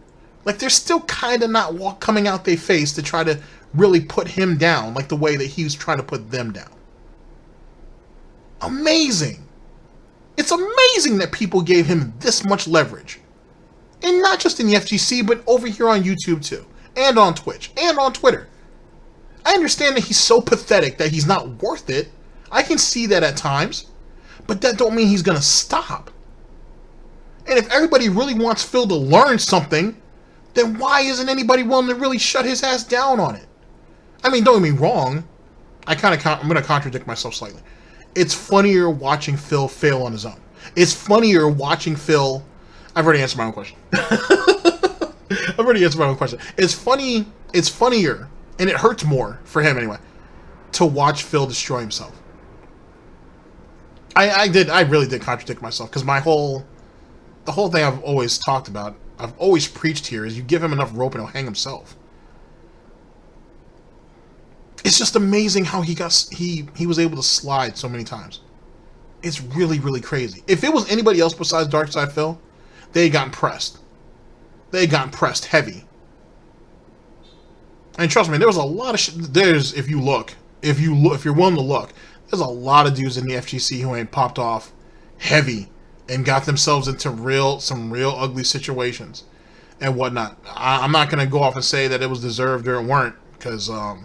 [SPEAKER 4] Like they're still kind of not coming out their face to try to really put him down like the way that he was trying to put them down. Amazing. It's amazing that people gave him this much leverage. And not just in the FGC, but over here on YouTube too. And on Twitch. And on Twitter. I understand that he's so pathetic that he's not worth it. I can see that at times. But that don't mean he's going to stop. And if everybody really wants Phil to learn something, then why isn't anybody willing to really shut his ass down on it? I mean, don't get me wrong. I'm going to contradict myself slightly. It's funnier watching Phil fail on his own. It's funnier watching Phil... I've already answered my own question. It's funnier, and it hurts more, for him anyway, to watch Phil destroy himself. I really did contradict myself, because the whole thing I've always talked about, I've always preached here, is you give him enough rope and he'll hang himself. It's just amazing how he was able to slide so many times. It's really, really crazy. If it was anybody else besides DarkSydePhil, they had gotten pressed. They had gotten pressed heavy. And trust me, there was a lot of shit. If you're willing to look, there's a lot of dudes in the FGC who ain't popped off heavy and got themselves into some real ugly situations and whatnot. I'm not going to go off and say that it was deserved or it weren't, because at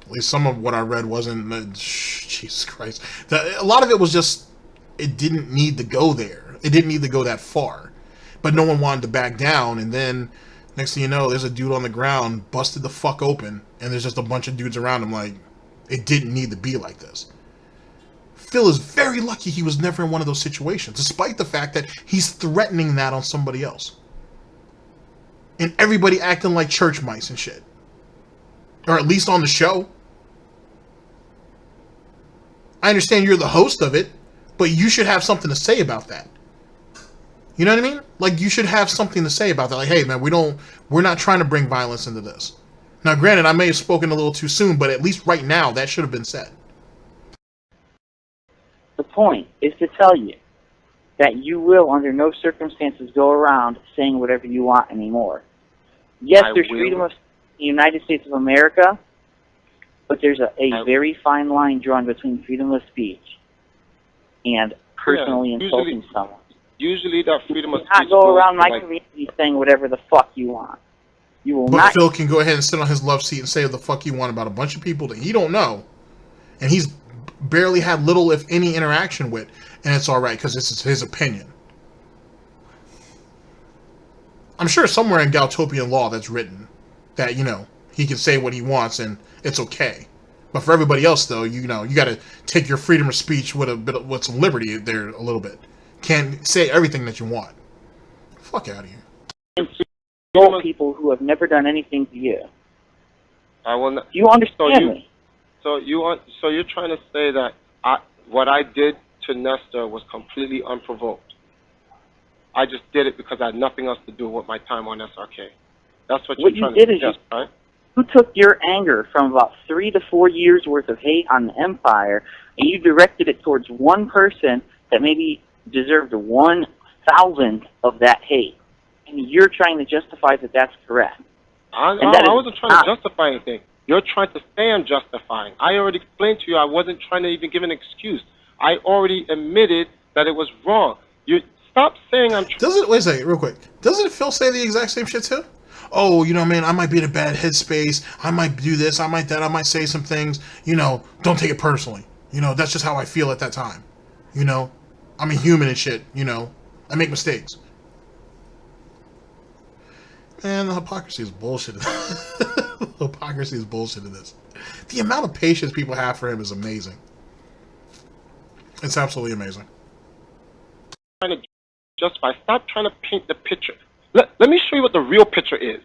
[SPEAKER 4] least some of what I read wasn't. Jesus Christ. A lot of it was just, it didn't need to go there. It didn't need to go that far. But no one wanted to back down, and then next thing you know, there's a dude on the ground busted the fuck open, and there's just a bunch of dudes around him like, it didn't need to be like this. Phil is very lucky he was never in one of those situations, despite the fact that he's threatening that on somebody else. And everybody acting like church mice and shit. Or at least on the show. I understand you're the host of it, but you should have something to say about that. You know what I mean? Like, you should have something to say about that. Like, hey, man, we're not trying to bring violence into this. Now, granted, I may have spoken a little too soon, but at least right now, that should have been said.
[SPEAKER 7] The point is to tell you, that you will, under no circumstances, go around saying whatever you want anymore. Yes, there's freedom of the United States of America, but there's a very fine line drawn between freedom of speech and personally insulting someone.
[SPEAKER 9] Usually that freedom of speech
[SPEAKER 7] not go around my community saying whatever the fuck you want. You will
[SPEAKER 4] but
[SPEAKER 7] not.
[SPEAKER 4] Phil can go ahead and sit on his love seat and say what the fuck he want about a bunch of people that he don't know, and he's barely had little, if any, interaction with, and it's all right because it's his opinion. I'm sure somewhere in Galtopian law that's written that, you know, he can say what he wants and it's okay. But for everybody else, though, you know, you got to take your freedom of speech with with some liberty there a little bit. Can't say everything that you want. Fuck out of here.
[SPEAKER 7] People who have never done anything to you.
[SPEAKER 9] I will not.
[SPEAKER 7] You understand me?
[SPEAKER 9] So you're trying to say that what I did to Nestor was completely unprovoked. I just did it because I had nothing else to do with my time on SRK. That's what you're trying to suggest, right?
[SPEAKER 7] You took your anger from about 3 to 4 years worth of hate on the Empire, and you directed it towards one person that maybe deserved 1,000th of that hate. And you're trying to justify that that's correct.
[SPEAKER 9] I wasn't trying to justify anything. You're trying to say I'm justifying. I already explained to you I wasn't trying to even give an excuse. I already admitted that it was wrong. You stop saying I'm.
[SPEAKER 4] Wait a second, real quick. Doesn't Phil say the exact same shit too? Oh, you know, man, I might be in a bad headspace. I might do this. I might that. I might say some things. You know, don't take it personally. You know, that's just how I feel at that time. You know, I'm a human and shit. You know, I make mistakes. Man, the hypocrisy is bullshit. The hypocrisy is bullshit in this. The amount of patience people have for him is amazing. It's absolutely amazing.
[SPEAKER 9] Trying to justify. Stop trying to paint the picture. Let me show you what the real picture is.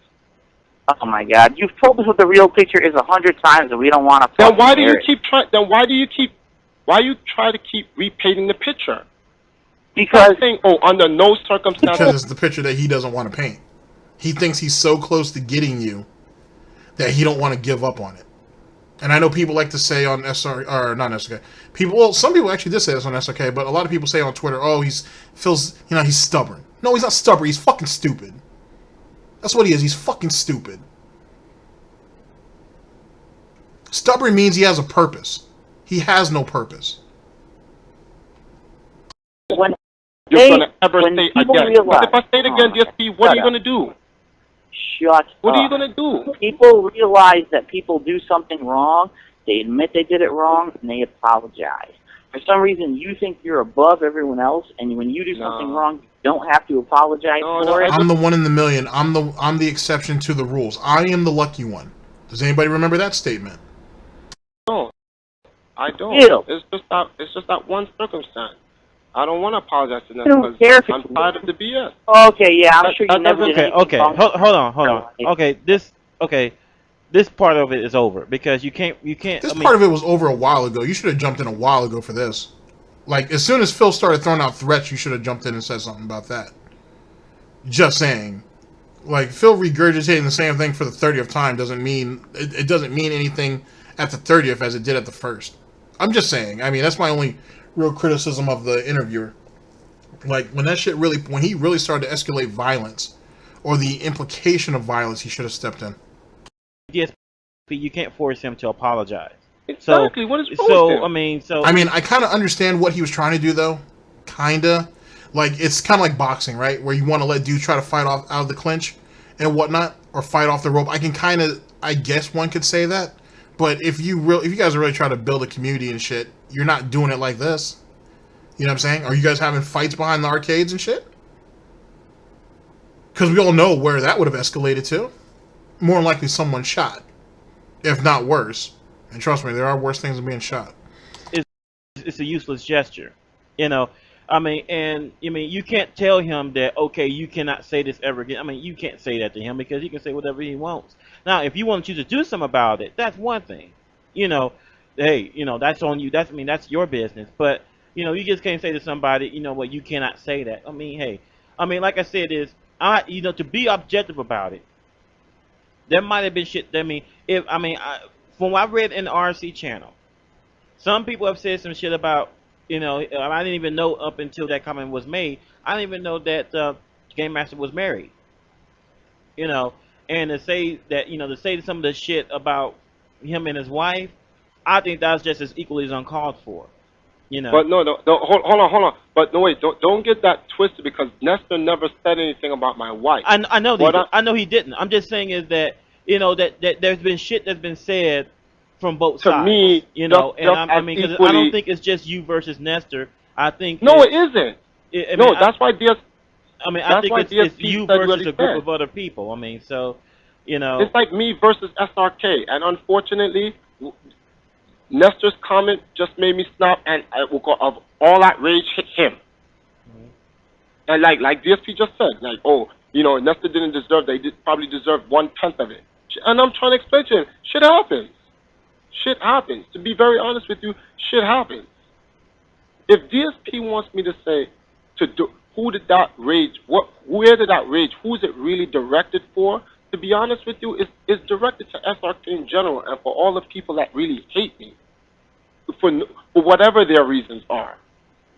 [SPEAKER 7] Oh my God! You've told us what the real picture is 100 times, and we don't want to.
[SPEAKER 9] Then why do you keep trying? Then why do you try to keep repainting the picture?
[SPEAKER 7] Because
[SPEAKER 9] saying, oh, under no circumstances.
[SPEAKER 4] Because it's the picture that he doesn't want to paint. He thinks he's so close to getting you that he don't want to give up on it. And I know people like to say on SRK, or not SRK, some people actually did say this on SRK, but a lot of people say on Twitter, oh, he's stubborn. No, he's not stubborn, he's fucking stupid. That's what he is, he's fucking stupid. Stubborn means he has a purpose. He has no purpose.
[SPEAKER 7] When
[SPEAKER 9] you're going to ever say again. But if I say it again, DSP, what are you going to do?
[SPEAKER 7] Shut
[SPEAKER 9] What
[SPEAKER 7] up.
[SPEAKER 9] are you going to do?
[SPEAKER 7] People realize that people do something wrong, they admit they did it wrong, and they apologize. For some reason, you think you're above everyone else, and when you do something wrong, you don't have to apologize for it.
[SPEAKER 4] I'm the one in the million. I'm the exception to the rules. I am the lucky one. Does anybody remember that statement?
[SPEAKER 9] No, I don't.
[SPEAKER 7] Ew.
[SPEAKER 9] It's just that one circumstance. I don't want to apologize to them
[SPEAKER 7] don't
[SPEAKER 9] because
[SPEAKER 7] care if
[SPEAKER 9] I'm tired of the BS.
[SPEAKER 7] Okay, yeah, I'm sure you never did anything
[SPEAKER 8] Okay,
[SPEAKER 7] wrong.
[SPEAKER 8] hold on. This part of it is over because you can't.
[SPEAKER 4] This part of it was over a while ago. You should have jumped in a while ago for this. Like, as soon as Phil started throwing out threats, you should have jumped in and said something about that. Just saying. Like, Phil regurgitating the same thing for the 30th time doesn't mean... It doesn't mean anything at the 30th as it did at the first. I'm just saying. I mean, that's my only real criticism of the interviewer. Like, when he really started to escalate violence, or the implication of violence, he should have stepped in.
[SPEAKER 8] Yes, but you can't force him to apologize.
[SPEAKER 9] Exactly. What is wrong with him?
[SPEAKER 4] I mean, I kind of understand what he was trying to do, though. Kinda. Like, it's kind of like boxing, right? Where you want to let dudes try to fight off out of the clinch and whatnot, or fight off the rope. I guess one could say that. But if you guys are really trying to build a community and shit, you're not doing it like this. You know what I'm saying? Are you guys having fights behind the arcades and shit? Because we all know where that would have escalated to. More than likely someone shot. If not worse. And trust me, there are worse things than being shot.
[SPEAKER 8] It's a useless gesture. You know, you can't tell him that, okay, you cannot say this ever again. I mean, you can't say that to him because he can say whatever he wants. Now, if you want you to do something about it, that's one thing. You know, hey, you know, that's on you. That's your business. But, you know, you just can't say to somebody, you know what, you cannot say that. I mean, hey, like I said, to be objective about it, there might have been shit. From what I read in the RC channel, some people have said some shit about You know, I didn't even know up until that comment was made. I didn't even know that Game Master was married. You know, and to say that, you know, to say some of the shit about him and his wife, I think that's just as equally as uncalled for. You know.
[SPEAKER 9] But no, hold on. But no, wait, don't get that twisted, because Nestor never said anything about my wife.
[SPEAKER 8] I know that I know he didn't. I'm just saying is that, you know, that there's been shit that's been said from both sides.
[SPEAKER 9] To me,
[SPEAKER 8] you know,
[SPEAKER 9] just
[SPEAKER 8] I mean, because I don't think it's just you versus Nestor. I think
[SPEAKER 9] no, it isn't.
[SPEAKER 8] I
[SPEAKER 9] No,
[SPEAKER 8] mean,
[SPEAKER 9] that's why DS.
[SPEAKER 8] I mean,
[SPEAKER 9] that's
[SPEAKER 8] I think
[SPEAKER 9] why
[SPEAKER 8] it's
[SPEAKER 9] DSP
[SPEAKER 8] you
[SPEAKER 9] said
[SPEAKER 8] versus
[SPEAKER 9] what
[SPEAKER 8] a
[SPEAKER 9] he
[SPEAKER 8] group
[SPEAKER 9] said.
[SPEAKER 8] of other people. I mean, so, you know,
[SPEAKER 9] It's like me versus SRK, and unfortunately, Nestor's comment just made me snap, and of all that rage hit him. And like DSP just said, like, oh, you know, Nestor didn't deserve that. He probably deserved 1/10 of it. And I'm trying to explain to him, shit happens. Shit happens. To be very honest with you, shit happens. If DSP wants me to say, who did that rage, where did that rage, who's it really directed for? To be honest with you, it's directed to SRK in general, and for all the people that really hate me, for whatever their reasons are.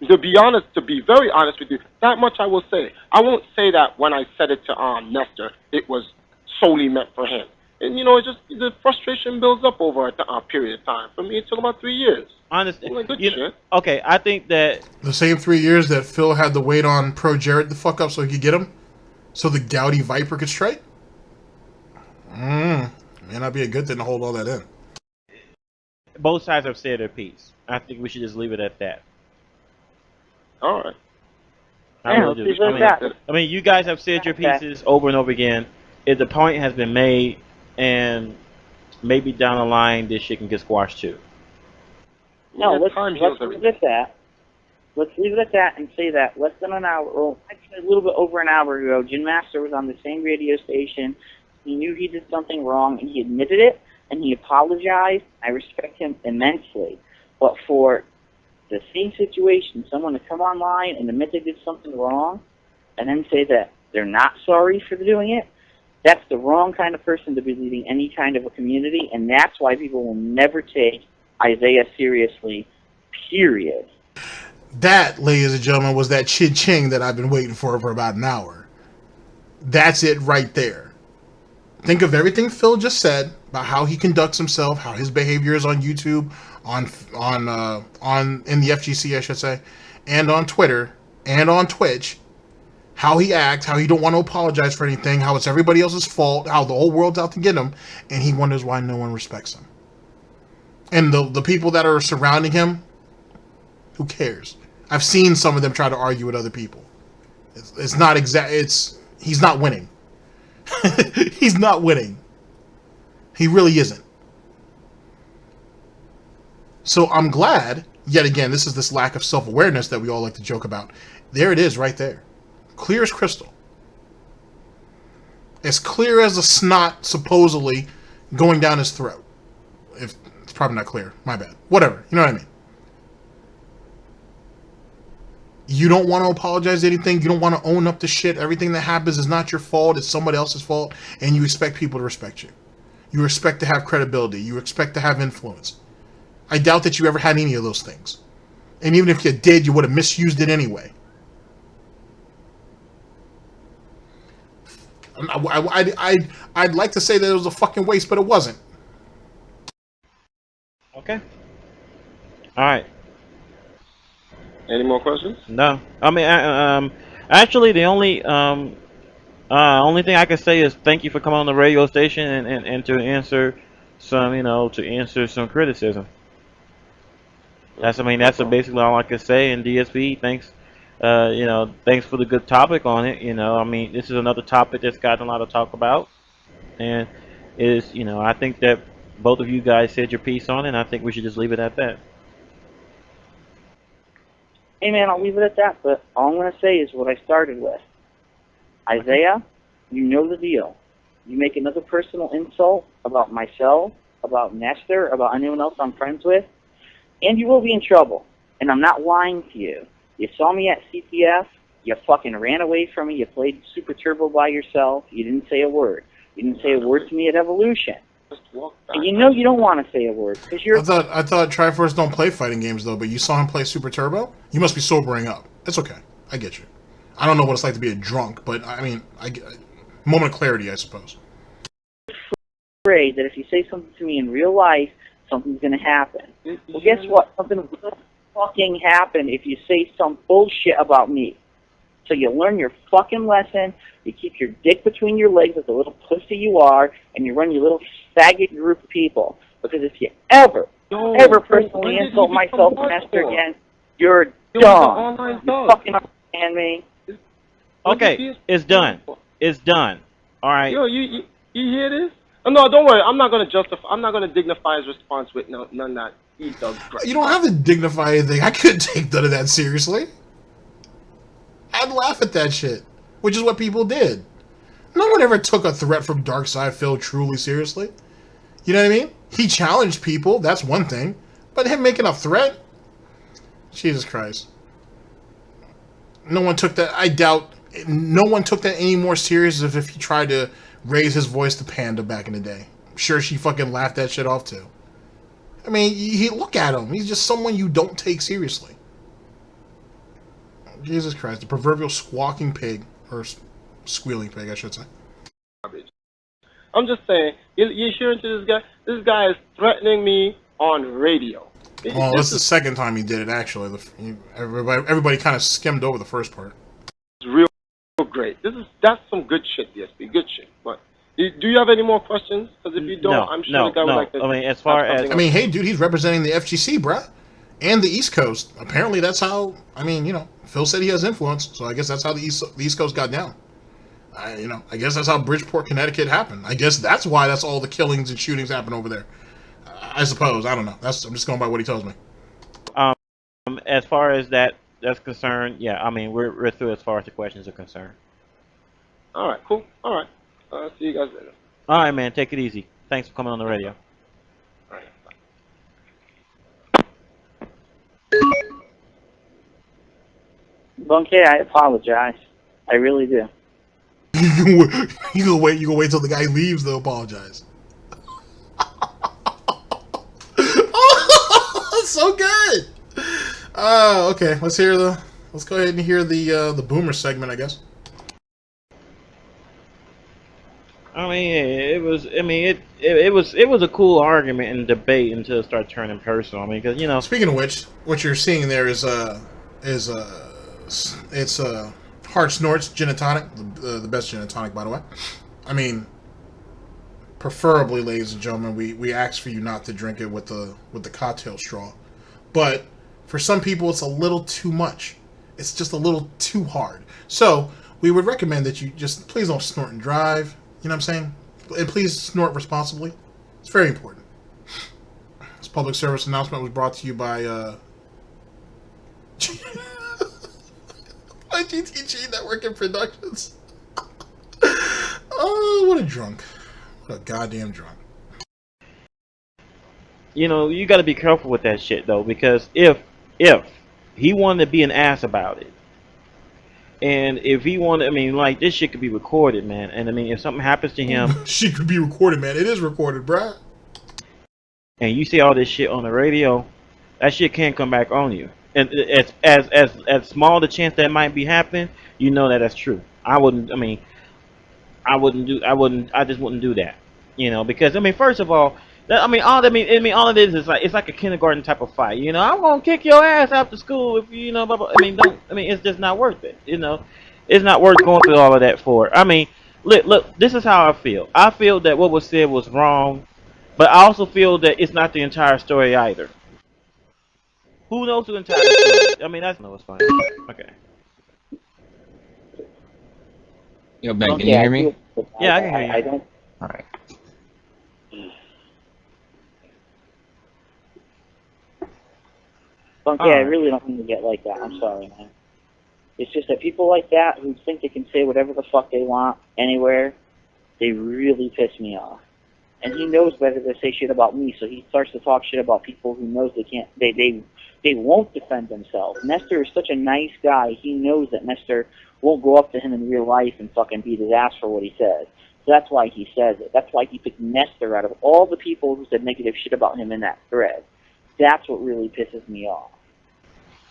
[SPEAKER 9] To be very honest with you, that much I will say. I won't say that when I said it to Nestor, it was solely meant for him. And you know, it just, the frustration builds up over a period of time. For me, it took about 3 years.
[SPEAKER 8] honestly,
[SPEAKER 9] Like, good
[SPEAKER 8] you
[SPEAKER 9] shit.
[SPEAKER 8] know, okay, I think that
[SPEAKER 4] The same 3 years that Phil had to wait on Pro Jarrett to fuck up so he could get him, so the Gouty Viper could strike. May not be a good thing to hold all that in.
[SPEAKER 8] both sides have said their piece. I think we should just leave it at that.
[SPEAKER 9] All right.
[SPEAKER 8] I really do.
[SPEAKER 7] let's leave it at that.
[SPEAKER 8] I mean, you guys have said your pieces over and over again. If the point has been made, and maybe down the line this shit can get squashed too.
[SPEAKER 7] No,
[SPEAKER 9] Yeah,
[SPEAKER 7] let's
[SPEAKER 9] time heals
[SPEAKER 7] leave it
[SPEAKER 9] everything.
[SPEAKER 7] at that. Let's leave it at that and say that less than an hour, well, actually a little bit over an hour ago, Jim Master was on the same radio station. He knew he did something wrong, and he admitted it, and he apologized. I respect him immensely. But for the same situation, someone to come online and admit they did something wrong, and then say that they're not sorry for doing it, that's the wrong kind of person to be leading any kind of a community, and that's why people will never take Isaiah seriously, period.
[SPEAKER 4] That, ladies and gentlemen, was that ching that I've been waiting for about an hour. That's it right there. Think of everything Phil just said about how he conducts himself, how his behavior is on YouTube, on in the FGC, I should say, and on Twitter and on Twitch. How he acts, how he don't want to apologize for anything, how it's everybody else's fault, how the whole world's out to get him, and he wonders why no one respects him. And the people that are surrounding him, who cares? I've seen some of them try to argue with other people. It's not exact. He's not winning. He's not winning. He really isn't. So I'm glad, yet again, this is this lack of self-awareness that we all like to joke about. There it is right there. Clear as crystal. As clear as a snot supposedly going down his throat. If it's probably not clear. My bad. Whatever. You know what I mean? You don't want to apologize to anything. You don't want to own up to shit. Everything that happens is not your fault. It's somebody else's fault. And you expect people to respect you. You expect to have credibility. You expect to have influence. I doubt that you ever had any of those things. And even if you did, you would have misused it anyway. I'd like to say that it was a fucking waste, but it wasn't.
[SPEAKER 8] Okay. All right.
[SPEAKER 9] Any more questions?
[SPEAKER 8] No. I mean, actually, the only thing I can say is thank you for coming on the radio station and to answer some criticism. That's basically all I can say. And DSP, thanks. Thanks for the good topic on it. I mean, this is another topic that's gotten a lot of talk about, and I think that both of you guys said your piece on it, and I think we should just leave it at that.
[SPEAKER 7] Hey man, I'll leave it at that, but all I'm going to say is what I started with. Isaiah, you know the deal. You make another personal insult about myself, about Nestor, about anyone else I'm friends with, and you will be in trouble. And I'm not lying to you. You saw me at CPF, you fucking ran away from me, you played Super Turbo by yourself, you didn't say a word. You didn't say a word to me at Evolution.
[SPEAKER 9] Just walk back.
[SPEAKER 7] And you know you don't want to say a word because you're.
[SPEAKER 4] I thought Triforce don't play fighting games though, but you saw him play Super Turbo. You must be sobering up. It's okay. I get you. I don't know what it's like to be a drunk, but I mean, moment of clarity, I suppose.
[SPEAKER 7] Afraid that if you say something to me in real life, something's going to happen. Well, guess what? Something will fucking happen if you say some bullshit about me. So you learn your fucking lesson, you keep your dick between your legs like the little pussy you are, and you run your little faggot group of people. Because if you ever personally insult myself and Esther again, you're done. You fucking understand me?
[SPEAKER 8] Okay, it's done. It's done. All right.
[SPEAKER 9] Yo, you hear this? Oh, no, don't worry. I'm not gonna justify. I'm not gonna dignify his response with none of that.
[SPEAKER 4] You don't have to dignify anything. I couldn't take none of that seriously. I'd laugh at that shit, which is what people did. No one ever took a threat from DarkSydePhil truly seriously. You know what I mean? He challenged people. That's one thing, but him making a threat. Jesus Christ. No one took that. I doubt no one took that any more serious as if he tried to raise his voice to Panda back in the day. I'm sure she fucking laughed that shit off too. I mean, look at him. He's just someone you don't take seriously. Jesus Christ, the proverbial squawking pig, or squealing pig, I should say.
[SPEAKER 9] I'm just saying, you're hearing to this guy? This guy is threatening me on radio.
[SPEAKER 4] Well, that's the second time he did it, actually. Everybody kind of skimmed over the first part.
[SPEAKER 9] It's real great. That's some good shit, DSP. Good shit. But do you have any more questions? Because if you don't, I'm sure the guy would like to.
[SPEAKER 8] I mean, as far as
[SPEAKER 4] hey, dude, he's representing the FGC, bruh, and the East Coast. Apparently, that's how. I mean, you know, Phil said he has influence, so I guess that's how the East Coast got down. I guess that's how Bridgeport, Connecticut happened. I guess that's why that's all the killings and shootings happen over there. I suppose. I don't know. I'm just going by what he tells me.
[SPEAKER 8] As far as that's concerned, yeah. I mean, we're through as far as the questions are concerned.
[SPEAKER 9] All right. Cool. All right. See you guys later.
[SPEAKER 8] All right, man. Take it easy. Thanks for coming on the radio.
[SPEAKER 9] All right. Bye.
[SPEAKER 7] Bunky, I apologize. I really do.
[SPEAKER 4] You gonna wait till the guy leaves to apologize. Oh, so good. Okay. Let's go ahead and hear the boomer segment, I guess.
[SPEAKER 8] I mean, it was a cool argument and debate until it started turning personal. I mean, because, you know.
[SPEAKER 4] Speaking of which, what you're seeing there is hard Snorts gin and tonic, the best gin and tonic, by the way. I mean, preferably, ladies and gentlemen, we ask for you not to drink it with the cocktail straw, but for some people, it's a little too much. It's just a little too hard. So we would recommend that you just please don't snort and drive. You know what I'm saying? And please snort responsibly. It's very important. This public service announcement was brought to you by GTG Network and Productions. Oh, what a drunk. What a goddamn drunk.
[SPEAKER 8] You know, you got to be careful with that shit, though, because if he wanted to be an ass about it, and if he wanted, I mean, like, this shit could be recorded, man. And, I mean, if something happens to him...
[SPEAKER 4] Shit could be recorded, man. It is recorded, bruh.
[SPEAKER 8] And you see all this shit on the radio, that shit can't come back on you. And as small the chance that might be happening, you know that's true. I just wouldn't do that. You know, because, I mean, first of all, all it is it's like a kindergarten type of fight. You know, I'm gonna kick your ass after school if you know. Blah, blah. It's just not worth it. You know, it's not worth going through all of that for. I mean, look. This is how I feel. I feel that what was said was wrong, but I also feel that it's not the entire story either. Who knows the entire story? I mean, that's no, it's fine. Okay.
[SPEAKER 10] Yo, Ben, can you hear me?
[SPEAKER 8] Yeah, I can hear you.
[SPEAKER 7] I don't.
[SPEAKER 10] All right.
[SPEAKER 7] Bunky, I really don't mean to get like that. I'm sorry, man. It's just that people like that who think they can say whatever the fuck they want anywhere, they really piss me off. And he knows better to say shit about me, so he starts to talk shit about people who knows they can't. They won't defend themselves. Nestor is such a nice guy. He knows that Nestor won't go up to him in real life and fucking beat his ass for what he says. So that's why he says it. That's why he picked Nestor out of all the people who said negative shit about him in that thread. That's what really pisses me off.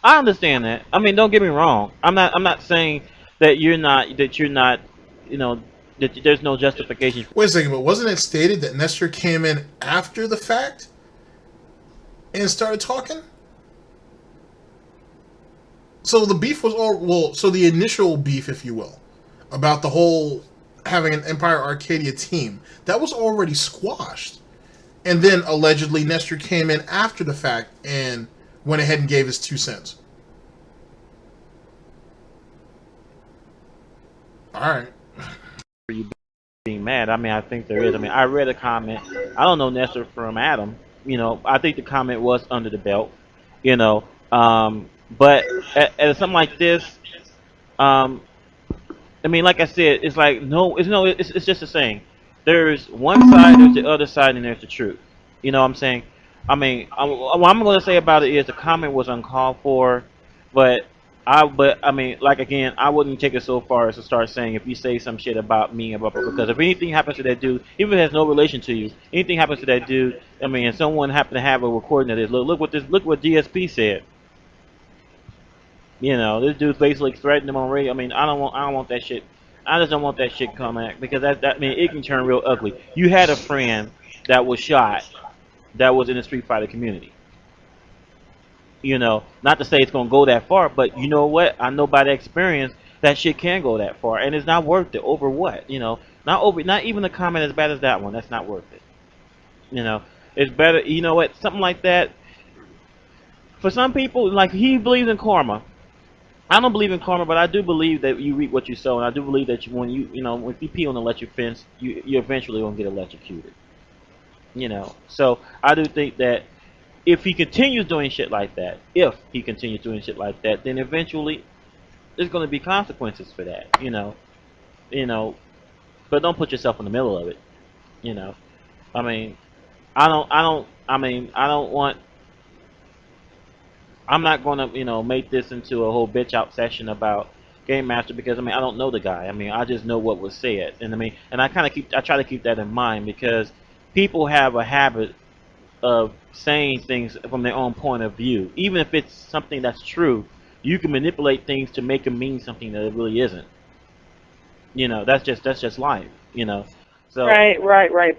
[SPEAKER 8] I understand that. I mean, don't get me wrong. I'm not saying that you're not, you know, that there's no justification.
[SPEAKER 4] Wait a second, but wasn't it stated that Nestor came in after the fact and started talking? So the beef was all, well, so the initial beef, if you will, about the whole having an Empire Arcadia team, that was already squashed. And then allegedly Nestor came in after the fact and went ahead and gave his 2 cents. Alright.
[SPEAKER 8] For you being mad, I mean, I think there is. I mean, I read a comment. I don't know Nestor from Adam. You know, I think the comment was under the belt. You know, but at something like this, I mean, like I said, it's like it's just a saying. There's one side, there's the other side, and there's the truth. You know what I'm saying? I mean, what I'm going to say about it is the comment was uncalled for, but I mean, like again, I wouldn't take it so far as to start saying if you say some shit about me because if anything happens to that dude, even if it has no relation to you, anything happens to that dude, I mean, and someone happened to have a recording of this, look what DSP said. You know, this dude basically threatened him on radio. I mean, I don't want that shit. I just don't want that shit coming back because that I mean, it can turn real ugly. You had a friend that was shot that was in the Street Fighter community. You know, not to say it's gonna go that far, but you know what? I know by the experience that shit can go that far, and it's not worth it. Over what? You know, not even a comment as bad as that one. That's not worth it. You know, it's better. You know what? Something like that. For some people, like he believes in karma. I don't believe in karma, but I do believe that you reap what you sow, and I do believe that when you pee on the electric fence, you eventually gonna get electrocuted. You know, so I do think that if he continues doing shit like that, then eventually there's gonna be consequences for that. You know, but don't put yourself in the middle of it. You know, I mean, I'm not gonna, make this into a whole bitch out session about Game Master because I don't know the guy. I mean, I just know what was said, and I try to keep that in mind because people have a habit of saying things from their own point of view, even if it's something that's true. You can manipulate things to make them mean something that it really isn't. You know, that's just life. You know. So,
[SPEAKER 7] right.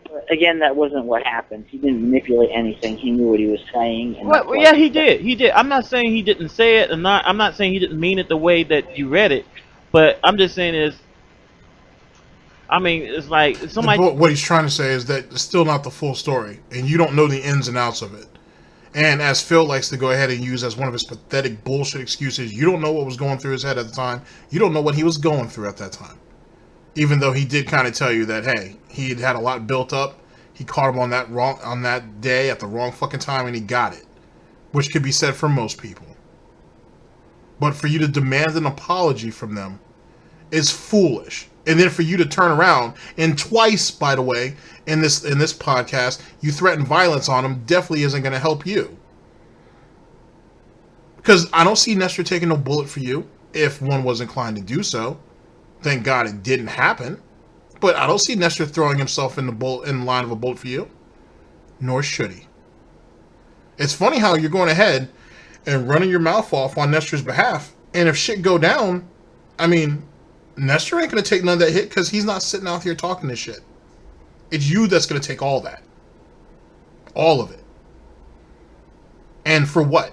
[SPEAKER 7] But again, that wasn't what happened. He didn't manipulate anything. He knew what he was saying. And
[SPEAKER 8] well, yeah, he did. I'm not saying he didn't say it, and I'm not saying he didn't mean it the way that you read it. But I'm just saying it's like somebody.
[SPEAKER 4] What he's trying to say is that it's still not the full story, and you don't know the ins and outs of it. And as Phil likes to go ahead and use as one of his pathetic bullshit excuses, you don't know what was going through his head at the time. You don't know what he was going through at that time. Even though he did kind of tell you that, hey, he had a lot built up. He caught him on that day at the wrong fucking time, and he got it. Which could be said for most people. But for you to demand an apology from them is foolish. And then for you to turn around, and twice, by the way, in this podcast, you threaten violence on him, definitely isn't going to help you. Because I don't see Nestor taking no bullet for you, if one was inclined to do so. Thank God it didn't happen. But I don't see Nestor throwing himself in line of a bullet for you. Nor should he. It's funny how you're going ahead and running your mouth off on Nestor's behalf. And if shit go down, Nestor ain't going to take none of that hit because he's not sitting out here talking this shit. It's you that's going to take all that. All of it. And for what?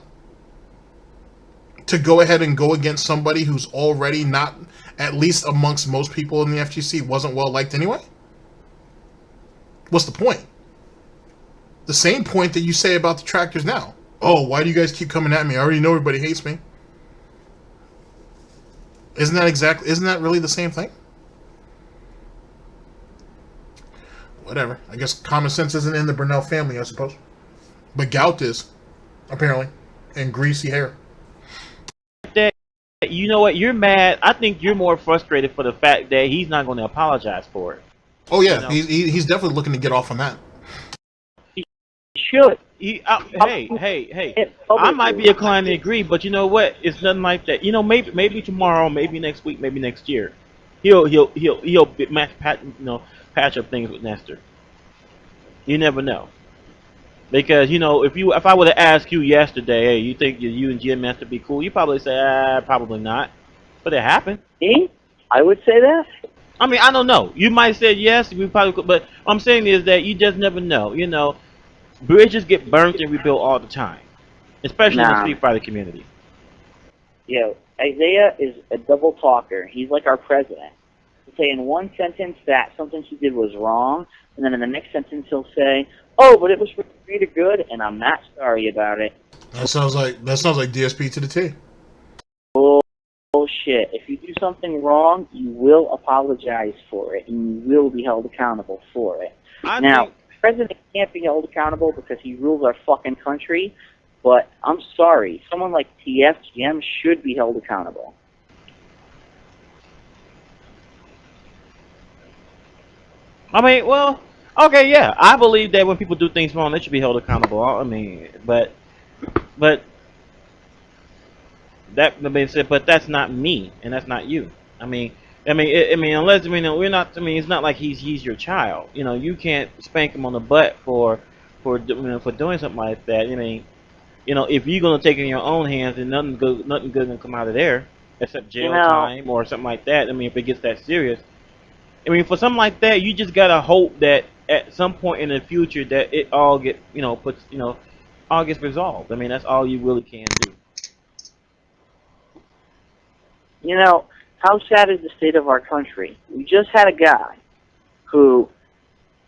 [SPEAKER 4] To go ahead and go against somebody who's already not, at least amongst most people in the FGC, wasn't well liked anyway? What's the point? The same point that you say about the Detractors now. Oh, why do you guys keep coming at me? I already know everybody hates me. Isn't that really the same thing? Whatever. I guess common sense isn't in the Burnell family, I suppose. But gout is, apparently. And greasy hair.
[SPEAKER 8] You know what? You're mad. I think you're more frustrated for the fact that he's not going to apologize for it.
[SPEAKER 4] Oh, yeah. He's definitely looking to get off on that.
[SPEAKER 7] He should.
[SPEAKER 8] Hey. I might be inclined to agree, but you know what? It's nothing like that. Maybe tomorrow, maybe next week, maybe next year. he'll patch up things with Nestor. You never know. Because if I would have asked you yesterday, hey, you think you and Jim Master be cool? You probably say, probably not. But it happened.
[SPEAKER 7] Me? I would say that.
[SPEAKER 8] I mean, I don't know. You might say yes, we probably could, but what I'm saying is that you just never know. Bridges get burnt and rebuilt all the time, especially in the Street Fighter community.
[SPEAKER 7] Isaiah is a double talker. He's like our president. He'll say in one sentence that something he did was wrong, and then in the next sentence he'll say, "Oh, but it was for the greater good, and I'm not sorry about it."
[SPEAKER 4] That sounds like DSP to the T.
[SPEAKER 7] Bullshit. If you do something wrong, you will apologize for it, and you will be held accountable for it. The president can't be held accountable because he rules our fucking country, but I'm sorry. Someone like TFGM should be held accountable.
[SPEAKER 8] I mean, well, okay, yeah. I believe that when people do things wrong, they should be held accountable. I mean, but that's not me, and that's not you. Unless we're not. It's not like he's your child. You can't spank him on the butt for doing something like that. If you're gonna take it in your own hands, then nothing good gonna come out of there except jail time or something like that. If it gets that serious. For something like that, you just gotta hope that at some point in the future that it all gets resolved. That's all you really can do.
[SPEAKER 7] How sad is the state of our country? We just had a guy who,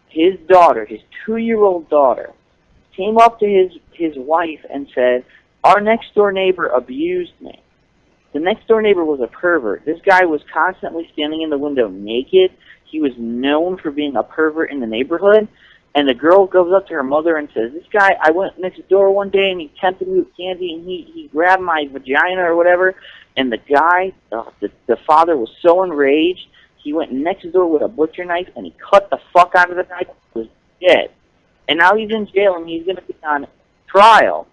[SPEAKER 7] his daughter, his 2-year-old daughter, came up to his wife and said, "Our next door neighbor abused me." The next door neighbor was a pervert. This guy was constantly standing in the window naked. He was known for being a pervert in the neighborhood. And the girl goes up to her mother and says, "This guy, I went next door one day and he tempted me with candy and he grabbed my vagina or whatever." And the guy, the father was so enraged, he went next door with a butcher knife and he cut the fuck out of the guy who was dead. And now he's in jail and he's going to be on trial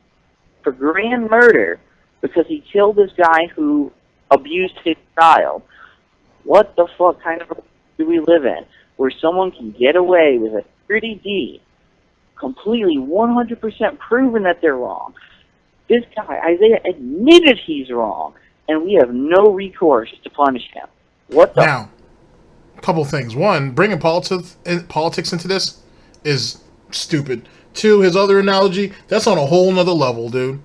[SPEAKER 7] for grand murder because he killed this guy who abused his child. What the fuck kind of do we live in where someone can get away with a dirty deed, completely 100% proven that they're wrong? This guy, Isaiah, admitted he's wrong, and we have no recourse to punish him. What the...
[SPEAKER 4] Now, a couple things. One, bringing politics into this is stupid. Two, his other analogy, that's on a whole nother level, dude.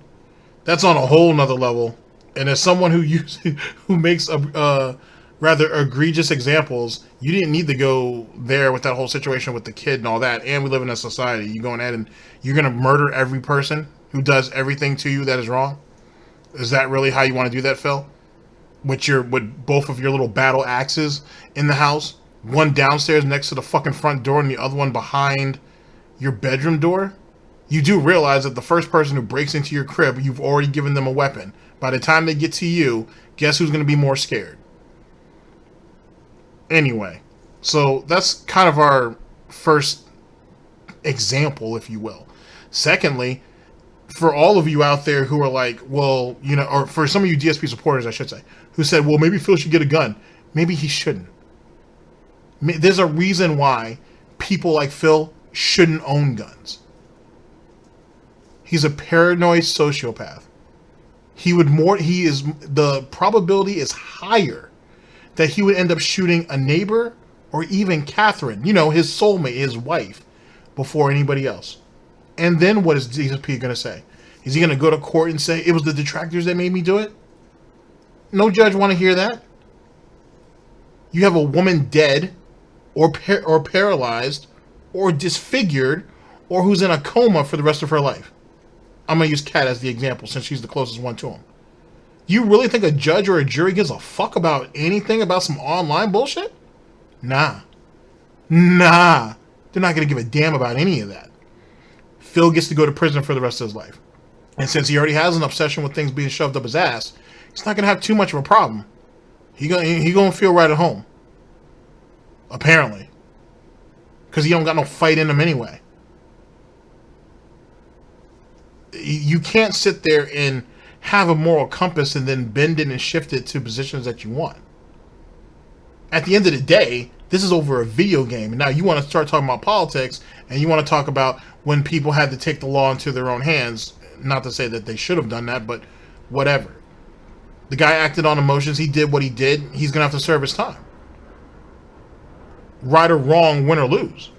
[SPEAKER 4] That's on a whole nother level. And as someone who makes rather egregious examples, you didn't need to go there with that whole situation with the kid and all that. And we live in a society. You going ahead and you're going to murder every person who does everything to you that is wrong? Is that really how you want to do that, Phil? With both of your little battle axes in the house, one downstairs next to the fucking front door and the other one behind your bedroom door? You do realize that the first person who breaks into your crib, you've already given them a weapon. By the time they get to you, guess who's going to be more scared? Anyway, so that's kind of our first example, if you will. Secondly, for all of you out there who are like, well, or for some of you DSP supporters, I should say, who said, well, maybe Phil should get a gun. Maybe he shouldn't. There's a reason why people like Phil shouldn't own guns. He's a paranoid sociopath. The probability is higher that he would end up shooting a neighbor or even Catherine, his soulmate, his wife, before anybody else. And then what is DSP going to say? Is he going to go to court and say, it was the detractors that made me do it? No judge want to hear that. You have a woman dead or paralyzed or disfigured or who's in a coma for the rest of her life. I'm going to use Kat as the example since she's the closest one to him. You really think a judge or a jury gives a fuck about anything about some online bullshit? Nah. They're not going to give a damn about any of that. Phil gets to go to prison for the rest of his life. And since he already has an obsession with things being shoved up his ass, he's not going to have too much of a problem. He gonna feel right at home. Apparently. Because he don't got no fight in him anyway. You can't sit there and have a moral compass and then bend it and shift it to positions that you want. at the end of the day, this is over a video game. And now you want to start talking about politics, and you want to talk about when people had to take the law into their own hands. Not to say that they should have done that, but whatever. The guy acted on emotions. He did what he did. He's going to have to serve his time. Right or wrong, win or lose.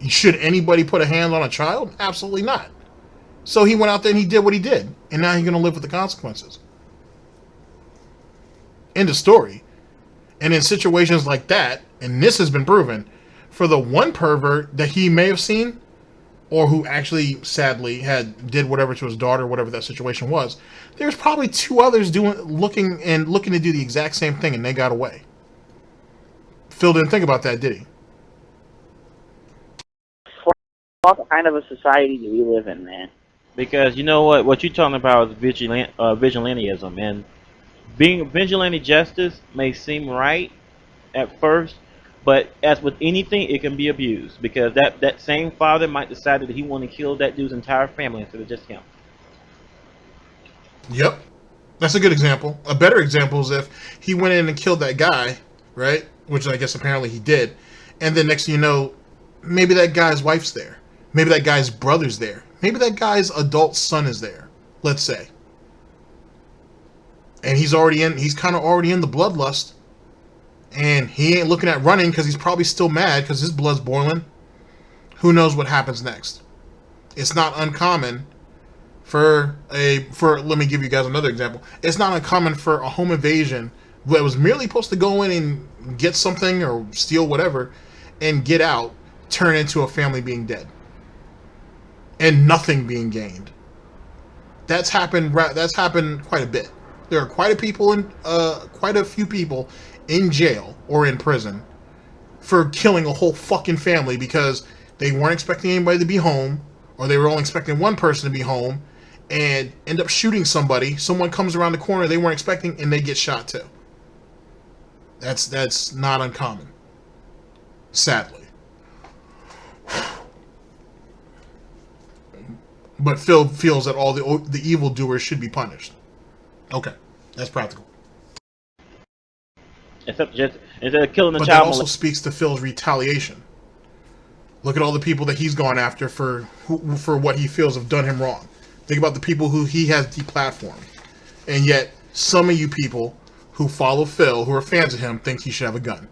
[SPEAKER 4] Should anybody put a hand on a child? Absolutely not. So he went out there and he did what he did. And now he's going to live with the consequences. End of story. And in situations like that, and this has been proven, for the one pervert that he may have seen, or who actually sadly did whatever to his daughter, whatever that situation was, there's probably two others looking to do the exact same thing, and they got away. Phil didn't think about that, did he?
[SPEAKER 7] What kind of a society do we live in, man?
[SPEAKER 8] Because you know what you're talking about is vigilantism, and being vigilante justice may seem right at first, but as with anything, it can be abused, because that same father might decide that he want to kill that dude's entire family instead of just him.
[SPEAKER 4] Yep. That's a good example. A better example is if he went in and killed that guy, right? Which I guess apparently he did. And then next thing you know, maybe that guy's wife's there. Maybe that guy's brother's there. Maybe that guy's adult son is there, let's say. And he's kind of already in the bloodlust. And he ain't looking at running because he's probably still mad because his blood's boiling. Who knows what happens next? It's not uncommon for let me give you guys another example. It's not uncommon for a home invasion that was merely supposed to go in and get something or steal whatever and get out, turn into a family being dead. And nothing being gained. That's happened quite a bit. There are quite a few people in jail or in prison for killing a whole fucking family because they weren't expecting anybody to be home, or they were only expecting one person to be home, and end up shooting somebody. Someone comes around the corner they weren't expecting, and they get shot too. That's not uncommon, sadly. But Phil feels that all the evildoers should be punished. Okay, that's practical.
[SPEAKER 8] Instead of killing the
[SPEAKER 4] but
[SPEAKER 8] child.
[SPEAKER 4] That also speaks to Phil's retaliation. Look at all the people that he's gone after for what he feels have done him wrong. Think about the people who he has deplatformed. And yet, some of you people who follow Phil, who are fans of him, think he should have a gun.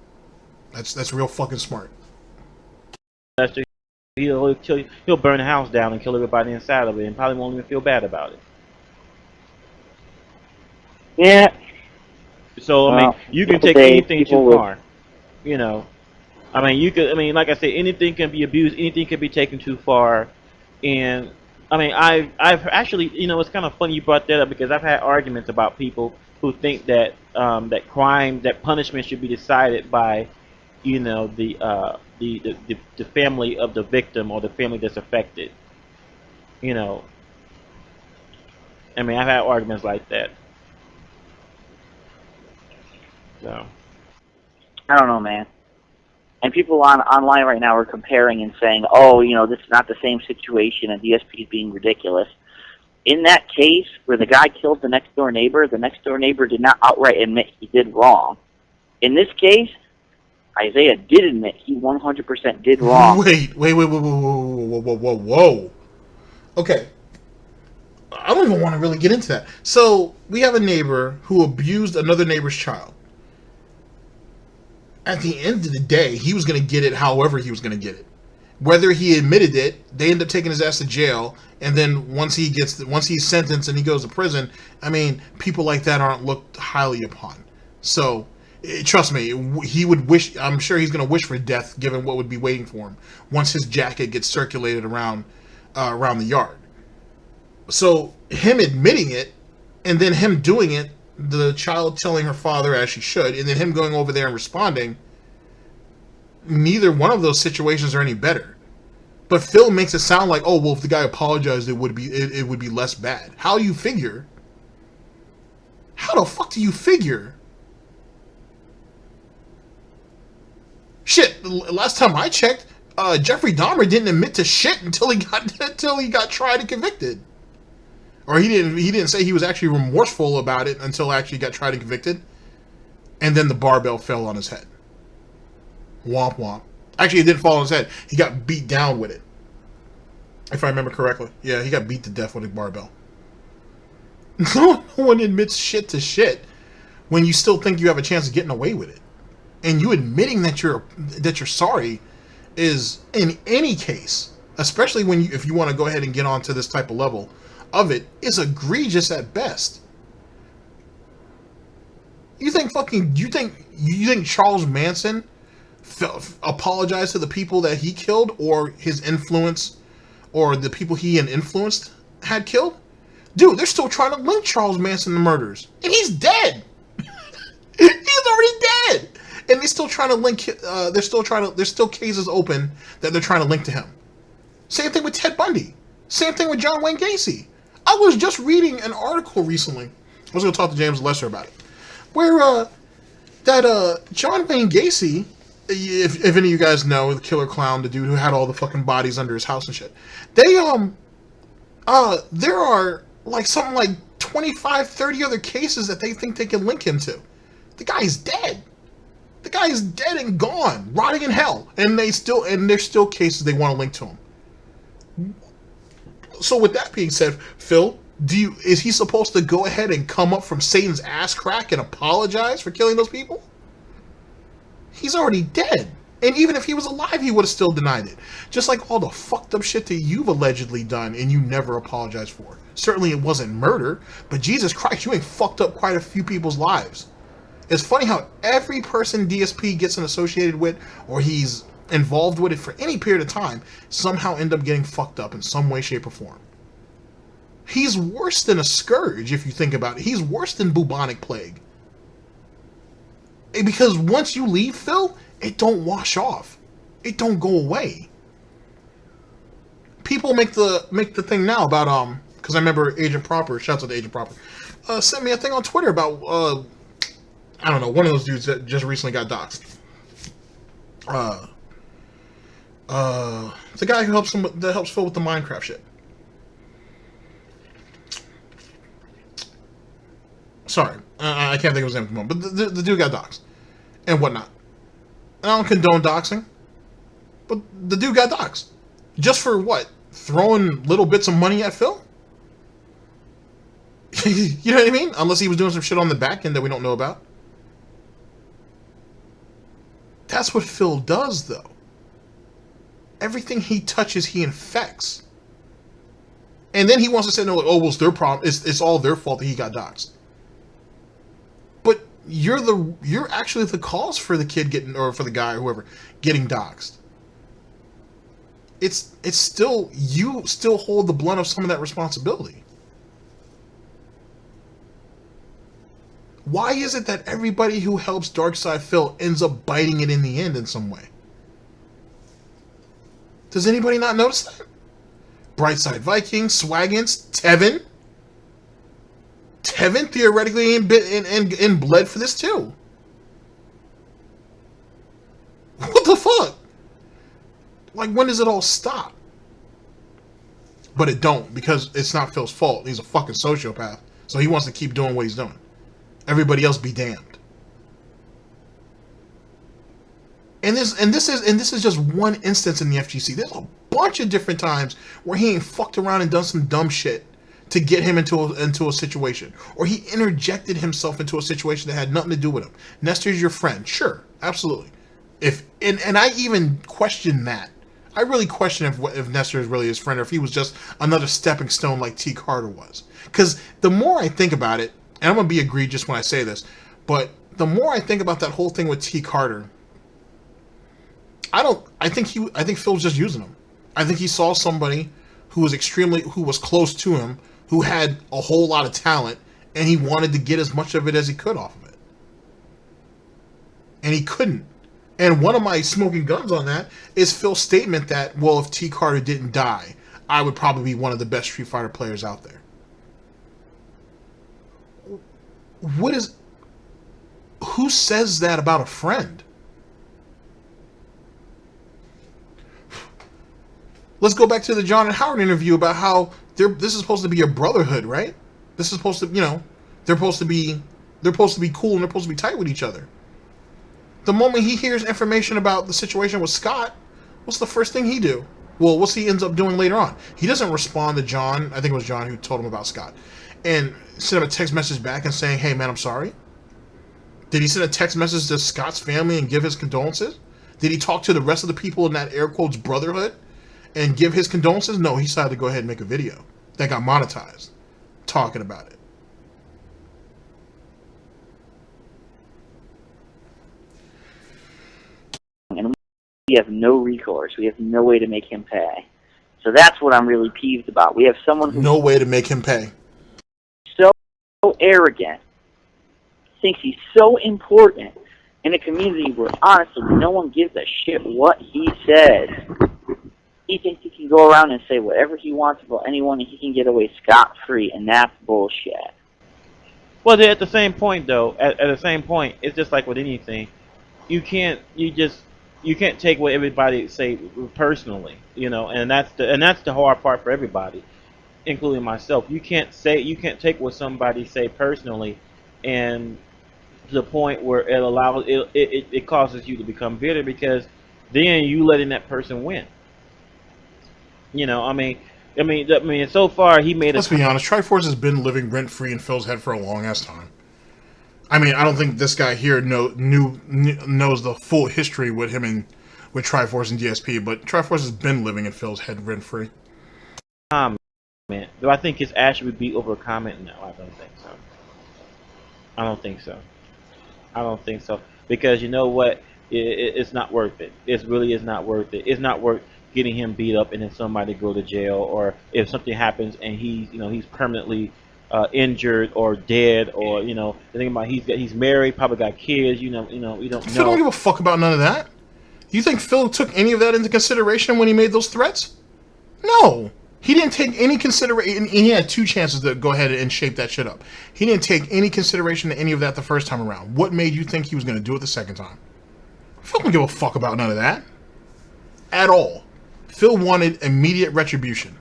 [SPEAKER 4] That's real fucking smart.
[SPEAKER 8] He'll burn the house down and kill everybody inside of it, and probably won't even feel bad about it.
[SPEAKER 7] Yeah.
[SPEAKER 8] So I mean, you can take anything too far. You know, I mean, like I said, anything can be abused, anything can be taken too far, and I mean, I've actually, you know, it's kind of funny you brought that up because I've had arguments about people who think that that punishment should be decided by, you know, the family of the victim or the family that's affected. You know, I mean, I've had arguments like that. So
[SPEAKER 7] I don't know, man. And people online right now are comparing and saying, oh, you know, this is not the same situation and DSP is being ridiculous. In that case where the guy killed the next door neighbor did not outright admit he did wrong. In this case, Isaiah did admit he 100% did wrong.
[SPEAKER 4] Whoa. Okay. I don't even want to really get into that. So, we have a neighbor who abused another neighbor's child. At the end of the day, he was going to get it however he was going to get it. Whether he admitted it, they end up taking his ass to jail, and then once he's sentenced and he goes to prison, I mean, people like that aren't looked highly upon. So, trust me, he would wish. I'm sure he's going to wish for death, given what would be waiting for him once his jacket gets circulated around the yard. So him admitting it, and then him doing it, the child telling her father as she should, and then him going over there and responding. Neither one of those situations are any better. But Phil makes it sound like, oh well, if the guy apologized, it would be less bad. How do you figure? How the fuck do you figure? Shit, last time I checked, Jeffrey Dahmer didn't admit to shit until he got tried and convicted. Or he didn't say he was actually remorseful about it until actually got tried and convicted. And then the barbell fell on his head. Womp womp. Actually, it didn't fall on his head. He got beat down with it. If I remember correctly. Yeah, he got beat to death with a barbell. No one admits shit to shit when you still think you have a chance of getting away with it. And you admitting that you're sorry is, in any case, especially when if you want to go ahead and get onto this type of level of it, is egregious at best. You think Charles Manson apologized to the people that he killed, or his influence, or the people he had influenced had killed? Dude, they're still trying to link Charles Manson to murders, and he's dead. He's already dead, and they're still trying to link. There's still cases open that they're trying to link to him. Same thing with Ted Bundy. Same thing with John Wayne Gacy. I was just reading an article recently. I was going to talk to James Lesser about it, where John Wayne Gacy, if any of you guys know, the killer clown, the dude who had all the fucking bodies under his house and shit, there are like something like 25, 30 other cases that they think they can link him to. The guy's dead. The guy is dead and gone, rotting in hell, and there's still cases they want to link to him. So with that being said, Phil, is he supposed to go ahead and come up from Satan's ass crack and apologize for killing those people? He's already dead. And even if he was alive, he would have still denied it. Just like all the fucked up shit that you've allegedly done and you never apologized for. Certainly it wasn't murder, but Jesus Christ, you ain't fucked up quite a few people's lives. It's funny how every person DSP gets associated with, or he's involved with it for any period of time, somehow end up getting fucked up in some way, shape, or form. He's worse than a scourge, if you think about it. He's worse than bubonic plague. Because once you leave, Phil, it don't wash off. It don't go away. People make the thing now about because I remember Agent Proper, shouts out to Agent Proper, sent me a thing on Twitter about I don't know, one of those dudes that just recently got doxxed. The guy who helps Phil with the Minecraft shit. Sorry, I can't think of his name at the moment, but the dude got doxxed and whatnot. I don't condone doxing, but the dude got doxxed. Just for what? Throwing little bits of money at Phil? You know what I mean? Unless he was doing some shit on the back end that we don't know about. That's what Phil does, though. Everything he touches, he infects. And then he wants to say, no, like, oh, well, it's their problem. It's all their fault that he got doxxed. But you're actually the cause for the kid getting, or for the guy or whoever, getting doxxed. It's still, you still hold the brunt of some of that responsibility. Why is it that everybody who helps DarkSydePhil ends up biting it in the end in some way? Does anybody not notice that? Brightside Viking, Swaggins, Tevin. Tevin theoretically in bled for this too. What the fuck? Like, when does it all stop? But it don't, because it's not Phil's fault. He's a fucking sociopath. So he wants to keep doing what he's doing. Everybody else be damned. And this is just one instance in the FGC. There's a bunch of different times where he ain't fucked around and done some dumb shit to get him into a situation, or he interjected himself into a situation that had nothing to do with him. Nestor's your friend, sure, absolutely. And I even question that. I really question if Nestor is really his friend, or if he was just another stepping stone like T. Carter was. Because the more I think about it, and I'm gonna be egregious when I say this, but the more I think about that whole thing with T. Carter, I think Phil was just using him. I think he saw somebody who was close to him, who had a whole lot of talent, and he wanted to get as much of it as he could off of it. And he couldn't. And one of my smoking guns on that is Phil's statement that, well, if T. Carter didn't die, I would probably be one of the best Street Fighter players out there. Who says that about a friend? Let's go back to the John and Howard interview about how this is supposed to be a brotherhood, right? This is supposed to, they're supposed to be cool and they're supposed to be tight with each other. The moment he hears information about the situation with Scott, what's the first thing he do? Well, what's he ends up doing later on? He doesn't respond to John. I think it was John who told him about Scott. And send him a text message back and saying, hey, man, I'm sorry. Did he send a text message to Scott's family and give his condolences? Did he talk to the rest of the people in that air quotes brotherhood and give his condolences? No, he decided to go ahead and make a video that got monetized talking about it.
[SPEAKER 7] And we have no recourse. We have no way to make him pay. So that's what I'm really peeved about. We have someone who's
[SPEAKER 4] no way to make him pay.
[SPEAKER 7] So arrogant, thinks he's so important in a community where honestly no one gives a shit what he says. He thinks he can go around and say whatever he wants about anyone and he can get away scot-free, and that's bullshit.
[SPEAKER 8] Well, at the same point, though, at the same point, it's just like with anything. You can't take what everybody say personally, you know, and that's the hard part for everybody, including myself. You can't take what somebody say personally, and to the point where it causes you to become bitter, because then you letting that person win. You know, I mean, so far he made.
[SPEAKER 4] Let's be honest. Triforce has been living rent free in Phil's head for a long ass time. I mean, I don't think this guy here knows the full history with him and with Triforce and DSP, but Triforce has been living in Phil's head rent free.
[SPEAKER 8] Man, do I think his ash would be over a comment? No, I don't think so. I don't think so. Because you know what? It's not worth it. It really is not worth it. It's not worth getting him beat up and then somebody go to jail, or if something happens and he's permanently injured or dead, or the thing about he's married, probably got kids. We don't know.
[SPEAKER 4] Phil don't give a fuck about none of that. You think Phil took any of that into consideration when he made those threats? No. He didn't take any consideration. He had 2 chances to go ahead and shape that shit up. He didn't take any consideration to any of that the first time around. What made you think he was going to do it the second time? Phil don't give a fuck about none of that. At all. Phil wanted immediate retribution.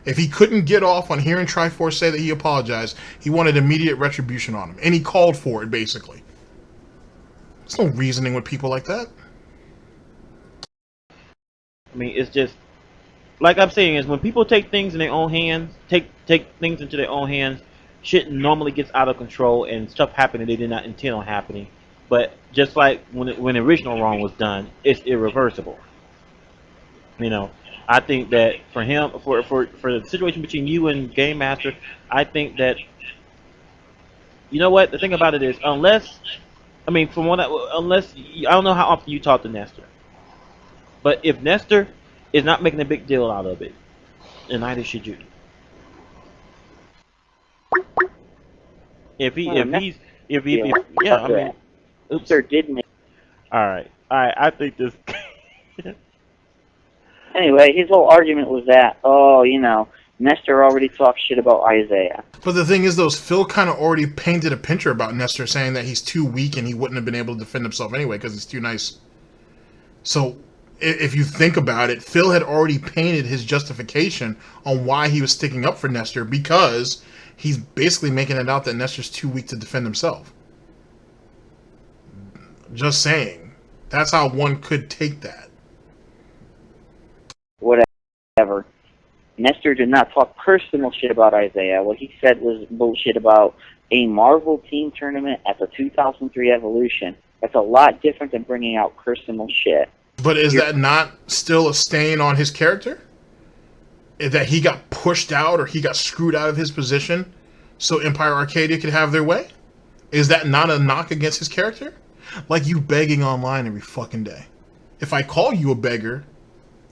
[SPEAKER 4] If he couldn't get off on hearing Triforce say that he apologized, he wanted immediate retribution on him. And he called for it, basically. There's no reasoning with people like that.
[SPEAKER 8] I mean, it's just, like I'm saying, is when people take things in their own hands, take things into their own hands, shit normally gets out of control and stuff happening they did not intend on happening. But just like when the original wrong was done, it's irreversible. I think that for him, for the situation between you and Game Master, I think that, you know what, the thing about it is, unless I don't know how often you talk to Nestor, but if Nestor is not making a big deal out of it, then neither should you.
[SPEAKER 7] Nestor did make.
[SPEAKER 8] All right, I think this.
[SPEAKER 7] Anyway, his whole argument was that, Nestor already talked shit about Isaiah.
[SPEAKER 4] But the thing is, though, Phil kind of already painted a picture about Nestor, saying that he's too weak and he wouldn't have been able to defend himself anyway because he's too nice. So, if you think about it, Phil had already painted his justification on why he was sticking up for Nestor, because he's basically making it out that Nestor's too weak to defend himself. Just saying. That's how one could take that.
[SPEAKER 7] Whatever. Nestor did not talk personal shit about Isaiah. What he said was bullshit about a Marvel team tournament at the 2003 Evolution. That's a lot different than bringing out personal shit.
[SPEAKER 4] But is that not still a stain on his character? That he got pushed out or he got screwed out of his position so Empire Arcadia could have their way? Is that not a knock against his character? Like you begging online every fucking day. If I call you a beggar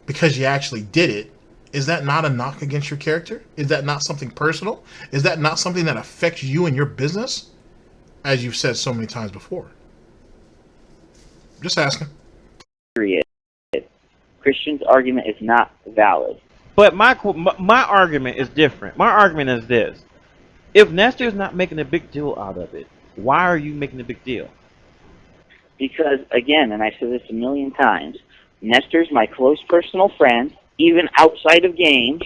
[SPEAKER 4] because you actually did it, is that not a knock against your character? Is that not something personal? Is that not something that affects you and your business? As you've said so many times before. Just asking.
[SPEAKER 7] Christian's argument is not valid.
[SPEAKER 8] But my argument is different. My argument is this. If Nestor is not making a big deal out of it, why are you making a big deal?
[SPEAKER 7] Because, again, and I've said this a million times, Nestor's my close personal friend, even outside of games,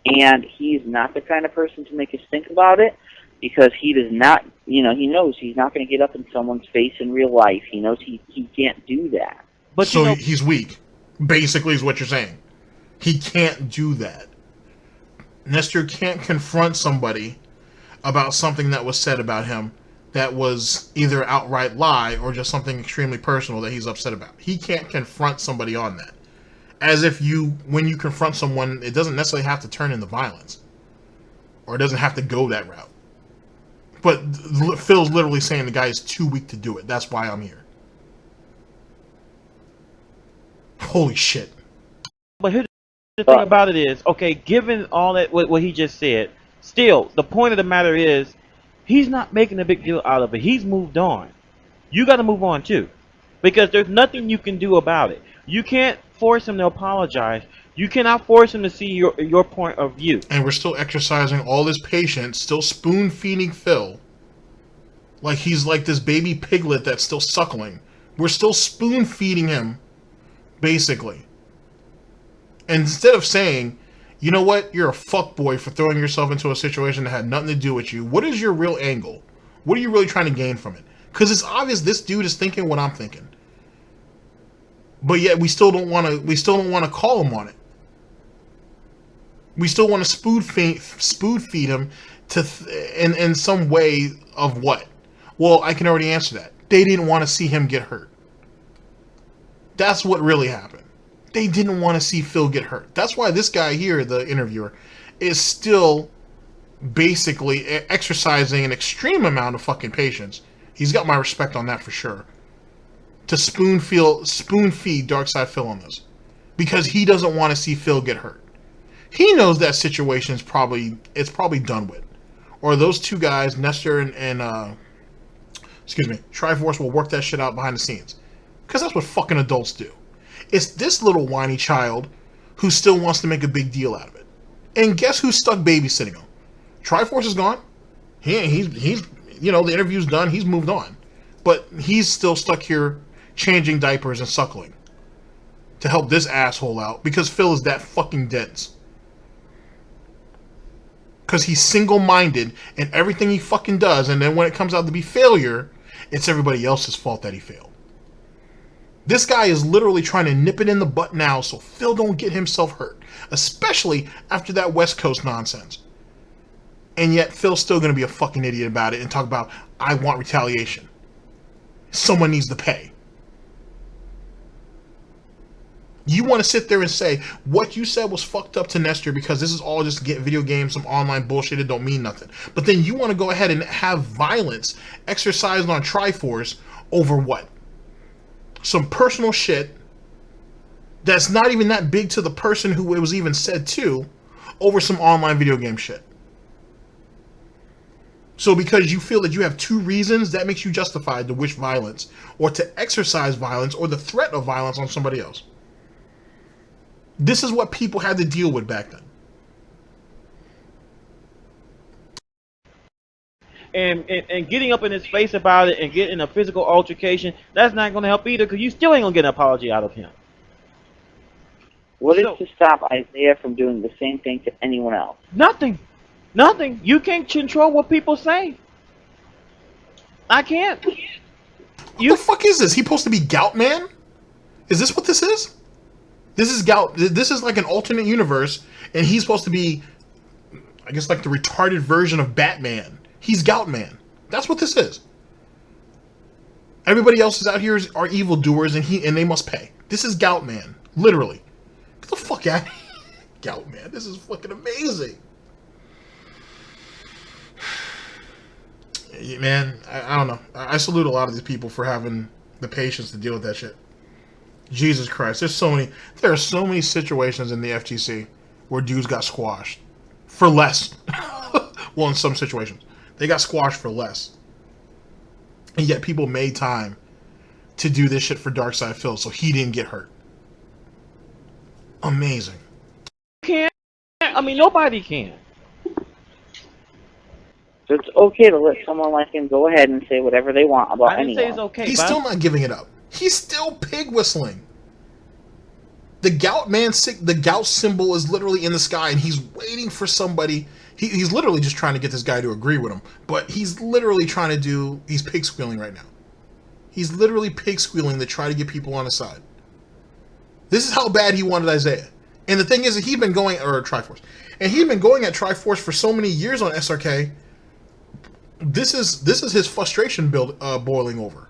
[SPEAKER 7] and he's not the kind of person to make us think about it. because he does not, he knows he's not going to get up in someone's face in real life. He knows he can't do that.
[SPEAKER 8] But
[SPEAKER 4] so he's weak, basically, is what you're saying. He can't do that. Nestor can't confront somebody about something that was said about him that was either outright lie or just something extremely personal that he's upset about. He can't confront somebody on that. As if when you confront someone, it doesn't necessarily have to turn into violence. Or it doesn't have to go that route. But Phil's literally saying the guy is too weak to do it. That's why I'm here. Holy shit.
[SPEAKER 8] But here's the thing about it is, okay, given all that, what he just said, still, the point of the matter is, he's not making a big deal out of it. He's moved on. You got to move on too. Because there's nothing you can do about it. You can't force him to apologize. You cannot force him to see your point of view.
[SPEAKER 4] And we're still exercising all this patience, still spoon-feeding Phil. Like he's like this baby piglet that's still suckling. We're still spoon-feeding him, basically. And instead of saying, you know what, you're a fuckboy for throwing yourself into a situation that had nothing to do with you. What is your real angle? What are you really trying to gain from it? Because it's obvious this dude is thinking what I'm thinking. But yet we still don't want to call him on it. We still want to spoon feed him in some way of what? Well, I can already answer that. They didn't want to see him get hurt. That's what really happened. They didn't want to see Phil get hurt. That's why this guy here, the interviewer, is still basically exercising an extreme amount of fucking patience. He's got my respect on that for sure. To spoon feed DarkSydePhil on this. Because he doesn't want to see Phil get hurt. He knows that situation is probably done with. Or those two guys, Nestor and Triforce will work that shit out behind the scenes. Because that's what fucking adults do. It's this little whiny child who still wants to make a big deal out of it. And guess who's stuck babysitting him? Triforce is gone. He's the interview's done. He's moved on. But he's still stuck here changing diapers and suckling to help this asshole out because Phil is that fucking dense. Because he's single-minded in everything he fucking does, and then when it comes out to be failure, it's everybody else's fault that he failed. This guy is literally trying to nip it in the butt now so Phil don't get himself hurt, especially after that West Coast nonsense. And yet Phil's still going to be a fucking idiot about it and talk about, I want retaliation. Someone needs to pay. You want to sit there and say, what you said was fucked up to Nestor because this is all just video games, some online bullshit, it don't mean nothing. But then you want to go ahead and have violence exercised on Triforce over what? Some personal shit that's not even that big to the person who it was even said to over some online video game shit. So because you feel that you have two reasons, that makes you justified to wish violence or to exercise violence or the threat of violence on somebody else. This is what people had to deal with back then.
[SPEAKER 8] And getting up in his face about it and getting a physical altercation, that's not going to help either because you still ain't going to get an apology out of him.
[SPEAKER 7] What is to stop Isaiah from doing the same thing to anyone else?
[SPEAKER 8] Nothing. Nothing. You can't control what people say. I can't.
[SPEAKER 4] What the fuck is this? He supposed to be Gout Man? Is this what this is? This is Gout. This is like an alternate universe, and he's supposed to be, I guess, like the retarded version of Batman. He's Gout Man. That's what this is. Everybody else is out here are evildoers, and they must pay. This is Gout Man, literally. Get the fuck out of here. Gout Man. This is fucking amazing. Man, I don't know. I salute a lot of these people for having the patience to deal with that shit. Jesus Christ, there are so many situations in the FTC where dudes got squashed for less. Well, in some situations, they got squashed for less, and yet people made time to do this shit for DarkSydePhil, so he didn't get hurt. Amazing.
[SPEAKER 8] Can't. I mean, nobody can.
[SPEAKER 7] So it's okay to let someone like him go ahead and say whatever they want about anyone.
[SPEAKER 8] I didn't say it's okay.
[SPEAKER 4] He's still not giving it up. He's still pig whistling. The Gout Man, the Gout symbol is literally in the sky, and he's waiting for somebody He's literally just trying to get this guy to agree with him. But he's literally trying to do... He's pig squealing right now. He's literally pig squealing to try to get people on his side. This is how bad he wanted Isaiah. And the thing is that he'd been going... Or Triforce. And he'd been going at Triforce for so many years on SRK. This is his frustration boiling over.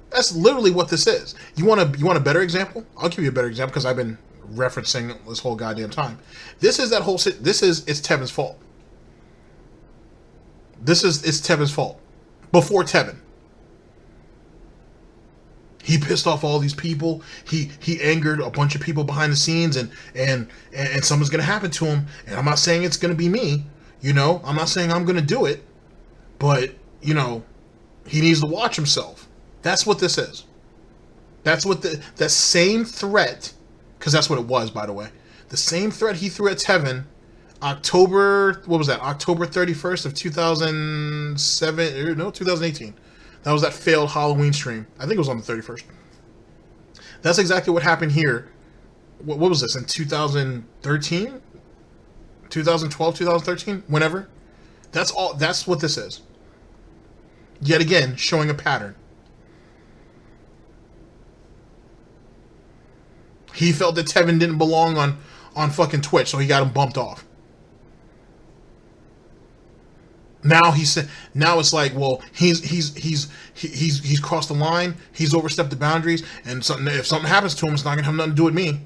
[SPEAKER 4] That's literally what this is. You want a better example? I'll give you a better example because I've been referencing this whole goddamn time. This is it's Tevin's fault. It's Tevin's fault. Before Tevin. He pissed off all these people. He angered a bunch of people behind the scenes, and something's gonna happen to him. And I'm not saying it's gonna be me. You know, I'm not saying I'm gonna do it, but you know, he needs to watch himself. That's what this is. That's what that same threat, because that's what it was, by the way. The same threat he threw at Tevin, October 31st of 2007, no, 2018. That was that failed Halloween stream. I think it was on the 31st. That's exactly what happened here. What was this, in 2013? 2012, 2013? Whenever? That's what this is. Yet again, showing a pattern. He felt that Tevin didn't belong on fucking Twitch, so he got him bumped off. Now it's like, well, he's crossed the line, he's overstepped the boundaries, and if something happens to him, it's not gonna have nothing to do with me.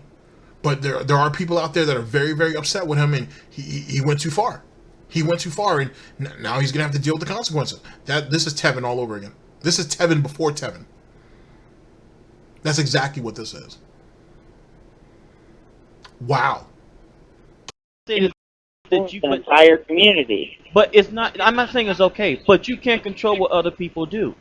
[SPEAKER 4] But there are people out there that are very, very upset with him, and he went too far. He went too far, and now he's gonna have to deal with the consequences. This is Tevin all over again. This is Tevin before Tevin. That's exactly what this is. Wow.
[SPEAKER 7] The entire community.
[SPEAKER 8] But it's not. I'm not saying it's okay, but you can't control what other people do,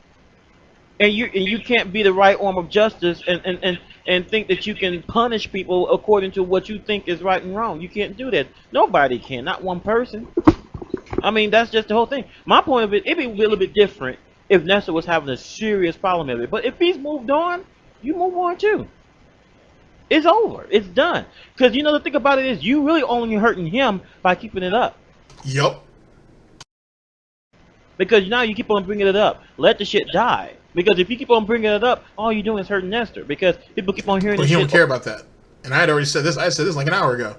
[SPEAKER 8] and you can't be the right arm of justice and think that you can punish people according to what you think is right and wrong. You can't do that. Nobody can. Not one person. I mean, that's just the whole thing. My point of it, it'd be a little bit different if Nestor was having a serious problem with it. But if he's moved on, you move on too. It's over. It's done. Because you know the thing about it is you really only hurting him by keeping it up.
[SPEAKER 4] Yup.
[SPEAKER 8] Because now you keep on bringing it up. Let the shit die. Because if you keep on bringing it up, all you're doing is hurting Nestor. Because people keep on hearing
[SPEAKER 4] but
[SPEAKER 8] this
[SPEAKER 4] he
[SPEAKER 8] shit.
[SPEAKER 4] don't care about that. And I had already said this. I said this like an hour ago.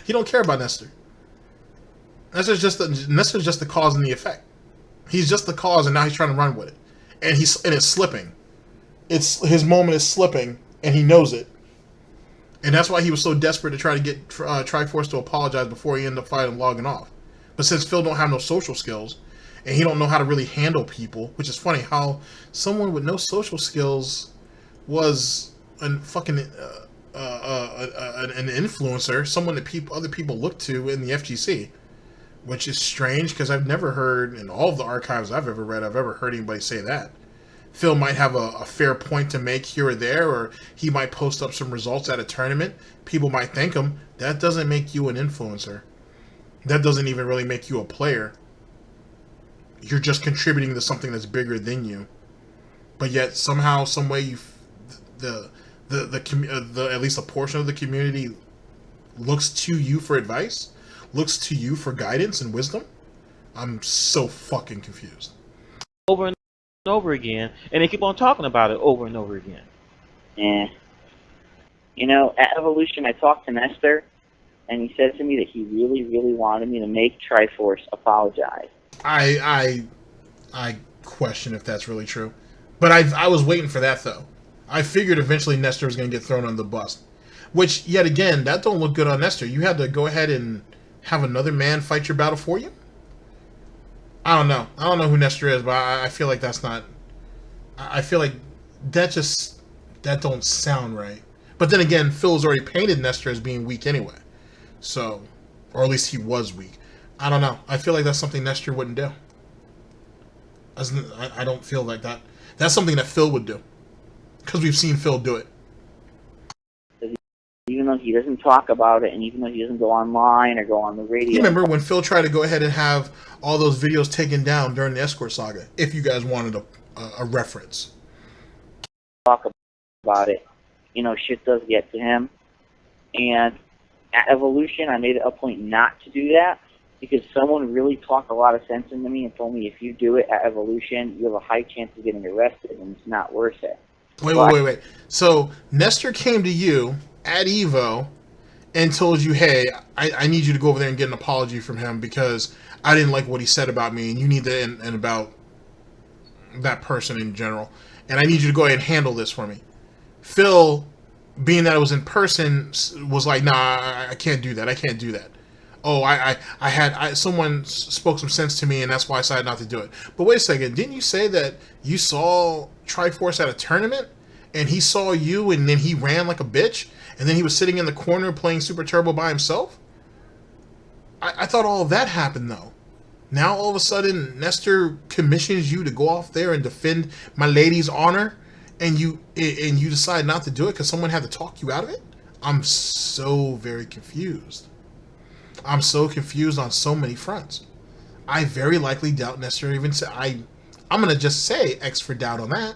[SPEAKER 4] He don't care about Nestor. Nestor's just the cause and the effect. He's just the cause, and now he's trying to run with it. And it's slipping. His moment is slipping, and he knows it. And that's why he was so desperate to try to get Triforce to apologize before he ended up fighting and logging off. But since Phil don't have no social skills, and he don't know how to really handle people, which is funny how someone with no social skills was an influencer, someone that other people look to in the FGC, which is strange because I've never heard in all of the archives I've ever read, I've ever heard anybody say that. Phil might have a fair point to make here or there, or he might post up some results at a tournament. People might thank him. That doesn't make you an influencer. That doesn't even really make you a player. You're just contributing to something that's bigger than you. But yet somehow, some way, at least a portion of the community looks to you for advice, looks to you for guidance and wisdom. I'm so fucking confused.
[SPEAKER 8] Over and over again, and they keep on talking about it over and over again.
[SPEAKER 7] Yeah. You know, at Evolution, I talked to Nestor, and he said to me that he really, really wanted me to make Triforce apologize.
[SPEAKER 4] I question if that's really true. But I was waiting for that, though. I figured eventually Nestor was going to get thrown on the bus. Which, yet again, that don't look good on Nestor. You had to go ahead and have another man fight your battle for you? I don't know. I don't know who Nestor is, but I feel like that's not... I feel like that don't sound right. But then again, Phil's already painted Nestor as being weak anyway. So, or at least he was weak. I don't know. I feel like that's something Nestor wouldn't do. I don't feel like that. That's something that Phil would do. Because we've seen Phil do it.
[SPEAKER 7] Even though he doesn't talk about it, and even though he doesn't go online or go on the radio.
[SPEAKER 4] You remember when Phil tried to go ahead and have all those videos taken down during the Escort Saga, if you guys wanted a reference.
[SPEAKER 7] Talk about it. You know, shit does get to him. And at Evolution, I made it a point not to do that because someone really talked a lot of sense into me and told me if you do it at Evolution, you have a high chance of getting arrested, and it's not worth it.
[SPEAKER 4] Wait. So Nestor came to you at Evo and told you, hey, I need you to go over there and get an apology from him because I didn't like what he said about me, and you need to, and about that person in general, and I need you to go ahead and handle this for me. Phil, being that it was in person, was like, nah, I can't do that. I can't do that. Oh, someone spoke some sense to me, and that's why I decided not to do it. But wait a second, didn't you say that you saw Triforce at a tournament, and he saw you, and then he ran like a bitch, and then he was sitting in the corner playing Super Turbo by himself? I thought all of that happened, though. Now, all of a sudden, Nestor commissions you to go off there and defend my lady's honor, and you decide not to do it because someone had to talk you out of it? I'm so very confused. I'm so confused on so many fronts. I very likely doubt Nestor even said... I'm going to just say X for doubt on that.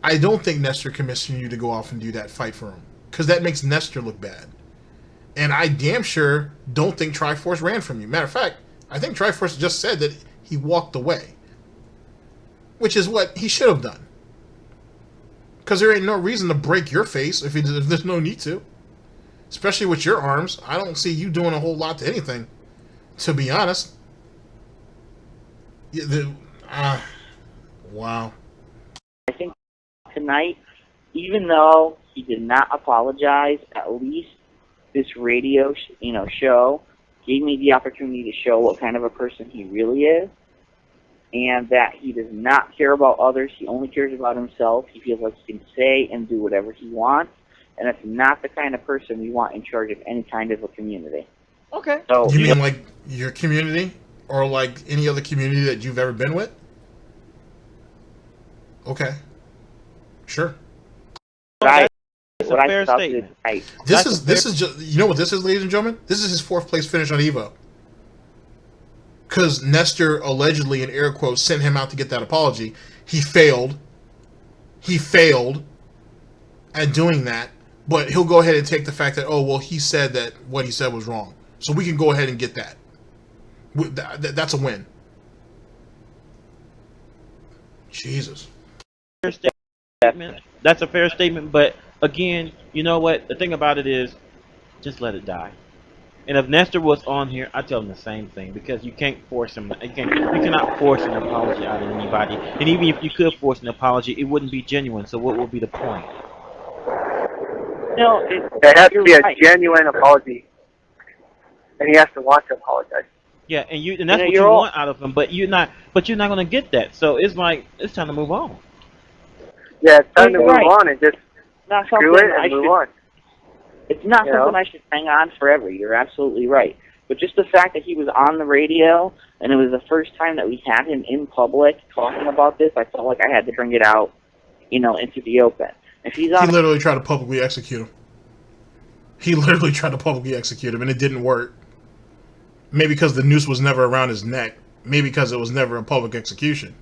[SPEAKER 4] I don't think Nestor commissioned you to go off and do that fight for him, because that makes Nestor look bad. And I damn sure don't think Triforce ran from you. Matter of fact, I think Triforce just said that he walked away, which is what he should have done. Because there ain't no reason to break your face if there's no need to. Especially with your arms. I don't see you doing a whole lot to anything, to be honest. Wow.
[SPEAKER 7] I think tonight, even though he did not apologize, at least this radio show gave me the opportunity to show what kind of a person he really is, and that he does not care about others. He only cares about himself. He feels like he can say and do whatever he wants, and that's not the kind of person we want in charge of any kind of a community.
[SPEAKER 6] Okay.
[SPEAKER 7] So,
[SPEAKER 4] you mean like your community, or like any other community that you've ever been with? Okay. Sure.
[SPEAKER 8] That's a fair statement.
[SPEAKER 4] This is just, you know what this is, ladies and gentlemen? This is his 4th place finish on Evo. Because Nestor allegedly, in air quotes, sent him out to get that apology. He failed. He failed at doing that. But he'll go ahead and take the fact that, oh, well, he said that what he said was wrong. So we can go ahead and get that. That's a win. Jesus.
[SPEAKER 8] Fair statement. That's a fair statement, but again, you know what? The thing about it is, just let it die. And if Nestor was on here, I'd tell him the same thing, because you can't force him. You cannot force an apology out of anybody. And even if you could force an apology, it wouldn't be genuine. So what would be the point?
[SPEAKER 7] No,
[SPEAKER 11] it has to be a genuine apology, and he has to want to apologize.
[SPEAKER 8] Yeah, and that's what you want out of him, but you're not going to get that. So it's like, it's time to move on.
[SPEAKER 11] Yeah, it's time to move on and just screw it and move on.
[SPEAKER 7] It's not something I should hang on forever. You're absolutely right. But just the fact that he was on the radio, and it was the first time that we had him in public talking about this, I felt like I had to bring it out, into the open. If he's on,
[SPEAKER 4] he literally tried to publicly execute him. He literally tried to publicly execute him, and it didn't work. Maybe because the noose was never around his neck. Maybe because it was never a public execution.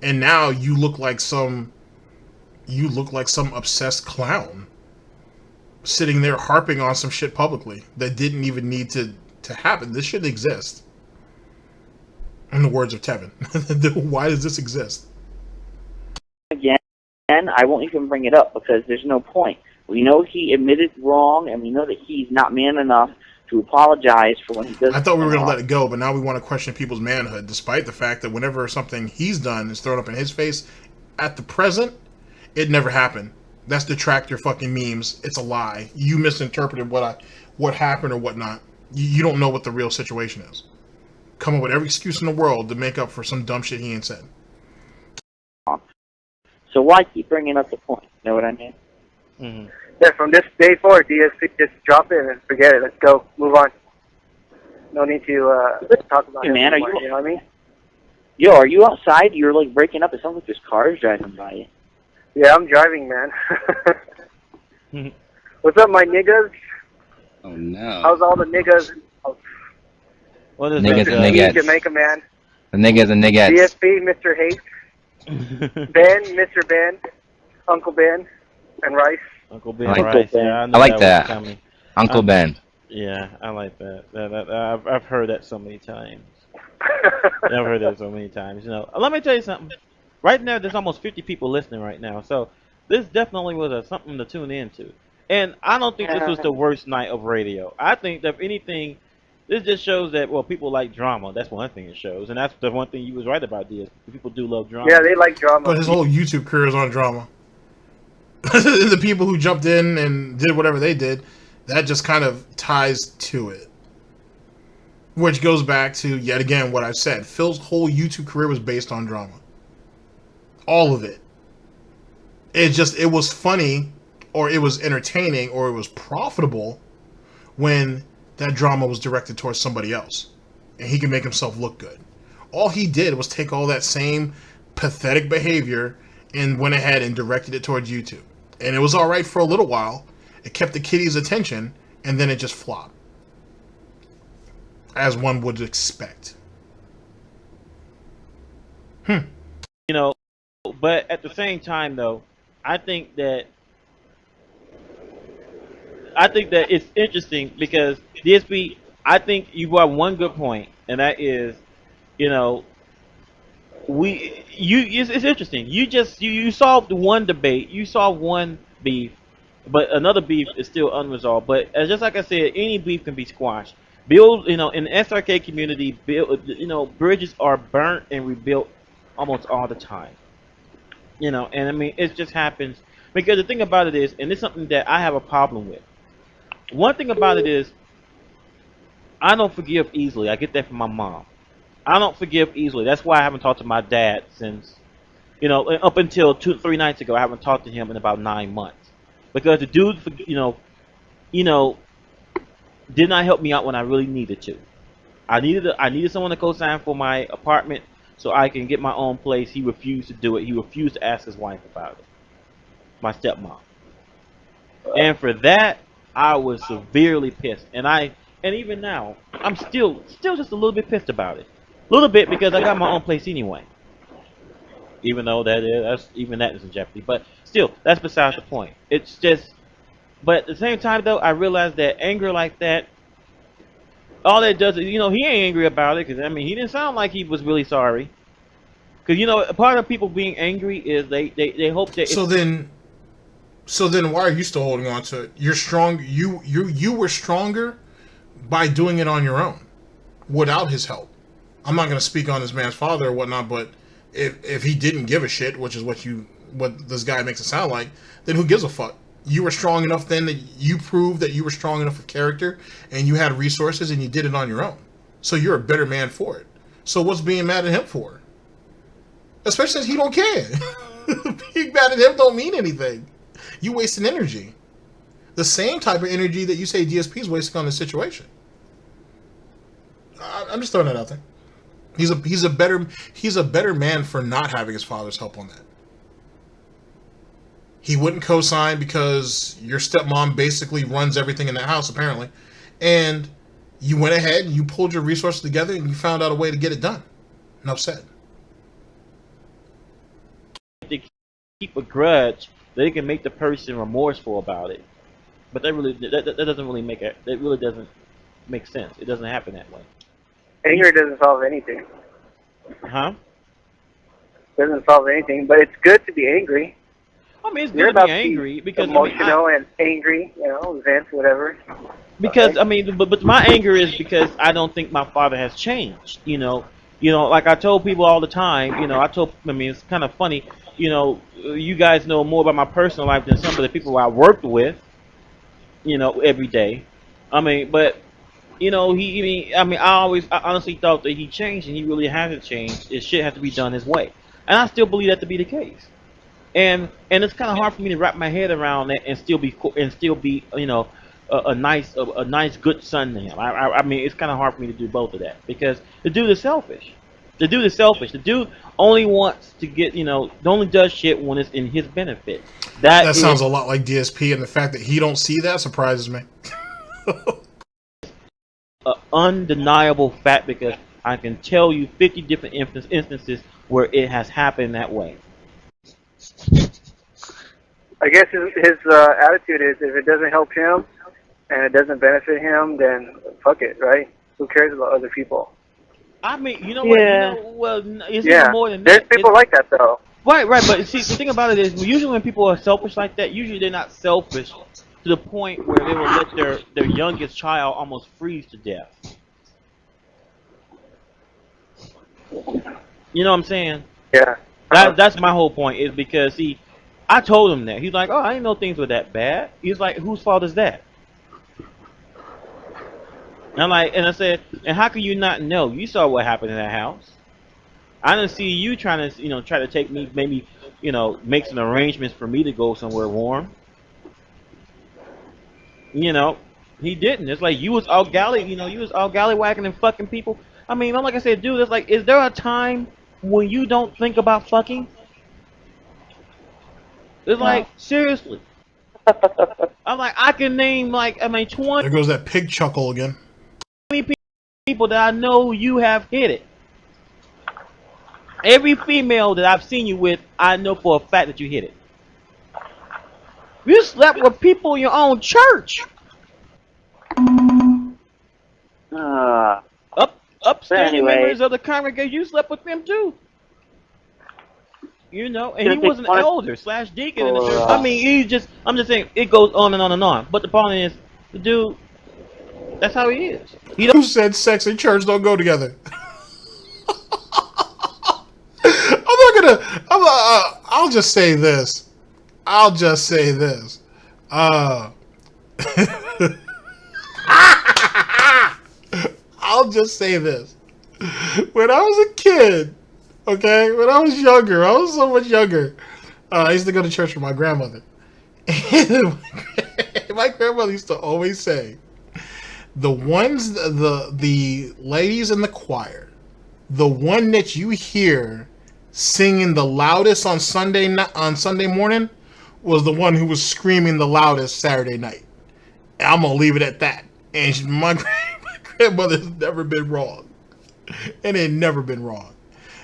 [SPEAKER 4] And now you look like some obsessed clown sitting there harping on some shit publicly that didn't even need to happen. This shouldn't exist. In the words of Tevin. Why does this exist?
[SPEAKER 7] Again, I won't even bring it up because there's no point. We know he admitted wrong, and we know that he's not man enough to apologize for when he does.
[SPEAKER 4] I thought we were going to let it go, but now we want to question people's manhood, despite the fact that whenever something he's done is thrown up in his face, at the present, it never happened. That's Detractor fucking memes. It's a lie. You misinterpreted what happened or whatnot. You don't know what the real situation is. Come up with every excuse in the world to make up for some dumb shit he ain't said.
[SPEAKER 7] So why keep bringing up the point? You know what I mean?
[SPEAKER 8] Mm-hmm.
[SPEAKER 11] Yeah, from this day forward, just drop it and forget it. Let's go. Move on. No need to talk about it anymore, you know what I mean?
[SPEAKER 7] Yo, are you outside? You're like breaking up. It sounds like there's cars driving by you.
[SPEAKER 11] Yeah, I'm driving, man. What's up, my niggas?
[SPEAKER 10] Oh, no.
[SPEAKER 11] How's all the niggas?
[SPEAKER 8] What is
[SPEAKER 10] niggas
[SPEAKER 8] that?
[SPEAKER 10] and niggas.
[SPEAKER 11] Jamaica, man.
[SPEAKER 10] The niggas and niggas.
[SPEAKER 11] DSP, Mr. Hate. Ben, Mr. Ben. Uncle Ben. And Rice.
[SPEAKER 8] Uncle Ben,
[SPEAKER 10] I like
[SPEAKER 8] Rice. Yeah,
[SPEAKER 10] I like that. Uncle Ben.
[SPEAKER 8] Yeah, I like that. I've heard that so many times. I've heard that so many times. You know, let me tell you something. Right now, there's almost 50 people listening right now, so this definitely was something to tune into. And I don't think this was the worst night of radio. I think that if anything, this just shows that people like drama. That's one thing it shows, and that's the one thing you was right about. This people do love drama.
[SPEAKER 11] Yeah, they like drama.
[SPEAKER 4] But his whole YouTube career is on drama. The people who jumped in and did whatever they did, that just kind of ties to it. Which goes back to, yet again, what I've said. Phil's whole YouTube career was based on drama. All of it. It was funny, or it was entertaining, or it was profitable when that drama was directed towards somebody else. And he could make himself look good. All he did was take all that same pathetic behavior and went ahead and directed it towards YouTube. And it was alright for a little while. It kept the kiddies' attention, and then it just flopped. As one would expect.
[SPEAKER 8] You know, but at the same time, though, I think that it's interesting because DSP, I think you brought one good point, and that is, you know, it's interesting. You solved one debate, you solved one beef, but another beef is still unresolved. But just like I said, any beef can be squashed. Build, you know, in the SRK community, bridges are burnt and rebuilt almost all the time. You know, and I mean, it just happens because the thing about it is, and it's something that I have a problem with. One thing about it is, I don't forgive easily. I get that from my mom. I don't forgive easily. That's why I haven't talked to my dad since, you know, up until 2-3 nights ago. I haven't talked to him in about 9 months because the dude, you know, did not help me out when I really needed to. I needed someone to co-sign for my apartment so I can get my own place. He refused to do it. He refused to ask his wife about it. My stepmom. And for that, I was severely pissed. And even now, I'm still just a little bit pissed about it. A little bit because I got my own place anyway. Even though that is in jeopardy. But still, that's besides the point. It's just, but at the same time though, I realized that anger like that, all that does is, you know, he ain't angry about it because I mean he didn't sound like he was really sorry. Because you know, part of people being angry is they hope that.
[SPEAKER 4] So then why are you still holding on to it? You're strong. You were stronger by doing it on your own, without his help. I'm not going to speak on this man's father or whatnot, but if he didn't give a shit, which is what this guy makes it sound like, then who gives a fuck? You were strong enough then that you proved that you were strong enough of character and you had resources and you did it on your own. So you're a better man for it. So what's being mad at him for? Especially since he don't care. Being mad at him don't mean anything. You wasting energy. The same type of energy that you say DSP is wasting on this situation. I'm just throwing that out there. He's a better man for not having his father's help on that. He wouldn't co-sign because your stepmom basically runs everything in that house apparently, and you went ahead and you pulled your resources together and you found out a way to get it done. Enough said.
[SPEAKER 8] They keep a grudge, they can make the person remorseful about it, but that doesn't really make it. That really doesn't make sense. It doesn't happen that way.
[SPEAKER 11] Anger doesn't solve anything.
[SPEAKER 8] Huh?
[SPEAKER 11] Doesn't solve anything, but it's good to be angry.
[SPEAKER 8] I mean, it's good to be angry because
[SPEAKER 11] emotional and angry, you know, vent, whatever.
[SPEAKER 8] Because I mean, but my anger is because I don't think my father has changed. You know, like I told people all the time. You know, I mean, it's kind of funny. You know, you guys know more about my personal life than some of the people I worked with. You know, every day. I mean, but you know, I honestly thought that he changed, and he really hasn't changed. It shit has to be done his way, and I still believe that to be the case. And it's kind of hard for me to wrap my head around that and still be you know a nice good son to him. I mean, it's kind of hard for me to do both of that because the dude is selfish. The dude only wants to get, you know, only does shit when it's in his benefit. That
[SPEAKER 4] sounds a lot like DSP, and the fact that he don't see that surprises me.
[SPEAKER 8] An undeniable fact because I can tell you 50 different instances where it has happened that way.
[SPEAKER 11] I guess his attitude is if it doesn't help him, and it doesn't benefit him, then fuck it, right? Who cares about other people?
[SPEAKER 8] I mean, you know what?
[SPEAKER 11] Yeah.
[SPEAKER 8] You know, well, it's
[SPEAKER 11] Yeah.
[SPEAKER 8] even more than
[SPEAKER 11] There's
[SPEAKER 8] that.
[SPEAKER 11] people like that, though.
[SPEAKER 8] Right, but see, the thing about it is, usually when people are selfish like that, usually they're not selfish to the point where they will let their youngest child almost freeze to death. You know what I'm saying?
[SPEAKER 11] Yeah.
[SPEAKER 8] That's my whole point, is because, see, I told him that. He's like, oh, I didn't know things were that bad. He's like, whose fault is that? And I said, and how can you not know? You saw what happened in that house. I didn't see you trying to, try to take me, maybe, make some arrangements for me to go somewhere warm. He didn't. It's like you was all gallywhacking and fucking people. I mean, like I said, dude, it's like, is there a time when you don't think about fucking? It's like, seriously. I'm like, I can name 20.
[SPEAKER 4] There goes that pig chuckle again.
[SPEAKER 8] People that I know you have hit it. Every female that I've seen you with, I know for a fact that you hit it. You slept with people in your own church. Upstanding members of the congregation, you slept with them too. And he was an elder / deacon in the church. I mean, I'm just saying, it goes on and on and on. But the problem is, the dude, that's how he is.
[SPEAKER 4] Who said sex and church don't go together? I'll just say this. I'll just say this. I'll just say this. When I was a kid, okay, when I was younger, I was so much younger. I used to go to church with my grandmother. And my grandmother used to always say, the ladies in the choir, the one that you hear singing the loudest on Sunday morning was the one who was screaming the loudest Saturday night. And I'm gonna leave it at that. And my grandmother's never been wrong. And it never been wrong.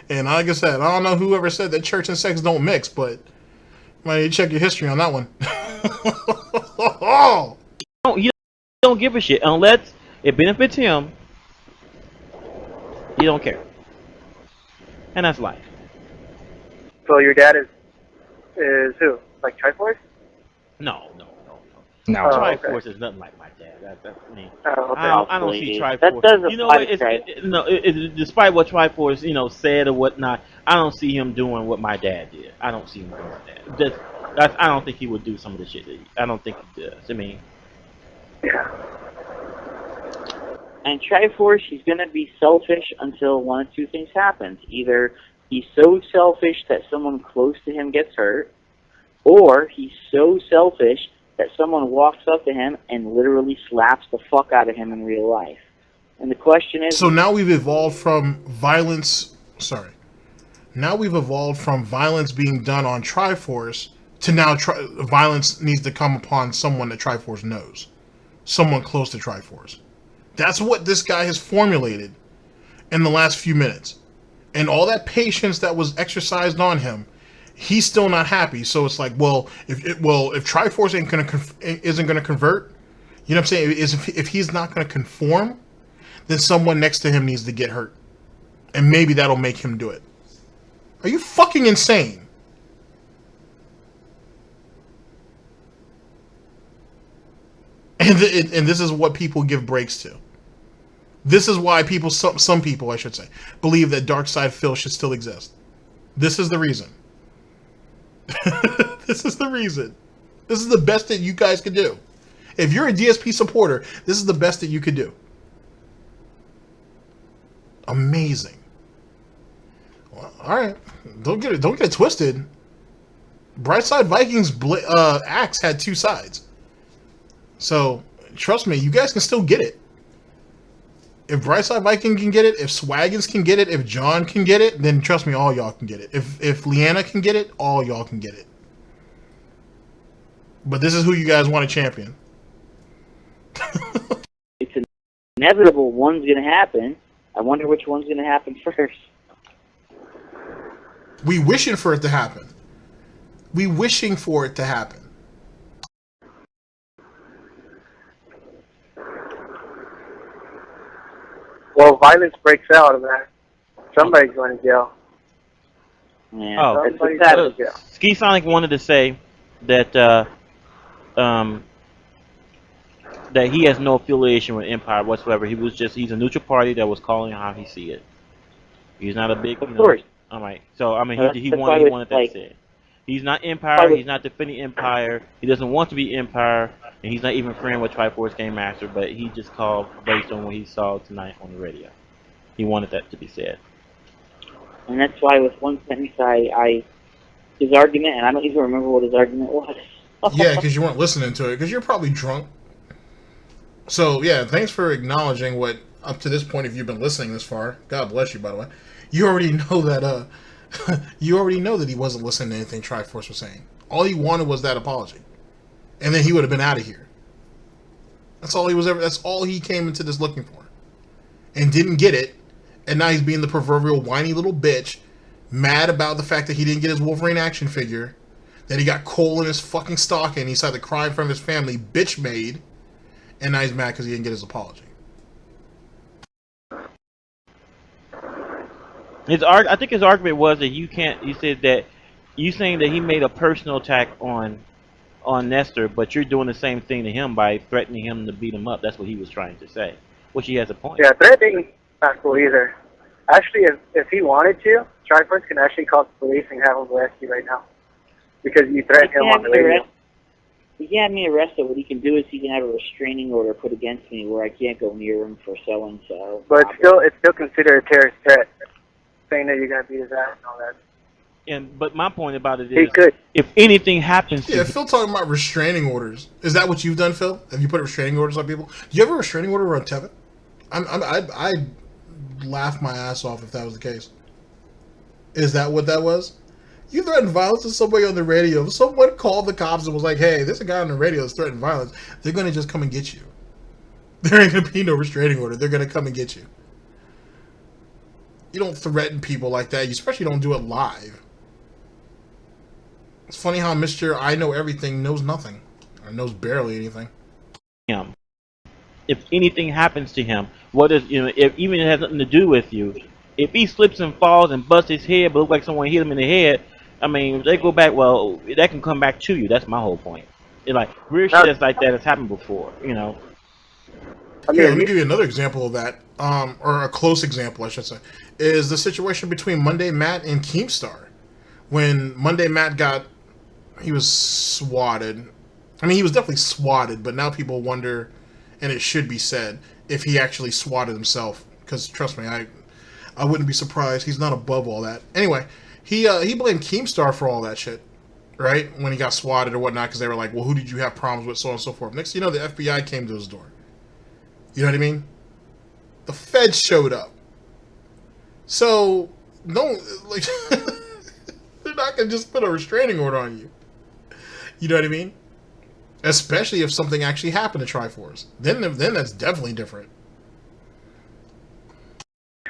[SPEAKER 4] And like I said, I don't know whoever said that church and sex don't mix, but might need to check your history on that one.
[SPEAKER 8] He don't give a shit unless it benefits him. He don't care, and that's life.
[SPEAKER 11] So your dad is who? Like Triforce?
[SPEAKER 8] No.
[SPEAKER 11] Triforce
[SPEAKER 8] is nothing like my dad. That's me.
[SPEAKER 11] Oh, okay.
[SPEAKER 8] I don't see Triforce.
[SPEAKER 7] That doesn't
[SPEAKER 8] despite what Triforce, said or whatnot, I don't see him doing what my dad did. I don't see him doing that. I don't think he would do some of the shit that I don't think he does. I mean,
[SPEAKER 11] yeah.
[SPEAKER 7] And Triforce, he's going to be selfish until one of two things happens. Either he's so selfish that someone close to him gets hurt, or he's so selfish that someone walks up to him and literally slaps the fuck out of him in real life. And the question is...
[SPEAKER 4] So now we've evolved from violence... Sorry. Now we've evolved from violence being done on Triforce to now violence needs to come upon someone that Triforce knows. Someone close to Triforce. That's what this guy has formulated in the last few minutes. And all that patience that was exercised on him, he's still not happy. So it's like, if Triforce isn't gonna convert, you know what I'm saying? If he's not gonna conform, then someone next to him needs to get hurt, and maybe that'll make him do it. Are you fucking insane? And this is what people give breaks to. This is why some people, I should say, believe that DarkSydePhil should still exist. This is the reason. This is the reason. This is the best that you guys could do. If you're a DSP supporter, this is the best that you could do. Amazing. Well, all right, don't get it twisted. Brightside Vikings axe had two sides. So trust me, you guys can still get it. If Brightside Viking can get it, if Swaggins can get it, if John can get it, then trust me, all y'all can get it. If Leanna can get it, all y'all can get it. But this is who you guys want to champion.
[SPEAKER 7] It's inevitable one's going to happen. I wonder which one's going to happen first.
[SPEAKER 4] We wishing for it to happen. We wishing for it to happen.
[SPEAKER 11] well, violence breaks out of that. Somebody's going to jail.
[SPEAKER 7] Yeah,
[SPEAKER 11] Somebody's going to jail.
[SPEAKER 8] Ski Sonic wanted to say that that he has no affiliation with Empire whatsoever. He's a neutral party that was calling how he see it. He's not a big.
[SPEAKER 7] Of course.
[SPEAKER 8] All right. So I mean, he
[SPEAKER 7] That's
[SPEAKER 8] wanted that said. He's not Empire. He's not defending Empire. He doesn't want to be Empire, and he's not even friend with Triforce Game Master. But he just called based on what he saw tonight on the radio. He wanted that to be said.
[SPEAKER 7] And that's why with one sentence, his argument, and I don't even remember what his argument was.
[SPEAKER 4] Yeah, because you weren't listening to it, because you're probably drunk. So, yeah, thanks for acknowledging what, up to this point, if you've been listening this far, God bless you, by the way, you already know that, you already know that he wasn't listening to anything Triforce was saying. All he wanted was that apology. And then he would have been out of here. That's all he came into this looking for. And didn't get it, and now he's being the proverbial whiny little bitch, mad about the fact that he didn't get his Wolverine action figure, that he got coal in his fucking stocking, he started to cry in front of his family, bitch made, and now he's mad because he didn't get his apology.
[SPEAKER 8] I think his argument was that you can't. He said that you saying that he made a personal attack on Nestor, but you're doing the same thing to him by threatening him to beat him up. That's what he was trying to say. Which he has a point.
[SPEAKER 11] Yeah, threatening not cool either. Actually, if he wanted to, Triforce can actually call the police and have him arrest you right now because you threatened him on the radio.
[SPEAKER 7] He can have me arrested. What he can do is he can have a restraining order put against me where I can't go near him for selling. So,
[SPEAKER 11] but it's still considered a terrorist threat, saying that you're gonna beat his ass and all that.
[SPEAKER 8] But my point about it is,
[SPEAKER 11] he could.
[SPEAKER 8] If anything happens to
[SPEAKER 4] Phil talking about restraining orders. Is that what you've done, Phil? Have you put restraining orders on people? Do you have a restraining order on Tevin? I'd laugh my ass off if that was the case. Is that what that was? You threatened violence to somebody on the radio. If someone called the cops and was like, hey, there's a guy on the radio that's threatening violence, they're going to just come and get you. There ain't going to be no restraining order. They're going to come and get you. You don't threaten people like that. You especially don't do it live. It's funny how Mr. I Know Everything knows nothing. Or knows barely anything.
[SPEAKER 8] him. If anything happens to him, if even it has nothing to do with you, if he slips and falls and busts his head, but looks like someone hit him in the head, I mean, if they go back, well, that can come back to you. That's my whole point. It's like weird shit that's like that has happened before,
[SPEAKER 4] Yeah, let me give you another example of that, or a close example, I should say, is the situation between Monday Matt and Keemstar. When Monday Matt he was swatted. I mean, he was definitely swatted, but now people wonder, and it should be said, if he actually swatted himself. Because trust me, I wouldn't be surprised. He's not above all that. Anyway, he blamed Keemstar for all that shit, right? When he got swatted or whatnot, because they were like, well, who did you have problems with, so on and so forth. Next thing you know, the FBI came to his door. You know what I mean? The feds showed up. So, they're not going to just put a restraining order on you. You know what I mean? Especially if something actually happened to Triforce. Then that's definitely different.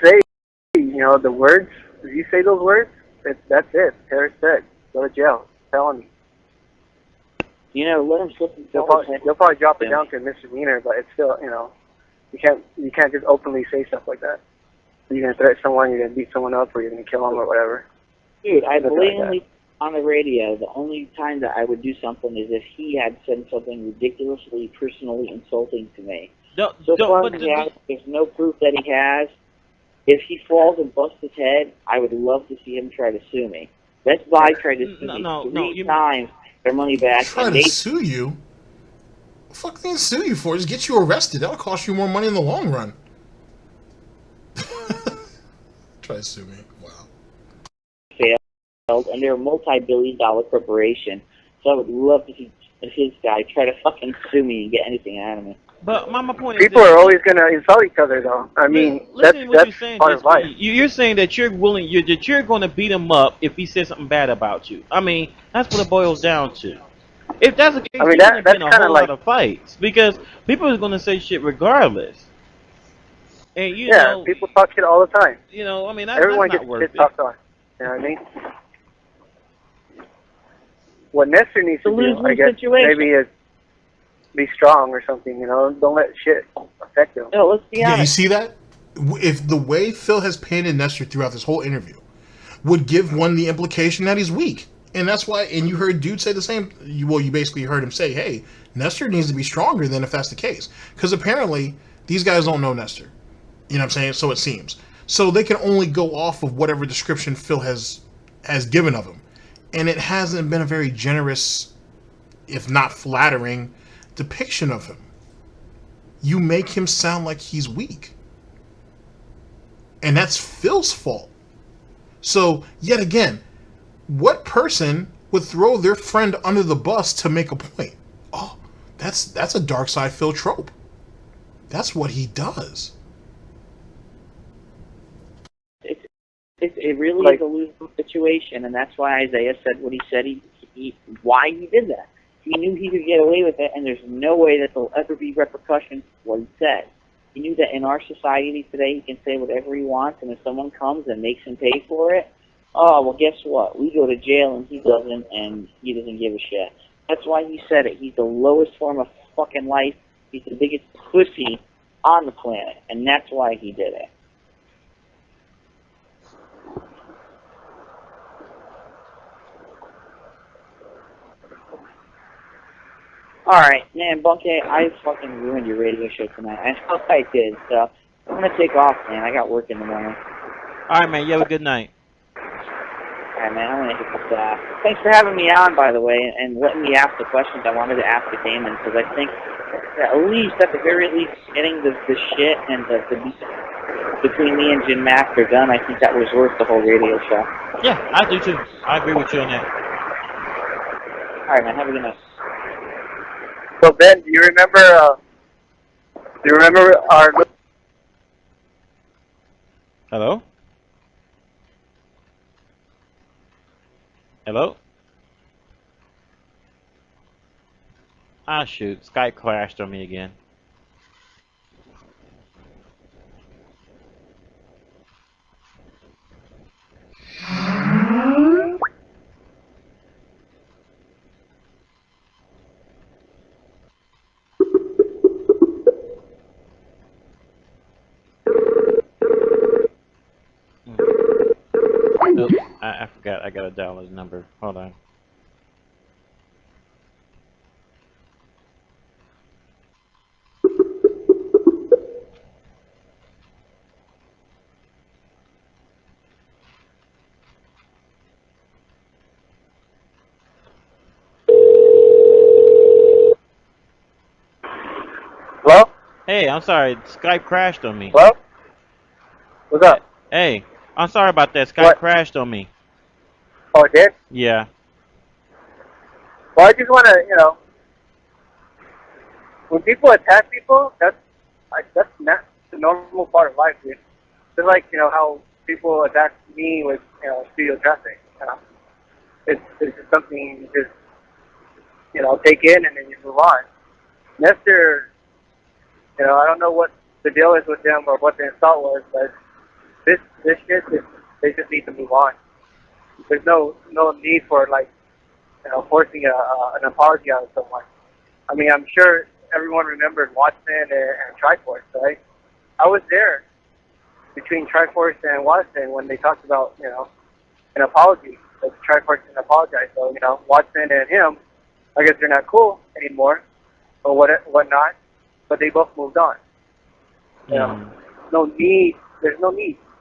[SPEAKER 11] Say, the words, if you say those words, that's it. Terrorist threat. Go to jail. Felony.
[SPEAKER 7] Let him slip and
[SPEAKER 11] They'll probably drop it down to a misdemeanor, but it's still, you can't just openly say stuff like that. You're going to threaten someone, you're going to beat someone up, or you're going to kill them or whatever.
[SPEAKER 7] Dude, I blatantly, on the radio, the only time that I would do something is if he had said something ridiculously, personally insulting to me. There's no proof that he has. If he falls and busts his head, I would love to see him try to sue me. Best Buy tried to sue me three times. Their money back.
[SPEAKER 4] Try to sue you? What the fuck they sue you for? Just get you arrested. That'll cost you more money in the long run. Try to sue me. Wow.
[SPEAKER 7] Failed, and they're a multi-billion-dollar corporation. So I would love to see his guy try to fucking sue me and get anything out of me.
[SPEAKER 8] But my point is,
[SPEAKER 11] people are always going to insult each other, though. I mean, that's part of life.
[SPEAKER 8] You're saying that you're willing, that you're going to beat him up if he says something bad about you. I mean, that's what it boils down to. If that's the case,
[SPEAKER 11] I mean,
[SPEAKER 8] that's
[SPEAKER 11] kind
[SPEAKER 8] a whole
[SPEAKER 11] like
[SPEAKER 8] lot of fights because people are going to say shit regardless. And
[SPEAKER 11] people talk shit all the time.
[SPEAKER 8] I mean,
[SPEAKER 11] everyone
[SPEAKER 8] that's
[SPEAKER 11] gets
[SPEAKER 8] not worth
[SPEAKER 11] shit
[SPEAKER 8] it.
[SPEAKER 11] talked on. You know what I mean? What Nestor needs to do, I guess, maybe is be strong or something. Don't let shit affect him.
[SPEAKER 7] No, let's be honest.
[SPEAKER 4] Yeah, you see that? if the way Phil has painted Nestor throughout this whole interview would give one the implication that he's weak. And that's why, and you heard Dude say the same, well, you basically heard him say, hey, Nestor needs to be stronger than if that's the case. Because apparently, these guys don't know Nestor. You know what I'm saying? So it seems. So they can only go off of whatever description Phil has given of him. And it hasn't been a very generous, if not flattering, depiction of him. You make him sound like he's weak. And that's Phil's fault. So, yet again, what person would throw their friend under the bus to make a point? Oh, that's a DarkSydePhil trope. That's what he does.
[SPEAKER 7] It really is a losing situation, and that's why Isaiah said what he said. Why he did that. He knew he could get away with it, and there's no way that there'll ever be repercussions for what he said. He knew that in our society today, he can say whatever he wants, and if someone comes and makes him pay for it, oh, well, guess what? We go to jail, and he doesn't, and he doesn't give a shit. That's why he said it. He's the lowest form of fucking life. He's the biggest pussy on the planet, and that's why he did it. Alright, man, Bunky, I fucking ruined your radio show tonight. I know I did, so I'm gonna take off, man. I got work in the morning.
[SPEAKER 8] Alright, man, you have a good night.
[SPEAKER 7] Alright, man, I'm gonna hit this off. Thanks for having me on, by the way, and letting me ask the questions I wanted to ask of Damon, because I think that at the very least, getting the shit and the beef between me and Jim Master done, I think that was worth the whole radio show.
[SPEAKER 8] Yeah, I do too. I agree with you on that.
[SPEAKER 7] Alright, man, have a good night.
[SPEAKER 11] So Ben, do you remember our?
[SPEAKER 8] Hello? Hello? Ah, shoot. Skype crashed on me again. Nope, I forgot. I gotta dial his number. Hold on.
[SPEAKER 11] Hello?
[SPEAKER 8] Hey, I'm sorry. Skype crashed on me.
[SPEAKER 11] Hello? What's up?
[SPEAKER 8] Hey, I'm sorry about that. Skype
[SPEAKER 11] What?
[SPEAKER 8] crashed on me.
[SPEAKER 11] Oh, it did?
[SPEAKER 8] Yeah.
[SPEAKER 11] Well, I just want to, when people attack people, that's not the normal part of life, dude. Just like, how people attack me with, studio traffic. It's just something you just, take in and then you move on. Nestor, I don't know what the deal is with them or what the insult was, but this shit, they just need to move on. There's no need for, forcing an apology out of someone. I mean, I'm sure everyone remembered Watson and Triforce, right? I was there between Triforce and Watson when they talked about, an apology. Like Triforce didn't apologize. So, Watson and him, I guess they're not cool anymore or whatnot, but they both moved on. There's no need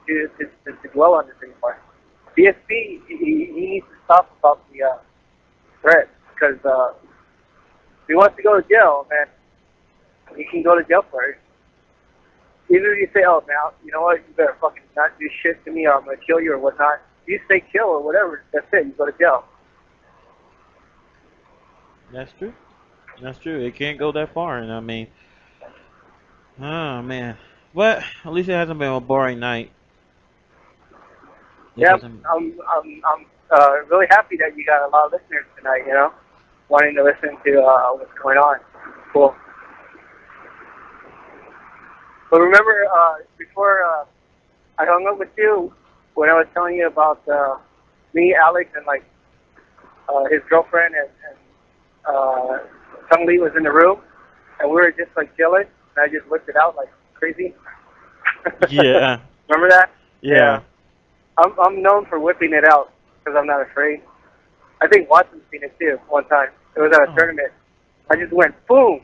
[SPEAKER 11] to dwell on this anymore. DSP, he needs to stop about the threat, because if he wants to go to jail, man, he can go to jail for it. Even if you say, oh, man, you know what, you better fucking not do shit to me or I'm going to kill you or whatnot. If you say kill or whatever, that's it, you go to jail.
[SPEAKER 8] That's true. That's true. It can't go that far, and I mean, oh man. But at least it hasn't been a boring night.
[SPEAKER 11] Yeah, I'm really happy that you got a lot of listeners tonight, wanting to listen to what's going on. Cool. But remember, before I hung up with you, when I was telling you about me, Alex, and his girlfriend and Sung Lee was in the room, and we were just chilling, and I just whipped it out like crazy.
[SPEAKER 8] Yeah.
[SPEAKER 11] Remember that?
[SPEAKER 8] Yeah.
[SPEAKER 11] I'm known for whipping it out because I'm not afraid. I think Watson's seen it too one time. It was at a tournament. I just went boom.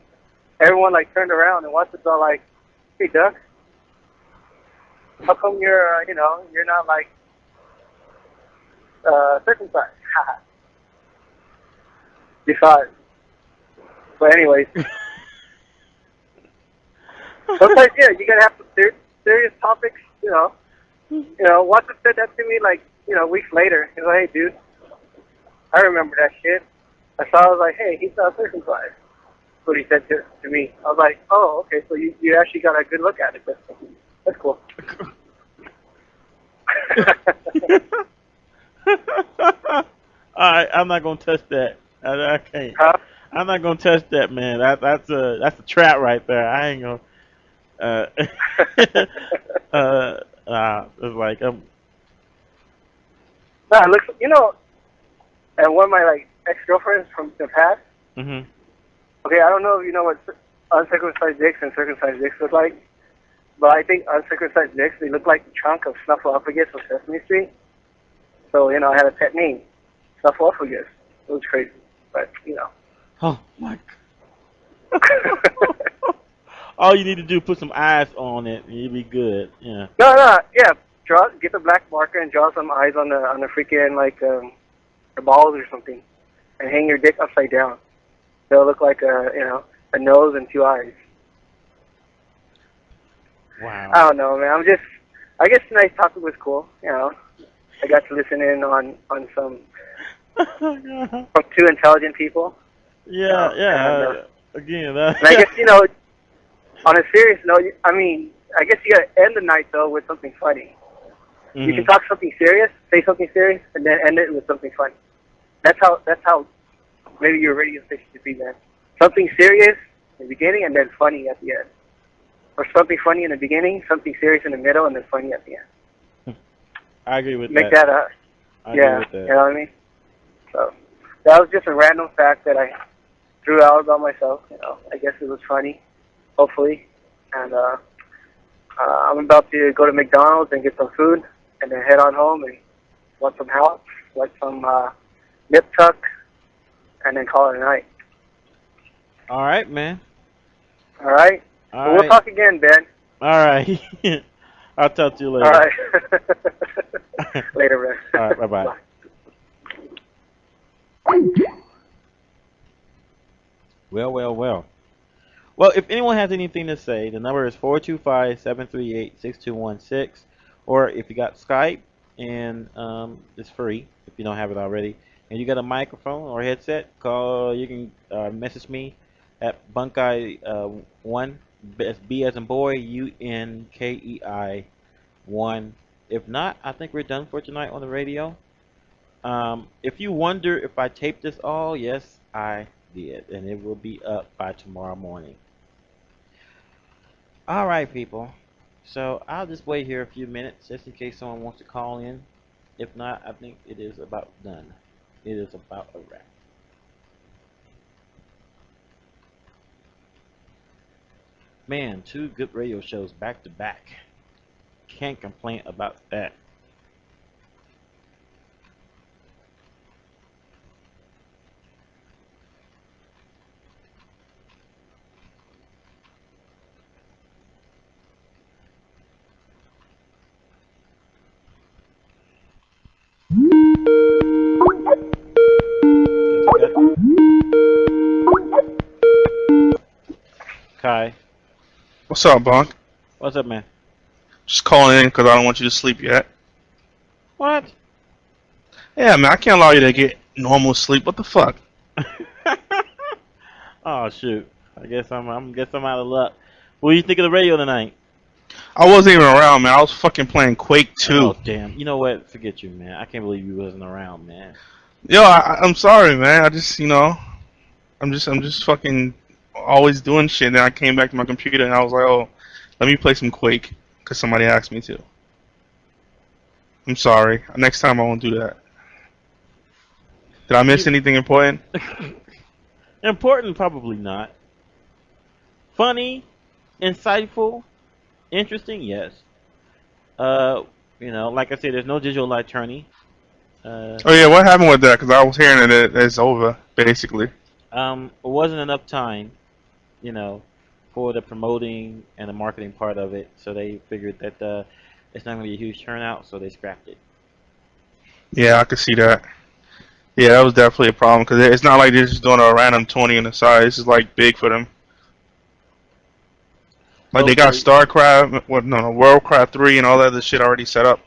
[SPEAKER 11] Everyone like turned around and Watson's all like, "Hey, Doug, how come you're you're not like circumcised?" Besides, but anyways, sometimes you gotta have some serious topics. Watson said that to me like weeks later. He's like, "Hey, dude, I remember that shit." I was like, "Hey, he's not circumcised." That's what he said to me. I was like, "Oh, okay, so you actually got a good look at it. That's cool."
[SPEAKER 8] Alright, I'm not gonna touch that. I can't.
[SPEAKER 11] Huh?
[SPEAKER 8] I'm not gonna touch that, man. That's a trap right there. I ain't gonna. It's like
[SPEAKER 11] Nah, it looks, and one of my like ex-girlfriends from the past.
[SPEAKER 8] Mhm.
[SPEAKER 11] Okay, I don't know if you know what uncircumcised dicks and circumcised dicks look like, but I think uncircumcised dicks, they look like the trunk of Snuffleupagus of Sesame Street. So I had a pet name, Snuffleupagus. It was crazy, but
[SPEAKER 8] Oh my God. All you need to do is put some eyes on it, and you'll be good. Yeah.
[SPEAKER 11] No, yeah. Get the black marker and draw some eyes on the freaking like the balls or something, and hang your dick upside down. They'll look like a nose and two eyes.
[SPEAKER 8] Wow.
[SPEAKER 11] I don't know, man. I guess tonight's topic was cool. I got to listen in on some from two intelligent people.
[SPEAKER 8] Yeah, yeah.
[SPEAKER 11] And,
[SPEAKER 8] Again,
[SPEAKER 11] and I guess on a serious note, I mean, I guess you gotta end the night though with something funny. You can talk something serious, say something serious, and then end it with something funny. That's how maybe your radio station should be, man. Something serious in the beginning and then funny at the end, or something funny in the beginning, something serious in the middle, and then funny at the end.
[SPEAKER 8] I agree with
[SPEAKER 11] Make
[SPEAKER 8] that.
[SPEAKER 11] that
[SPEAKER 8] I agree with that.
[SPEAKER 11] you know what I mean? So that was just a random fact that I threw out about myself. I guess it was funny, hopefully. And I'm about to go to McDonald's and get some food, and then head on home and want some help, like some nip tuck, and then call it a night.
[SPEAKER 8] All right, man.
[SPEAKER 11] All right?
[SPEAKER 8] All
[SPEAKER 11] We'll
[SPEAKER 8] right.
[SPEAKER 11] talk again, Ben.
[SPEAKER 8] All right. I'll talk to you later.
[SPEAKER 11] All right. Later, man.
[SPEAKER 8] All right, bye-bye.
[SPEAKER 11] Bye.
[SPEAKER 8] Well. Well, if anyone has anything to say, the number is 425-738-6216. Or if you got Skype, and it's free if you don't have it already, and you got a microphone or headset, you can message me at Bunkeye1, B as in boy, UNKEI 1. If not, I think we're done for tonight on the radio. If you wonder if I taped this all, yes, I did, and it will be up by tomorrow morning. All right, people. So I'll just wait here a few minutes just in case someone wants to call in. If not, I think it is about done. It is about a wrap. Man, 2 good radio shows back to back. Can't complain about that. Kai.
[SPEAKER 12] What's up, Bonk?
[SPEAKER 8] What's up, man?
[SPEAKER 12] Just calling in because I don't want you to sleep yet.
[SPEAKER 8] What?
[SPEAKER 12] Yeah, man, I can't allow you to get normal sleep. What the fuck?
[SPEAKER 8] Oh shoot! I guess I'm out of luck. What do you think of the radio tonight?
[SPEAKER 12] I wasn't even around, man. I was fucking playing Quake 2.
[SPEAKER 8] Oh damn! You know what? Forget you, man. I can't believe you wasn't around, man.
[SPEAKER 12] Yo, I'm sorry, man. I just, I'm just fucking always doing shit. And then I came back to my computer and I was like, oh, let me play some Quake because somebody asked me to. I'm sorry. Next time I won't do that. Did I miss anything important?
[SPEAKER 8] Important, probably not. Funny, insightful, interesting, yes. You know, like I said, there's no digital light tourney.
[SPEAKER 12] Oh yeah, what happened with that? Because I was hearing that it's over, basically.
[SPEAKER 8] It wasn't enough time, you know, for the promoting and the marketing part of it. So they figured that it's not going to be a huge turnout, so they scrapped it.
[SPEAKER 12] Yeah, I could see that. Yeah, that was definitely a problem because it's not like they're just doing a random 20 on the side. This is like big for them. Like they got StarCraft, Worldcraft 3 and all that other shit already set up,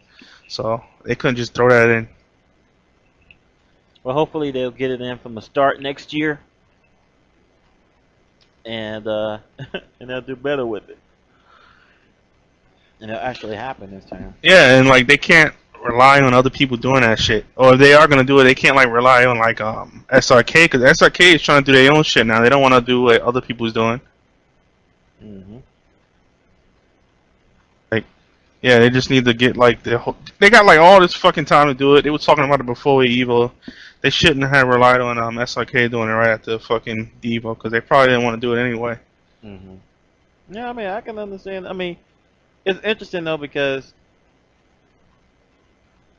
[SPEAKER 12] so they couldn't just throw that in.
[SPEAKER 8] Well, hopefully they'll get it in from the start next year, and and they'll do better with it, and it'll actually happen this time.
[SPEAKER 12] Yeah, and like they can't rely on other people doing that shit, or if they are gonna do it, they can't like rely on like SRK, because SRK is trying to do their own shit now. They don't want to do what other people's doing. Like, yeah, they just need to get like they got like all this fucking time to do it. They were talking about it before Evo. They shouldn't have relied on SRK doing it right after fucking Evo, because they probably didn't want to do it anyway.
[SPEAKER 8] Yeah, I mean, I can understand. I mean, it's interesting though because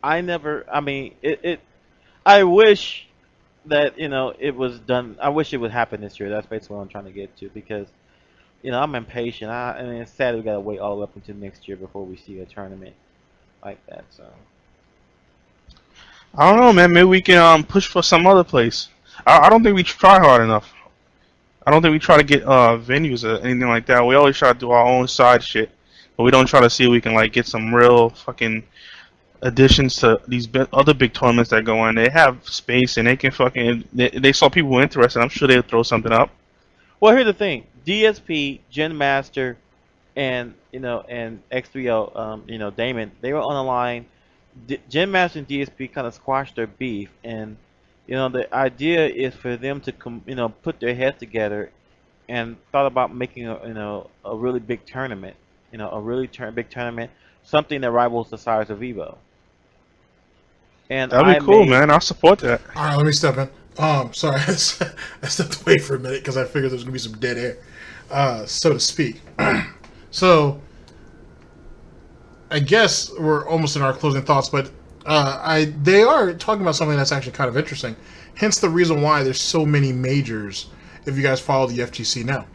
[SPEAKER 8] I wish that, you know, it was done. I wish it would happen this year. That's basically what I'm trying to get to, because, you know, I'm impatient. I mean, it's sad we gotta wait all up until next year before we see a tournament like that. So
[SPEAKER 12] I don't know, man. Maybe we can push for some other place. I don't think we try hard enough. I don't think we try to get venues or anything like that. We always try to do our own side shit, but we don't try to see if we can like get some real fucking additions to these other big tournaments that go on. They have space and they can fucking. They saw people interested. I'm sure they'll throw something up.
[SPEAKER 8] Well, here's the thing: DSP, Gen Master, and X3O, Damon, they were on the line. Gen Master and DSP kind of squashed their beef, and the idea is for them to put their heads together and thought about making a really big tournament, a really big tournament, something that rivals the size of Evo. And
[SPEAKER 12] that'd be cool, man. I'll support that.
[SPEAKER 4] All right, let me step in. Sorry, I stepped away for a minute because I figured there's gonna be some dead air, so to speak. So I guess we're almost in our closing thoughts, but they are talking about something that's actually kind of interesting. Hence the reason why there's so many majors. If you guys follow the FGC now,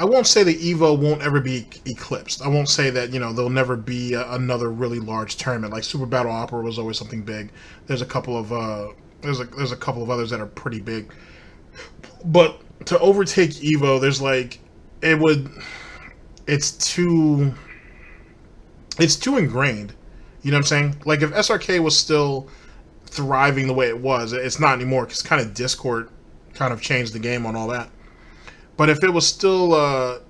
[SPEAKER 4] I won't say that Evo won't ever be eclipsed. I won't say that there'll never be another really large tournament. Like Super Battle Opera was always something big. There's a couple of there's a couple of others that are pretty big. But to overtake Evo, there's like it's too ingrained. You know what I'm saying? Like if SRK was still thriving the way it was, it's not anymore because kind of Discord kind of changed the game on all that. But if it was still,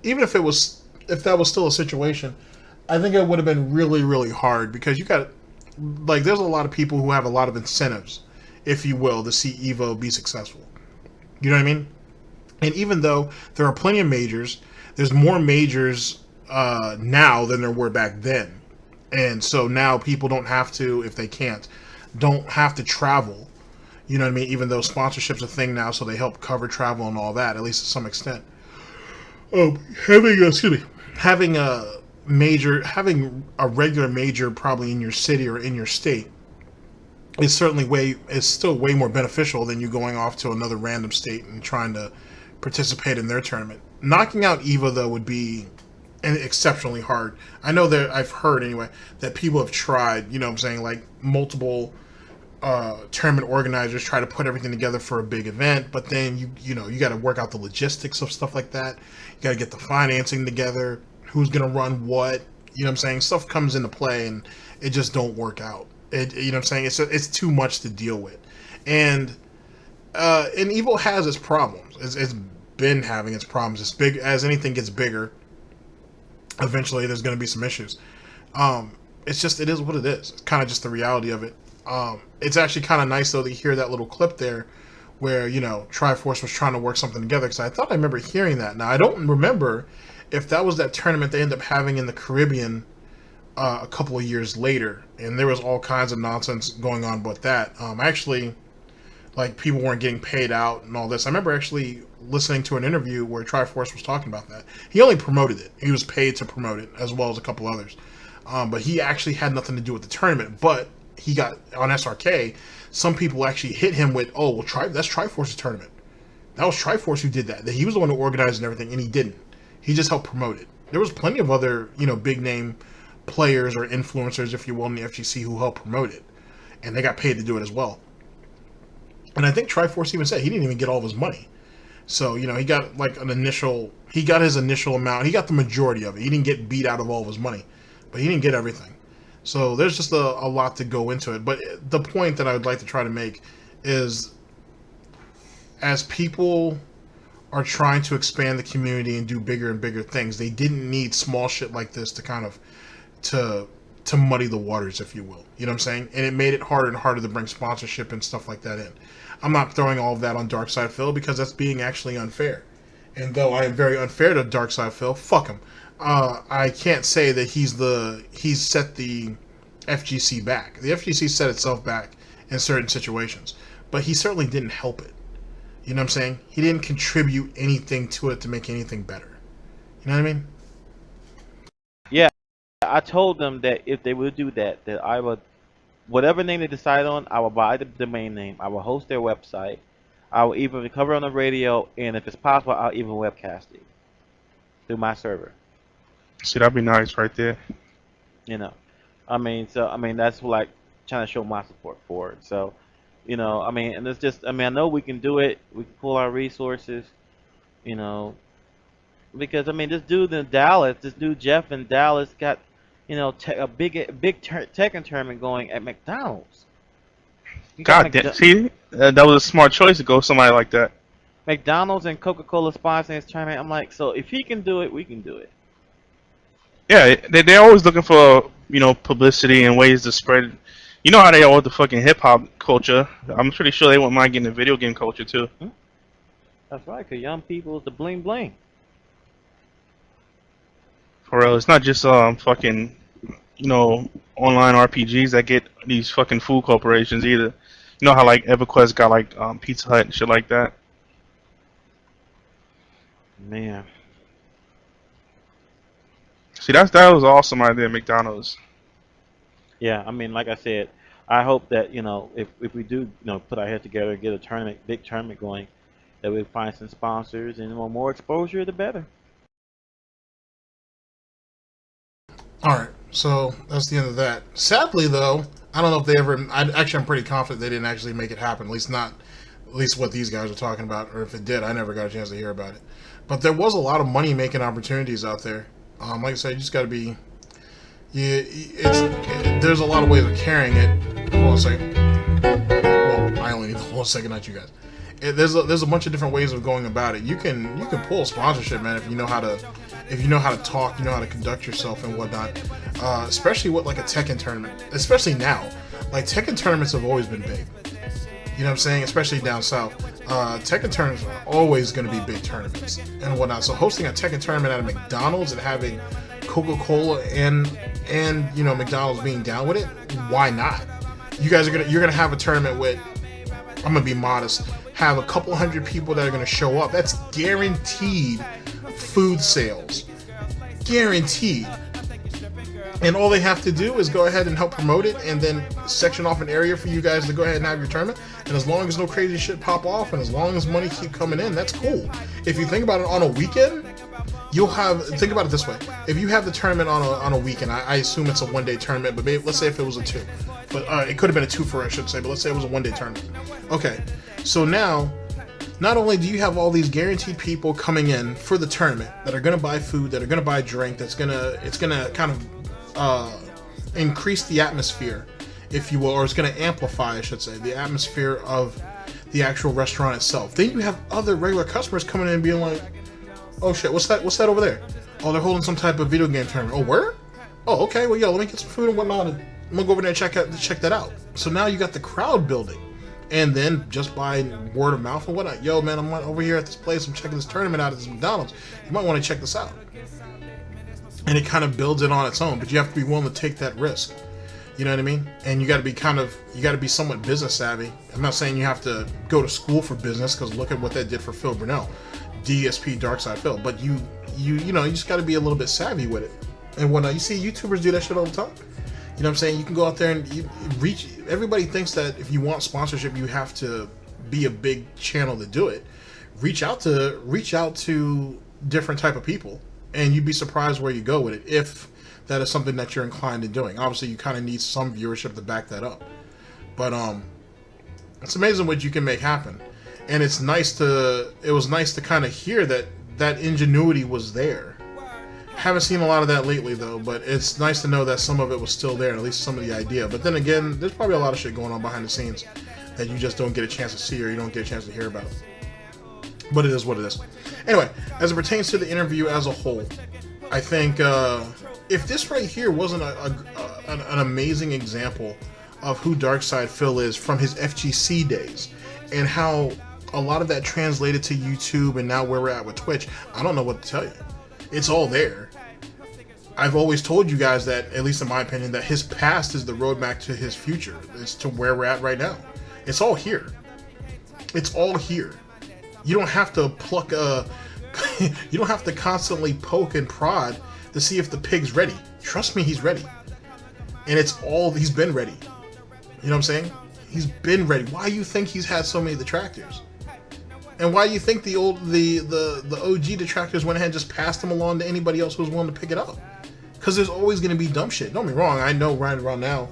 [SPEAKER 4] even if that was still a situation, I think it would have been really, really hard because you got, like, there's a lot of people who have a lot of incentives, if you will, to see Evo be successful. You know what I mean? And even though there are plenty of majors, there's more majors now than there were back then. And so now people don't have to, if they can't, don't have to travel. You know what I mean? Even though sponsorship's a thing now, so they help cover travel and all that, at least to some extent. Having a regular major probably in your city or in your state is still way more beneficial than you going off to another random state and trying to participate in their tournament. Knocking out Evo though would be exceptionally hard. I know that I've heard anyway that people have tried. You know what I'm saying? Like multiple tournament organizers try to put everything together for a big event, but then you got to work out the logistics of stuff like that. You got to get the financing together, who's going to run what, you know what I'm saying? Stuff comes into play and it just don't work out. You know what I'm saying? It's too much to deal with. And Evo has its problems. It's been having its problems. As big as anything gets bigger, eventually there's going to be some issues. It is what it is. It's kind of just the reality of it. It's actually kind of nice though to hear that little clip there where Triforce was trying to work something together, because I thought I remember hearing that. Now I don't remember if that was that tournament they ended up having in the Caribbean a couple of years later, and there was all kinds of nonsense going on with that. Actually, like people weren't getting paid out and all this. I remember actually listening to an interview where Triforce was talking about that. He only promoted it. He was paid to promote it, as well as a couple others. But he actually had nothing to do with the tournament. But he got, on SRK, some people actually hit him with, oh, well, that's Triforce's tournament. That was Triforce who did that. He was the one who organized and everything, and he didn't. He just helped promote it. There was plenty of other, big name players or influencers, if you will, in the FGC who helped promote it. And they got paid to do it as well. And I think Triforce even said he didn't even get all of his money. So, he got he got his initial amount. He got the majority of it. He didn't get beat out of all of his money. But he didn't get everything. So there's just a lot to go into it. But the point that I would like to try to make is, as people are trying to expand the community and do bigger and bigger things, they didn't need small shit like this to kind of to muddy the waters, if you will. You know what I'm saying? And it made it harder and harder to bring sponsorship and stuff like that in. I'm not throwing all of that on DarkSydePhil because that's being actually unfair. And though I am very unfair to DarkSydePhil, fuck him. I can't say that he's set the FGC back. The FGC set itself back in certain situations, but he certainly didn't help it. You know what I'm saying? He didn't contribute anything to it to make anything better. You know what I mean?
[SPEAKER 8] Yeah, I told them that if they would do that, that I would, whatever name they decide on, I will buy the domain name. I will host their website. I will even cover on the radio, and if it's possible, I'll even webcast it through my server.
[SPEAKER 12] See, that'd be nice right there.
[SPEAKER 8] That's like trying to show my support for it. So, and it's just, I know we can do it. We can pull our resources, because this dude in Dallas, this dude Jeff in Dallas got, a big tech tournament going at McDonald's.
[SPEAKER 12] God damn, see, that was a smart choice to go with somebody like that.
[SPEAKER 8] McDonald's and Coca-Cola sponsoring his tournament. I'm like, so if he can do it, we can do it.
[SPEAKER 12] Yeah, they're always looking for, publicity and ways to spread. You know how they are with the fucking hip-hop culture. I'm pretty sure they wouldn't mind getting the video game culture, too.
[SPEAKER 8] That's right, because young people is the bling-bling.
[SPEAKER 12] For real, it's not just fucking, online RPGs that get these fucking food corporations either. You know how, like, EverQuest got, like, Pizza Hut and shit like that?
[SPEAKER 8] Man.
[SPEAKER 12] See, that was an awesome idea, McDonald's.
[SPEAKER 8] Yeah, like I said, I hope that, if we do, put our head together and get a big tournament going, that we find some sponsors and the more exposure, the better.
[SPEAKER 4] Alright, so that's the end of that. Sadly, though, I don't know if they ever... I'm pretty confident they didn't actually make it happen. At least what these guys are talking about. Or if it did, I never got a chance to hear about it. But there was a lot of money-making opportunities out there. Like I said, you just got to be... there's a lot of ways of carrying it. Hold on a second. Well, I only need to hold a second, not you guys. There's a bunch of different ways of going about it. You can pull sponsorship, man, if you know how to talk, you know how to conduct yourself and whatnot. Especially with like a Tekken tournament. Especially now, like Tekken tournaments have always been big. You know what I'm saying? Especially down south. Tekken tournaments are always going to be big tournaments and whatnot. So hosting a Tekken tournament at a McDonald's and having Coca-Cola and McDonald's being down with it, why not? You're gonna have a tournament with, I'm gonna be modest, have a couple hundred people that are gonna show up. That's guaranteed food sales. Guaranteed. And all they have to do is go ahead and help promote it and then section off an area for you guys to go ahead and have your tournament. And as long as no crazy shit pop off and as long as money keep coming in, that's cool. If you think about it on a weekend, think about it this way. If you have the tournament on a weekend, I assume it's a one-day tournament, but maybe, let's say if it was a 2. But it could have been a 2 for, I should say, but let's say it was a one-day tournament. Okay, so now, not only do you have all these guaranteed people coming in for the tournament that are going to buy food, that are going to buy drink, it's going to kind of increase the atmosphere, if you will, or it's going to amplify, I should say, the atmosphere of the actual restaurant itself. Then you have other regular customers coming in and being like, oh shit, what's that over there? Oh, they're holding some type of video game tournament. Oh, where? Oh, okay, well, yo, let me get some food and whatnot, and I'm gonna go over there and check that out. So now you got the crowd building. And then just by word of mouth and whatnot, yo, man, I'm over here at this place, I'm checking this tournament out at this McDonald's. You might want to check this out. And it kind of builds it on its own, but you have to be willing to take that risk. You know what I mean? And you got to be somewhat business savvy. I'm not saying you have to go to school for business, because look at what that did for Phil Burnell, DSP DarkSydePhil. But you just got to be a little bit savvy with it. And when you see YouTubers do that shit all the time, you know what I'm saying? You can go out there and you reach. Everybody thinks that if you want sponsorship, you have to be a big channel to do it. Reach out to different type of people, and you'd be surprised where you go with it if that is something that you're inclined to doing. Obviously, you kind of need some viewership to back that up, but it's amazing what you can make happen. And it was nice to kind of hear that ingenuity was there. Haven't seen a lot of that lately though, but it's nice to know that some of it was still there, at least some of the idea. But then again, there's probably a lot of shit going on behind the scenes that you just don't get a chance to see, or you don't get a chance to hear about. But it is what it is. Anyway, as it pertains to the interview as a whole, I think if this right here wasn't an amazing example of who DarkSydePhil is from his FGC days, and how a lot of that translated to YouTube and now where we're at with Twitch, I don't know what to tell you. It's all there. I've always told you guys that, at least in my opinion, that his past is the roadmap to his future. It's to where we're at right now. It's all here. It's all here. You don't have to pluck you don't have to constantly poke and prod to see if the pig's ready. Trust me, he's ready. And he's been ready. You know what I'm saying? He's been ready. Why do you think he's had so many detractors? And why do you think the OG detractors went ahead and just passed him along to anybody else who was willing to pick it up? Because there's always going to be dumb shit. Don't be wrong. I know right around now,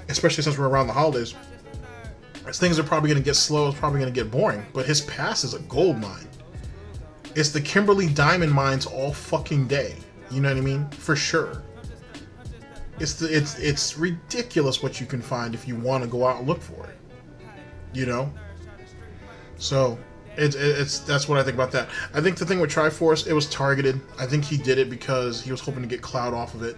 [SPEAKER 4] especially since we're around the holidays, things are probably going to get slow. It's probably going to get boring. But his past is a gold mine. It's the Kimberly Diamond mines all fucking day. You know what I mean? For sure. It's ridiculous what you can find if you want to go out and look for it. You know? So that's what I think about that. I think the thing with Triforce, it was targeted. I think he did it because he was hoping to get clout off of it,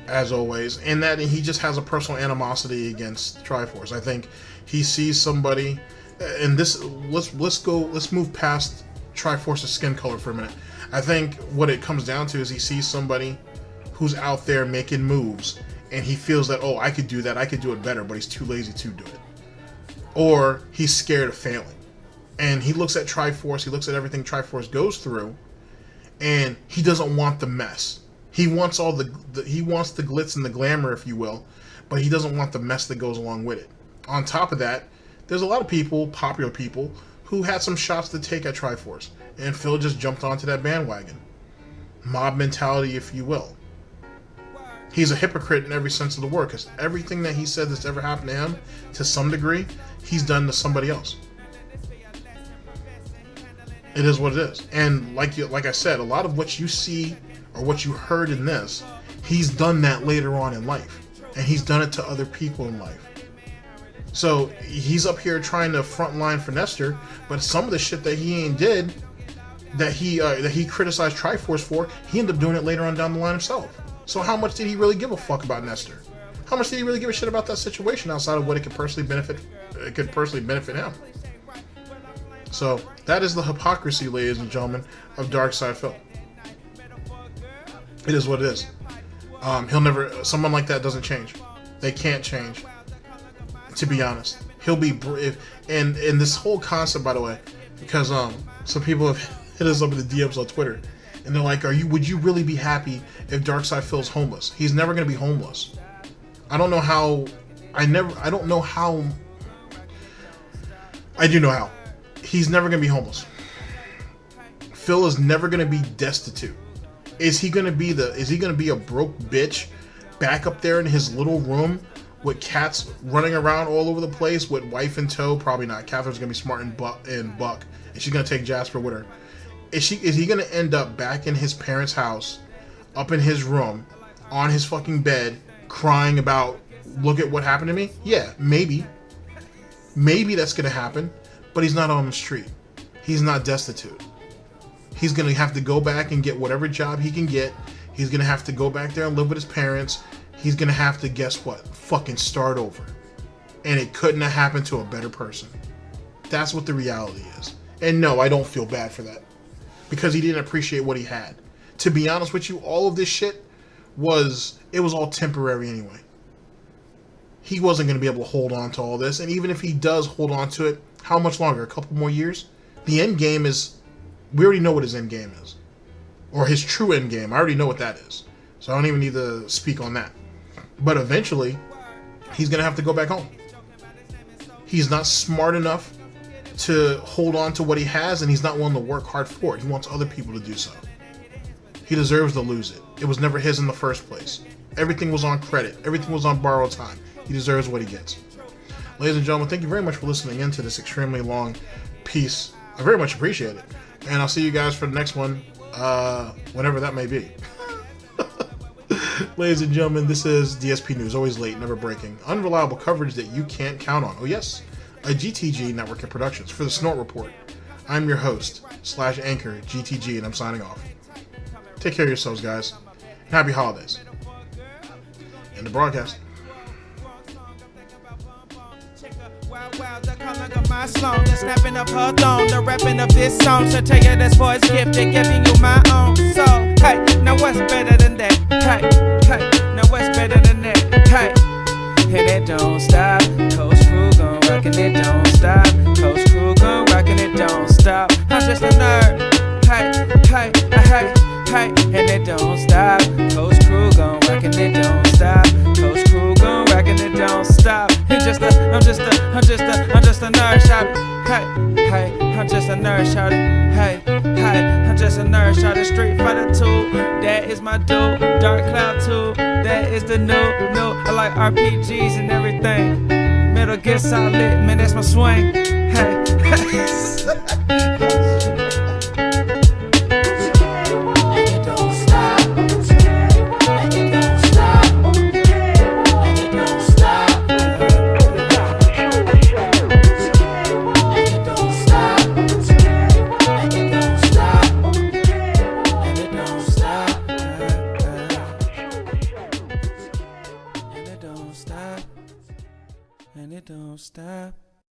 [SPEAKER 4] as always, and that he just has a personal animosity against Triforce. I think he sees somebody, and this let's move past Triforce's skin color for a minute. I think what it comes down to is he sees somebody who's out there making moves, and he feels that, oh, I could do that, I could do it better, but he's too lazy to do it, or he's scared of failing. And he looks at Triforce, he looks at everything Triforce goes through, and he doesn't want the mess. He wants he wants the glitz and the glamour, if you will, but he doesn't want the mess that goes along with it. On top of that, there's a lot of people, popular people, who had some shots to take at Triforce, and Phil just jumped onto that bandwagon. Mob mentality, if you will. He's a hypocrite in every sense of the word, because everything that he said that's ever happened to him, to some degree, he's done to somebody else. It is what it is. And like I said, a lot of what you see or what you heard in this, he's done that later on in life. And he's done it to other people in life. So he's up here trying to frontline for Nestor, but some of the shit that he ain't did, that he criticized Triforce for, he ended up doing it later on down the line himself. So how much did he really give a fuck about Nestor? How much did he really give a shit about that situation outside of what it could personally benefit him? So that is the hypocrisy, ladies and gentlemen, of DarkSydePhil. It is what it is. Someone like that doesn't change. They can't change. To be honest, he'll be and this whole concept, by the way, because some people have hit us up in the DMs on Twitter, and they're like, would you really be happy if DarkSydePhil's homeless? He's never going to be homeless. I don't know how. I do know how. He's never going to be homeless. Phil is never going to be destitute. Is he going to be a broke bitch back up there in his little room with cats running around all over the place with wife in tow? Probably not. Catherine's going to be smart and buck, and she's going to take Jasper with her. Is he going to end up back in his parents' house, up in his room, on his fucking bed, crying about, look at what happened to me? Yeah, maybe. Maybe that's going to happen. But he's not on the street. He's not destitute. He's going to have to go back and get whatever job he can get. He's going to have to go back there and live with his parents. He's going to have to, guess what? Fucking start over. And it couldn't have happened to a better person. That's what the reality is. And no, I don't feel bad for that. Because he didn't appreciate what he had. To be honest with you, all of this shit was all temporary anyway. he wasn't going to be able to hold on to all this. And even if he does hold on to it, how much longer? A couple more years? The end game is, we already know what his end game is. Or his true end game. I already know what that is. So I don't even need to speak on that. But eventually, he's going to have to go back home. He's not smart enough to hold on to what he has, and he's not willing to work hard for it. He wants other people to do so. He deserves to lose it. It was never his in the first place. Everything was on credit. Everything was on borrowed time. He deserves what he gets. Ladies and gentlemen, thank you very much for listening in to this extremely long piece. I very much appreciate it. And I'll see you guys for the next one, whenever that may be. Ladies and gentlemen, this is DSP News, always late, never breaking. Unreliable coverage that you can't count on. Oh yes, a GTG Network of Productions for the Snort Report. I'm your host, /anchor, GTG, and I'm signing off. Take care of yourselves, guys. Happy holidays. End the broadcast.
[SPEAKER 13] The calling of my song, the snapping of her thong, the rapping of this song. So tell you this boy's gifted, giving you my own soul. Hey, now what's better than that? Hey, hey, now what's better than that? Hey, and it don't stop. Coach Crew gon' rockin' it, don't stop. Coach Crew gon' rockin' it, don't stop. I'm just a nerd. Hey, hey, hey, hey, and it don't stop. Coach Crew gon' rockin' it, don't stop. Coach Crew gon' rockin' it, don't stop. I'm just a nerd shouting. Hey, hey, I'm just a nerd shouting. Hey, hey, I'm just a nerd shouting. Street Fighter 2, that is my dude. Dark Cloud 2, that is the new. I like RPGs and everything. Metal Gear Solid, man, that's my swing. Hey,